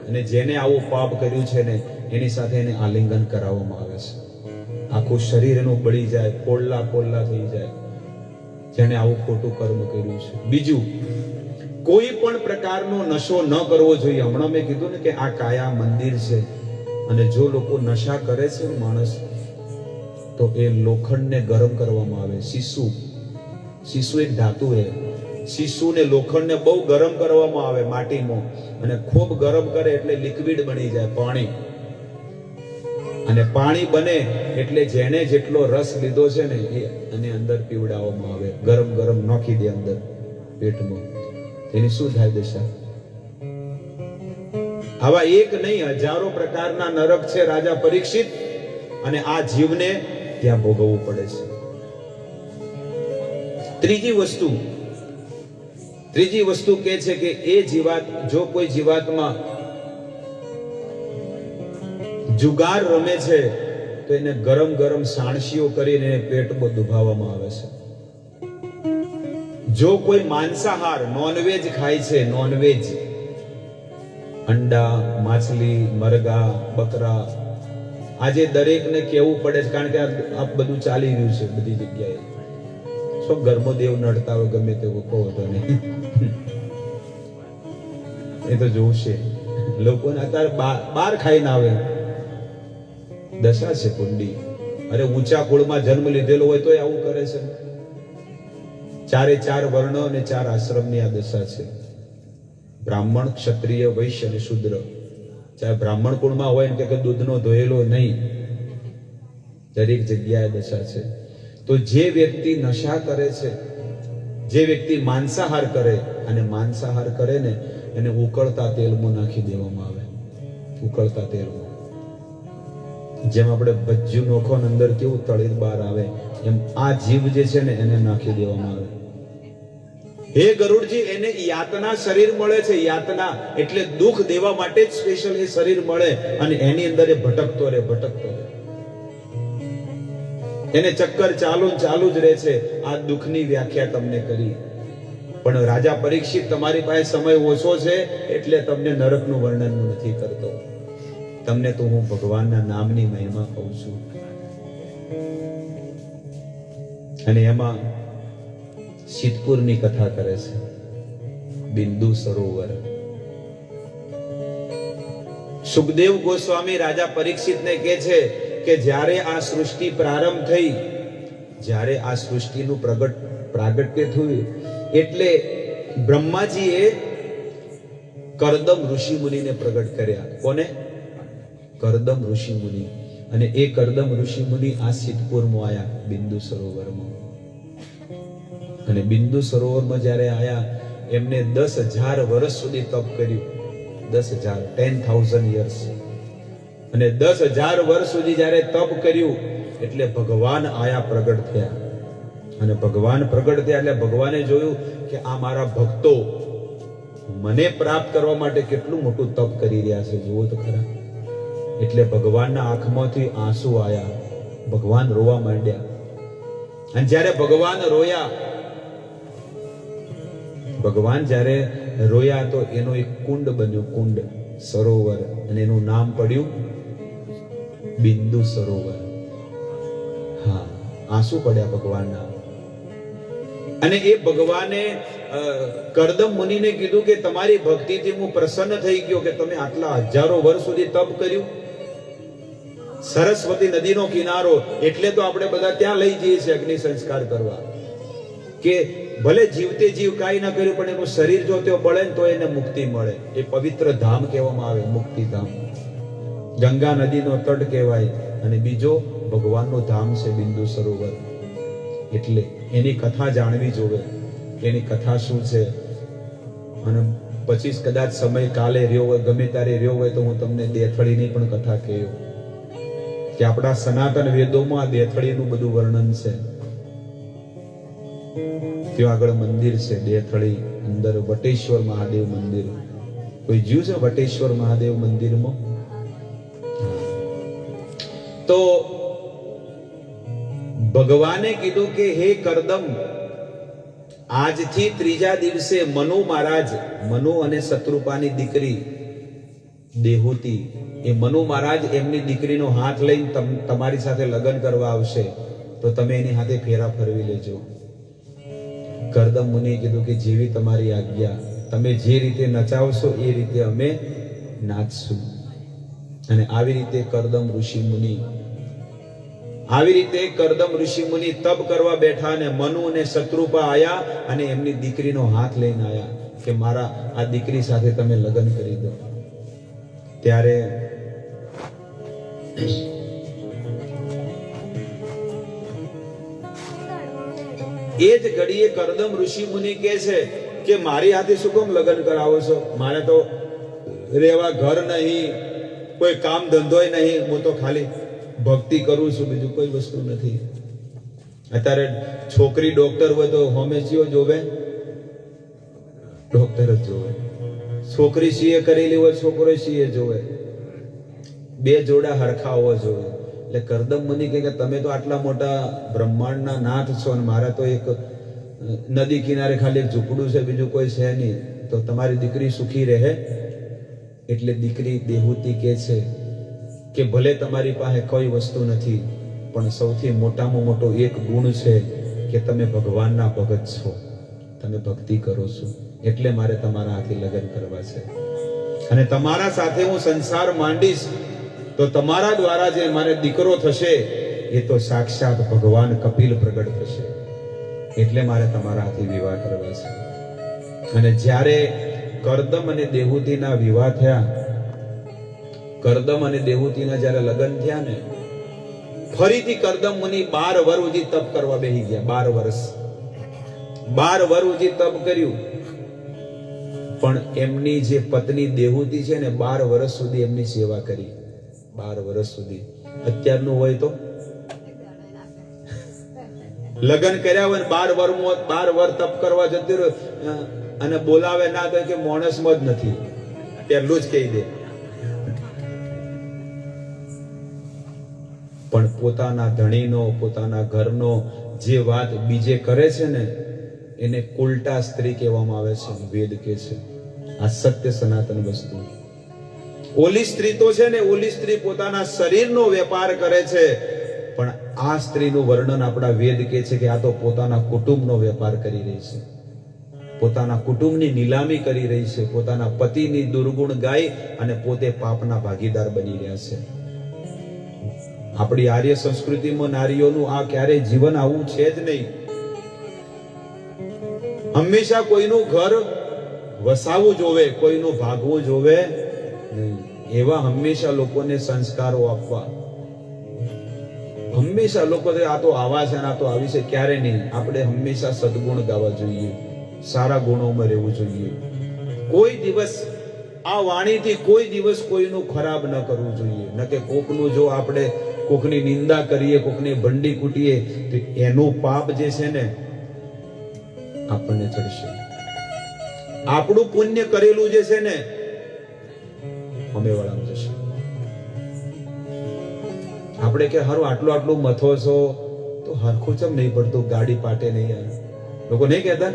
Speaker 1: અને જેને આવું પાપ કર્યું છે ને એની સાથે એને આલિંગન કરાવવામાં આવે છે. આખું શરીર એનું બળી જાય, પોળલા થઈ જાય, જેને આવું ખોટું કર્મ કર્યું છે. બીજું, કોઈ પણ પ્રકારનો નશો ન કરવો જોઈએ. હમણાં મેં કીધું ને કે આ કાયા મંદિર છે અને જો લોકો નશા કરે છે માણસ, તો એ લોખંડને ગરમ કરવામાં આવે. શીશુ એક ધાતુ છે. શીશુને લોખંડને બહુ ગરમ કરવામાં આવે માટીમાં, અને ખૂબ ગરમ કરે એટલે લિક્વિડ બની જાય, પાણી. અને પાણી બને એટલે જેને જેટલો રસ લીધો છે ને એ અને અંદર પીવડાવવામાં આવે. ગરમ નાખી દે અંદર પેટમાં, એની શું થાય દશા? આવા એક નહીં, હજારો પ્રકારના નરક છે રાજા પરીક્ષિત, અને આ જીવને ત્યાં ભોગવવું પડે છે. ત્રીજી વસ્તુ કે છે કે જો કોઈ જીવાત્મા જુગાર રમે છે તો એને ગરમ સાણસીઓ કરીને પેટમાં દુભાવવામાં આવે છે. જો કોઈ માંસાહાર નોનવેજ ખાય છે, નોનવેજ અંડા, માછલી, મરઘા, બકરા, આજે દરેકને કહેવું પડે છે કારણ કે આ બધું ચાલી રહ્યું છે બધી જગ્યાએ. શું ગર્મદેવ નડતા હોય ગમે તેવું કહો તો નહીં, એ તો જોશે. લોકોને અત્યારે બાર ખાઈને આવે, દશા છે કુંડી. અરે ઊંચા કુળમાં જન્મ લીધેલો હોય તો આવું કરે છે. 4 વર્ણો અને 4 આશ્રમની આ દશા છે. બ્રાહ્મણ, ક્ષત્રિય, વૈશ્ય અને શુદ્ર. ચાહે બ્રાહ્મણ કુળમાં હોય ને કે દૂધનો ધોયેલો નહીં, દરેક જગ્યાએ દશા છે. તો જે વ્યક્તિ નશા કરે છે, જે વ્યક્તિ માંસાહાર કરે, અને માંસાહાર કરે ને એને ઉકળતા તેલમાં નાખી દેવામાં આવે. ઉકળતા તેલમાં, જેમ આપણે ભજ્જુ નોખો અંદર કેવું તળીર બહાર આવે, એમ આ જીવ જે છે ને એને નાખી દેવામાં આવે. હે ગરુડજી, એને યાતના શરીર મળે છે. યાતના એટલે દુઃખ દેવા માટે જ સ્પેશિયલ એ શરીર મળે, અને એની અંદર એ ભટકતો રહે. એને ચક્કર ચાલુ જ રહે છે. આ દુઃખની વ્યાખ્યા તમને કરી. પણ રાજા પરીક્ષિત, તમારી પાસે સમય ઓછો છે એટલે તમને નરકનું વર્ણન નથી કરતો. તમને તો હું ભગવાનના નામની મહિમા કહું છું. અને એમાં સિદ્ધપુરની કથા કરે છે. બિંદુ સરોવર. સુખદેવ ગોસ્વામી રાજા પરીક્ષિતને કહે છે કે જ્યારે આ સૃષ્ટિ પ્રારંભ થઈ, જ્યારે આ સૃષ્ટિનું પ્રાગટ્ય થયું, એટલે બ્રહ્માજીએ કરદમ ઋષિ મુનિને પ્રગટ કર્યા. કોને? કરદમ ઋષિ મુનિ. અને એ કરદમ ઋષિ મુનિ આ સિદ્ધપુરમાં આયા, બિંદુ સરોવરમાં. અને બિંદુ સરોવરમાં જ્યારે આયા, એમને 10,000 વર્ષ સુધી તપ કર્યું. 10,000 years. અને 10,000 વર્ષ સુધી જ્યારે તપ કર્યું એટલે ભગવાન આયા, પ્રગટ થયા. અને ભગવાન પ્રગટ થયા એટલે ભગવાને જોયું કે આ મારા ભક્તો મને પ્રાપ્ત કરવા માટે કેટલું મોટું તપ કરી રહ્યા છે, જુઓ તો ખરા. એટલે ભગવાનના આંખમાંથી આંસુ આયા, ભગવાન રોવા માંડ્યા. અને જ્યારે ભગવાન રોયા તો એનો એક કુંડ બન્યો, કુંડ, સરોવર, અને એનું નામ પડ્યું બિંદુ સરોવર. હા, આંસુ પડ્યા ભગવાનના. અને એ ભગવાને કરદમ મુનિને કીધું કે તમારી ભક્તિથી હું પ્રસન્ન થઈ ગયો કે તમે આટલા હજારો વર્ષ સુધી તપ કર્યું. સરસ્વતી નદીનો કિનારો, એટલે તો આપણે બધા ત્યાં લઈ જઈએ છીએ અગ્નિ સંસ્કાર કરવા. કે ભલે જીવતે જીવ કાંઈ ન કર્યું પણ એનું શરીર જો તેઓ બળે ને તો એને મુક્તિ મળે. એ પવિત્ર ધામ કહેવામાં આવે, મુક્તિ ધામ. ગંગા નદીનો તટ કહેવાય અને બીજો ભગવાનનું ધામ છે બિંદુ સરોવર. એટલે એની કથા જાણવી જોવે, એની કથા શું છે. અને પછી કદાચ સમય કાલે રહ્યો હોય, ગમે ત્યારે રહ્યો હોય તો હું તમને દેથળીની પણ કથા કહ્યું કે આપણા સનાતન વેદોમાં આ દેથળીનું બધું વર્ણન છે. ત્યાં આગળ મંદિર છે દેથળી, અંદર વટેશ્વર મહાદેવ મંદિર. કોઈ જ્યું છે વટેશ્વર મહાદેવ મંદિરમાં? તો ભગવાને કીધું કે હે કરદમ, આજથી ત્રીજા દિવસે મનુ મહારાજ, મનુ અને શત્રુપાની દીકરી દેહૂતી, એ મનુ મહારાજ એમની દીકરીનો હાથ લઈને તમારી સાથે લગ્ન કરવા આવશે તો તમે એની હાથે ફેરા ફરવી લેજો. કરદમ મુનિએ કીધું કે જેવી તમારી આજ્ઞા, તમે જે રીતે નચાવશો એ રીતે અમે નાચશું. અને આવી રીતે કરદમ ઋષિ મુનિ તપ કરવા બેઠા અને મનુ અને શત્રુપા આયા અને એમની દીકરીનો હાથ લઈને આયા કે મારા આ દીકરી સાથે તમે લગ્ન કરી દો. ત્યારે એ જ ઘડીએ કરદમ ઋષિ મુનિ કહે છે કે મારી હાથે શું કામ લગ્ન કરાવો છો? મારે તો રેવા ઘર નહીં, કોઈ કામ ધંધોય નહીં, હું તો ખાલી ભક્તિ કરું છું, બીજું કોઈ વસ્તુ નથી. અત્યારે છોકરી ડોક્ટર હોય તો હોમેશિયો જોવે, ડોક્ટર જ જોવે. છોકરી સીએ કરેલી હોય, છોકરો સીએ જોવે. બે જોડા હરખા હોવા જોવે. એટલે કરદમ મુનિ કહે કે તમે તો આટલા મોટા બ્રહ્માંડના નાથ છો અને મારા તો એક નદી કિનારે ખાલી એક ઝૂંપડું છે, બીજું કોઈ છે નહીં, તો તમારી દીકરી સુખી રહે. એટલે દીકરી દેહૂતી કહે છે કે ભલે તમારી પાસે કોઈ વસ્તુ નથી પણ સૌથી મોટામાં મોટો એક ગુણ છે કે તમે ભગવાનના ભગત છો, તમે ભક્તિ કરો છો, એટલે મારે તમારા હાથે લગ્ન કરવા છે. અને તમારા સાથે હું સંસાર માંડીશ તો તમારા દ્વારા જે મારે દીકરો થશે એ તો સાક્ષાત ભગવાન કપિલ પ્રગટ થશે. એટલે મારે તમારા હાથે વિવાહ કરવા છે. અને જ્યારે કરદમ અને દેહૂતીના વિવાહ થયા, કરદમ અને દેહૂતીના જ્યારે લગ્ન થયા ને, ફરીથી કરદમ મુનિ 12 વર્ષ સુધી તપ કરવા બેસી ગયા. 12 વર્ષ સુધી તપ કર્યું. પણ એમની જે પત્ની દેહૂતી છે ને 12 વર્ષ સુધી એમની સેવા કરી. 12 વર્ષ સુધી. અત્યારનું હોય તો લગ્ન કર્યા હોય 12 વર્ષ તપ કરવા જતી રહ્યો અને બોલાવે ના તો કે માણસમાં જ નથી, પેલું જ કહી દે. પણ પોતાના ધણીનો, પોતાના ઘરનો જે વાત બીજે કરે છે ને એને ઉલટા સ્ત્રી કહેવામાં આવે છે. વેદ કહે છે આ સત્ય સનાતન વસ્તુ. ઓલી સ્ત્રી તો છે ને, ઓલી સ્ત્રી પોતાના શરીરનો વેપાર કરે છે, પણ આ સ્ત્રીનું વર્ણન આપણા વેદ કહે છે કે આ તો પોતાના કુટુંબનો વેપાર કરી રહી છે, પોતાના કુટુંબની નીલામી કરી રહી છે, પોતાના પતિની દુર્ગુણ ગાય અને પોતે પાપના ભાગીદાર બની રહ્યા છે. આપણી આર્ય સંસ્કૃતિમાં નારીઓનું આ ક્યારેય જીવન આવું છે જ નહીં. હંમેશા કોઈનું ઘર વસાવવું જોવે, કોઈનું ભાગવું જોવે નહીં. એવા હંમેશા લોકોને સંસ્કારો આપવા. હંમેશા લોકો આ તો આવા છે આ તો આવી છે, ક્યારે નહીં. આપણે હંમેશા સદગુણ ગાવા જોઈએ, સારા ગુણોમાં રહેવું જોઈએ. કોઈ દિવસ આ વાણીથી કોઈ દિવસ કોઈનું ખરાબ ન કરવું જોઈએ. ન કે કોકનું જો આપણે કોકની નિંદા કરીએ, કોકની ભંડી કૂટીએ તો એનું પાપ જે છે ને આપણને ચડશે. આપણું પુણ્ય કરેલું જે છે ને સામેવાળાનું જશે. આપણે કે હારું આટલું મથો છો તો હરખું ચમ નહીં પડતું, ગાડી પાટે નહીં. લોકો નહીં કહેતા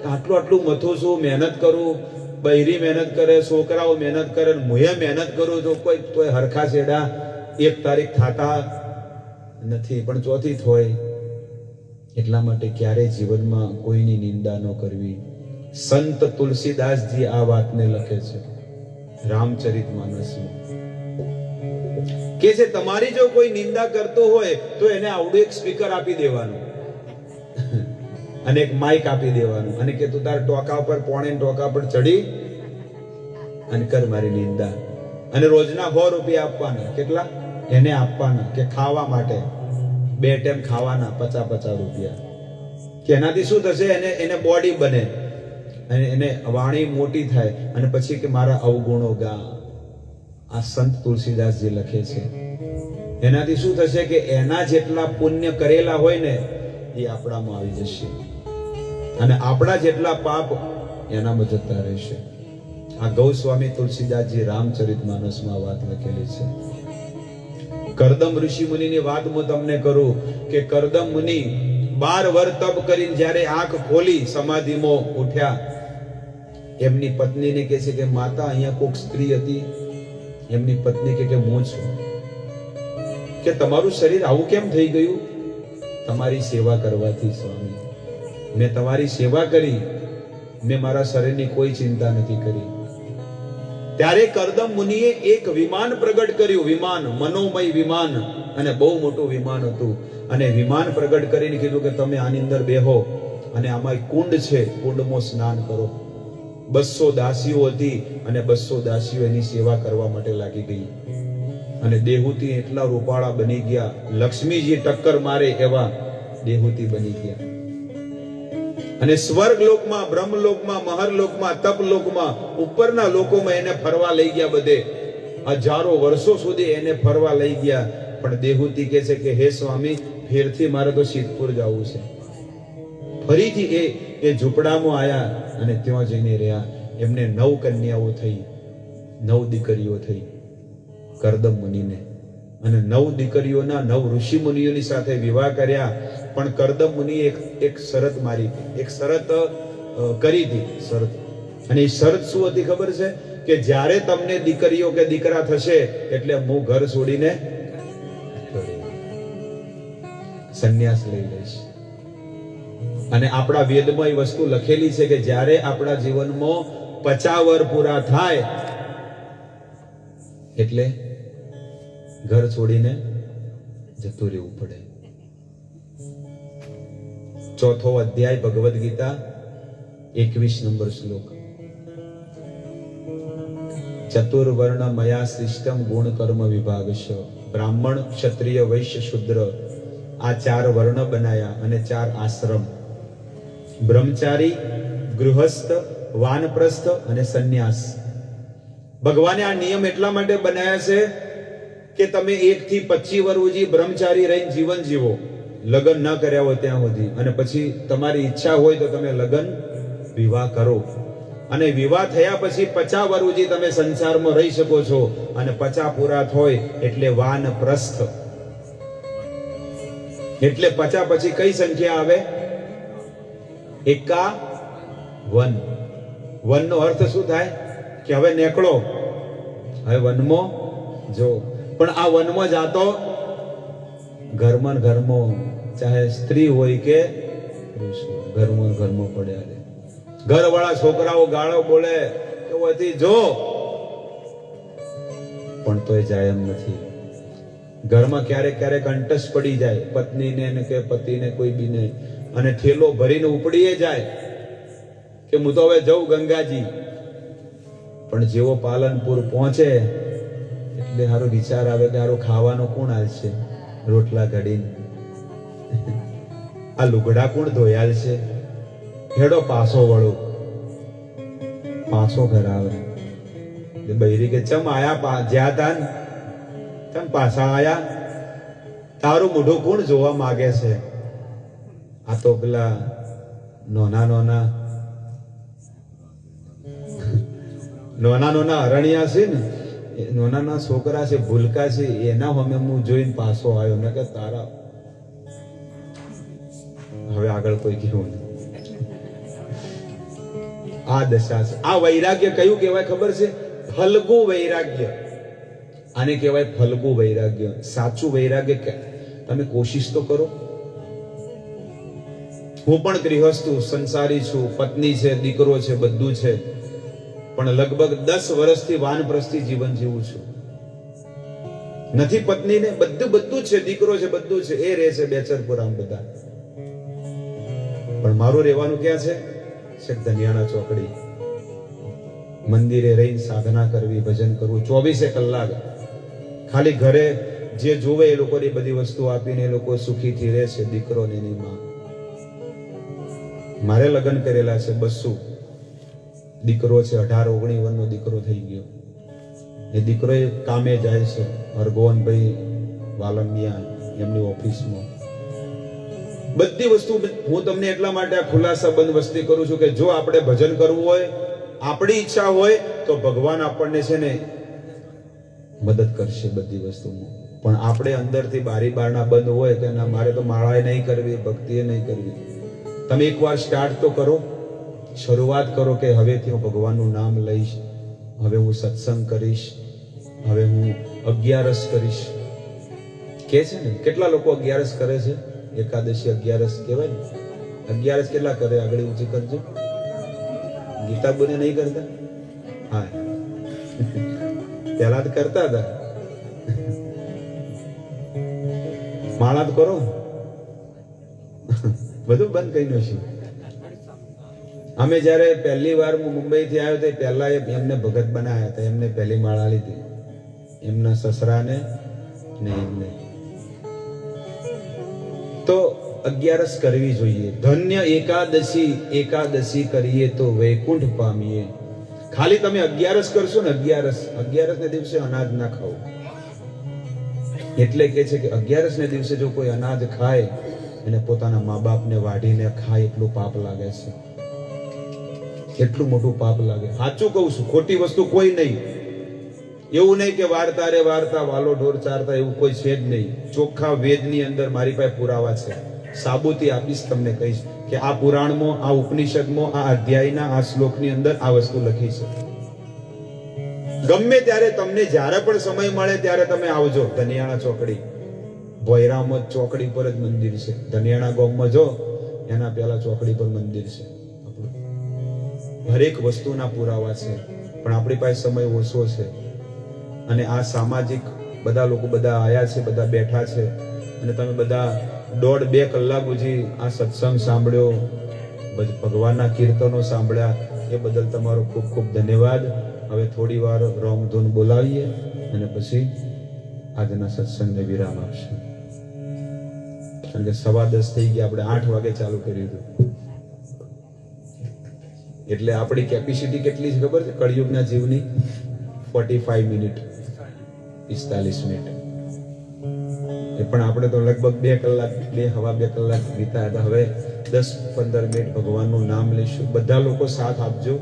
Speaker 1: આટલું મથું છું, મહેનત કરું, બૈરી મહેનત કરે, છોકરાઓ મહેનત કરે, મુએ મહેનત કરું તો કોઈ તોય હરખા છેડા 1 તારીખ થતા નથી, પણ ચોથી હોય. એટલા માટે ક્યારેય જીવનમાં કોઈની નિંદા ન કરવી. સંત તુલસીદાસજી આ વાતને લખે છે રામચરિતમાનસમાં, કે છે તમારી જો કોઈ નિંદા કરતો હોય તો એને આવડું એક સ્પીકર આપી દેવાનું અને એક માઇક આપી દેવાનું અને કે તું તાર ટોકા ઉપર પોણે ટોકા પર ચડી અને કર મારી નિંદા. અને રોજના 100 રૂપિયા આપવાના. કેટલા? એને આપવાના કે ખાવા માટે 2 ટાઈમ ખાવાના 50 રૂપિયા. કે એનાથી શું થશે? એને બોડી બને અને એને વાણી મોટી થાય અને પછી કે મારા અવગુણો ગા. આ સંત તુલસીદાસજી લખે છે. એનાથી શું થશે કે એના જેટલા પુણ્ય કરેલા હોય ને એ આપણામાં આવી જશે અને આપણા જેટલા પાપ એનામાં જતા રહેશે. આ ગૌસ્વામી તુલસીદાસજી રામચરિતમાનસમાં વાત લખેલી છે. કરદમ ઋષિ મુનિની વાત હું તમને કરું કે કરદમ મુનિ 12 વર્ષ તપ કરીને જ્યારે આંખ ખોલી સમાધિમાં ઉઠ્યા, એમની પત્નીને કહે છે કે માતા અહીંયા કોઈક સ્ત્રી હતી. એમની પત્ની કે હું છું. કે તમારું શરીર આવું કેમ થઈ ગયું? તમારી સેવા કરવાથી સ્વામી. મેં તમારી સેવા કરી, મેં મારા શરીરની કોઈ ચિંતા નથી કરી. ત્યારે કરદમ મુનિએ એક વિમાન પ્રગટ કર્યું. વિમાન, મનોમય વિમાન, અને બહુ મોટું વિમાન હતું. અને વિમાન પ્રગટ કરીને કીધું કે તમે આની અંદર બેહો અને આમાં એક કુંડ છે, કુંડમાં સ્નાન કરો. 200 દાસીઓ હતી અને 200 દાસીઓ એની સેવા કરવા માટે લાગી ગઈ. અને દેહૂતી એટલા રૂપાળા બની ગયા, લક્ષ્મીજી ટક્કર મારે એવા દેહૂતી બની ગયા. અને સ્વર્ગ લોકમાં, બ્રહ્મ લોકમાં, મહર લોકમાં, તપ લોકમાં, ઉપરના લોકોમાં એને ફરવા લઈ ગયા. બધે હજારો વર્ષો સુધી એને ફરવા લઈ ગયા. પણ દેહૂતી કહે છે કે હે સ્વામી, ફેરથી મારે તો સિદ્ધપુર જવું છે. ફરીથી એ ઝૂંપડામાં આયા અને ત્યાં જઈને રહ્યા. એમને 9 કન્યાઓ થઈ, 9 દીકરીઓ થઈ કરદમ મુનિને. અને 9 દીકરીઓના 9 ઋષિ મુનિઓની સાથે વિવાહ કર્યા. પણ કરદમ મુનિએ એક શરત મારી, એક શરત કરી હતી. શરત, અને એ શરત શું હતી ખબર છે? કે જ્યારે તમને દીકરીઓ કે દીકરા થશે એટલે હું ઘર છોડીને સંન્યાસ લઈ લઈશ. અને આપણા વેદમાં એ વસ્તુ લખેલી છે કે જ્યારે આપણા જીવનમાં 50 વર્ષ પૂરા થાય એટલે ઘર છોડીને જતું રહેવું પડે. 4થો અધ્યાય ભગવદ્ ગીતા 21 નંબર શ્લોક. ચતુર્વર્ણ મયા સિષ્ટમ ગુણ કર્મ વિભાગશ. બ્રાહ્મણ, ક્ષત્રિય, વૈશ્ય, શુદ્ર, આ 4 વર્ણ બનાયા અને 4 આશ્રમ. બ્રહ્મચારી, ગૃહસ્થ, વાનપ્રસ્થ અને સંન્યાસ. ભગવાને આ નિયમ એટલા માટે બનાવ્યા છે કે તમે 1 થી 25 વર્ષ સુધી બ્રહ્મચારી રહીને જીવન જીવો, લગ્ન ન કર્યા હોય ત્યાં સુધી. અને પછી તમારી ઈચ્છા હોય તો તમે લગ્ન વિવાહ કરો. અને વિવાહ થયા પછી 50 વર્ષ સુધી તમે સંસારમાં રહી શકો છો. અને 50 પૂરા થાય એટલે વાનપ્રસ્થ. એટલે 50 પછી કઈ સંખ્યા આવે? 51. વનનો અર્થ શું થાય? કે હવે નીકળો, હવે વનમાં જો. પણ આ વનમાં જાતો ઘરમાં ઘરમાં, ચાહે સ્ત્રી હોય કે પુરુષ હોય, ઘરમાં ઘરમાં પડ્યા રહે. ઘરવાળા છોકરાઓ ગાળો બોલે કે ઓથી જો, પણ તોય જાય એમ નથી. ઘરમાં ક્યારેક ક્યારેક અંટસ પડી જાય, પત્નીને કે પતિને, કોઈ બીને, અને થેલો ભરીને ઉપડીએ જાય કે હું તો હવે જઉં ગંગાજી. પણ જેવો પાલનપુર પહોંચે એટલે હારો વિચાર આવે કે હારો ખાવાનો કોણ હાલશે? રોટલા ઘડીને આ લુગડા કોણ ધોયાલ છે? હેડો પાછો વળો. પાછો ઘર આવે. બૈરી કે ચમ આયા જ્યાં તા ચમ પાછા આયા? તારું મોઢું કોણ જોવા માંગે છે? આ તો પેલા નાના નાના અરણ્યા છે ને, નાના છોકરા છે, ભૂલકા છે, એના અમે હું જોઈને પાછો આવ્યો. ને કે તારા હવે આગળ કોઈ કહેવું નહીં. આ દશા છે. આ વૈરાગ્ય કયું કહેવાય ખબર છે? ફલગુ વૈરાગ્ય. આને કહેવાય ફલગુ વૈરાગ્ય. સાચું વૈરાગ્ય કે તમે કોશિશ તો કરો. હું પણ ગૃહસ્થ છું, સંસારી છું, પત્ની છે, દીકરો છે, બધું છે. પણ લગભગ 10 વર્ષથી વાનપ્રસ્થી જીવન જીવું છું. નથી પત્નીને, બધું છે, દીકરો છે, બધું છે, એ રહે છે બેચરપુર. આમ બધા પણ મારું રહેવાનું ક્યાં છે? છેક ધનિયાણા ચોકડી. મંદિરે રહીને સાધના કરવી, ભજન કરવું 24 કલાક. ખાલી ઘરે જે જોવે એ લોકોની બધી વસ્તુ આપીને એ લોકો સુખીથી રહે છે, દીકરો ને એની માં. મારે લગ્ન કરેલા છે 200. દીકરો છે 18-19 વર્ષનો દીકરો થઈ ગયો. એ દીકરો કામે જાય છે, હરગોવનભાઈ વાલમિયા એમની ઓફિસમાં. બધી વસ્તુ હું તમને એટલા માટે આ ખુલાસા બંધ વસ્તી કરું છું કે જો આપણે ભજન કરવું હોય, આપણી ઈચ્છા હોય તો ભગવાન આપણને છે ને મદદ કરશે બધી વસ્તુમાં. પણ આપણે અંદરથી બારી બારણા બંધ હોય કે ના મારે તો માળાએ નહીં કરવી, ભક્તિએ નહીં કરવી. તમે એકવાર સ્ટાર્ટ તો કરો, શરૂઆત કરો કે હવેથી હું ભગવાનનું નામ લઈશ, હવે હું સત્સંગ કરીશ, હવે હું 11 કરીશ. કે છે ને કેટલા લોકો 11 કરે છે? એકાદશી 11 કહેવાય ને. 11 કેટલા કરે? આગળ ઊંચી કરજો. ગીતા બોને નહીં કરતા? હા, પહેલા તો કરતા હતા. માળા તો કરો. બધું બંધ કરી નાખ્યું. અમે જયારે પહેલી વાર મુંબઈ થી આવ્યો તો પહેલા એમને ભગત બનાવ્યા હતા. એમને પહેલી માળા લીધી, એમના સસરાને ને એમને. તો 11 કરવી જોઈએ. ધન્ય એકાદશી, એકાદશી કરીએ તો વૈકુંઠ પામીએ. ખાલી તમે 11 કરશો ને, 11 ને દિવસે અનાજ ના ખાઓ. એટલે કે છે કે 11 ને દિવસે જો કોઈ અનાજ ખાય એને પોતાના મા બાપને વાઢીને ખાય એટલું પાપ લાગે છે. એટલું મોટું પાપ લાગે. સાચું કહું છું, ખોટી વસ્તુ કોઈ નહીં. એવું નહીં કે વાર્તા રે વાર્તા વાલો ઢોર ચારતા, એવું કોઈ છે જ નહીં. ચોખ્ખા વેદની અંદર મારી પાસે પુરાવા છે. સાબુતી આપીશ તમને, કહીશ કે આ પુરાણમાં, આ ઉપનિષદમાં, આ અધ્યાયના આ શ્લોકની અંદર આ વસ્તુ લખી છે. ગમે ત્યારે તમને જ્યારે પણ સમય મળે ત્યારે તમે આવજો. ધનિયાણા ચોકડી, ભોયરામાં ચોકડી પર જ મંદિર છે. ધનિયાણા ગામમાં જો એના પહેલા ચોકડી પર મંદિર છે. હરેક વસ્તુના પુરાવા છે, પણ આપણી પાસે સમય ઓછો છે. અને આ સામાજિક બધા લોકો બધા આયા છે, બધા બેઠા છે, અને તમે બધા 1.5-2 કલાક સુધી આ સત્સંગ સાંભળ્યો, ભગવાનના કીર્તનો સાંભળ્યા, એ બદલ તમારો ખૂબ ખૂબ ધન્યવાદ. હવે થોડી વાર રોમધૂન બોલાવીએ અને પછી આજના સત્સંગને વિરામ આપશું. કારણ કે 10:15 થઈ ગયા, આપણે 8 વાગે ચાલુ કર્યું હતું. એટલે આપણી કેપેસિટી કેટલી છે ખબર છે? કળિયુગના જીવની 45 મિનિટ, 45 મિનિટ. એ પણ આપણે તો લગભગ 2 કલાક, 2.5 કલાક વીતા હતા. હવે 10-15 મિનિટ ભગવાનનું નામ લઈશું. બધા લોકો સાથ આપજો.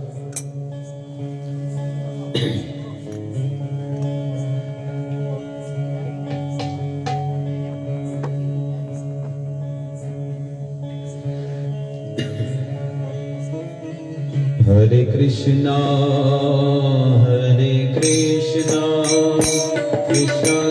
Speaker 1: હરે કૃષ્ણ, હરે કૃષ્ણ, કૃષ્ણ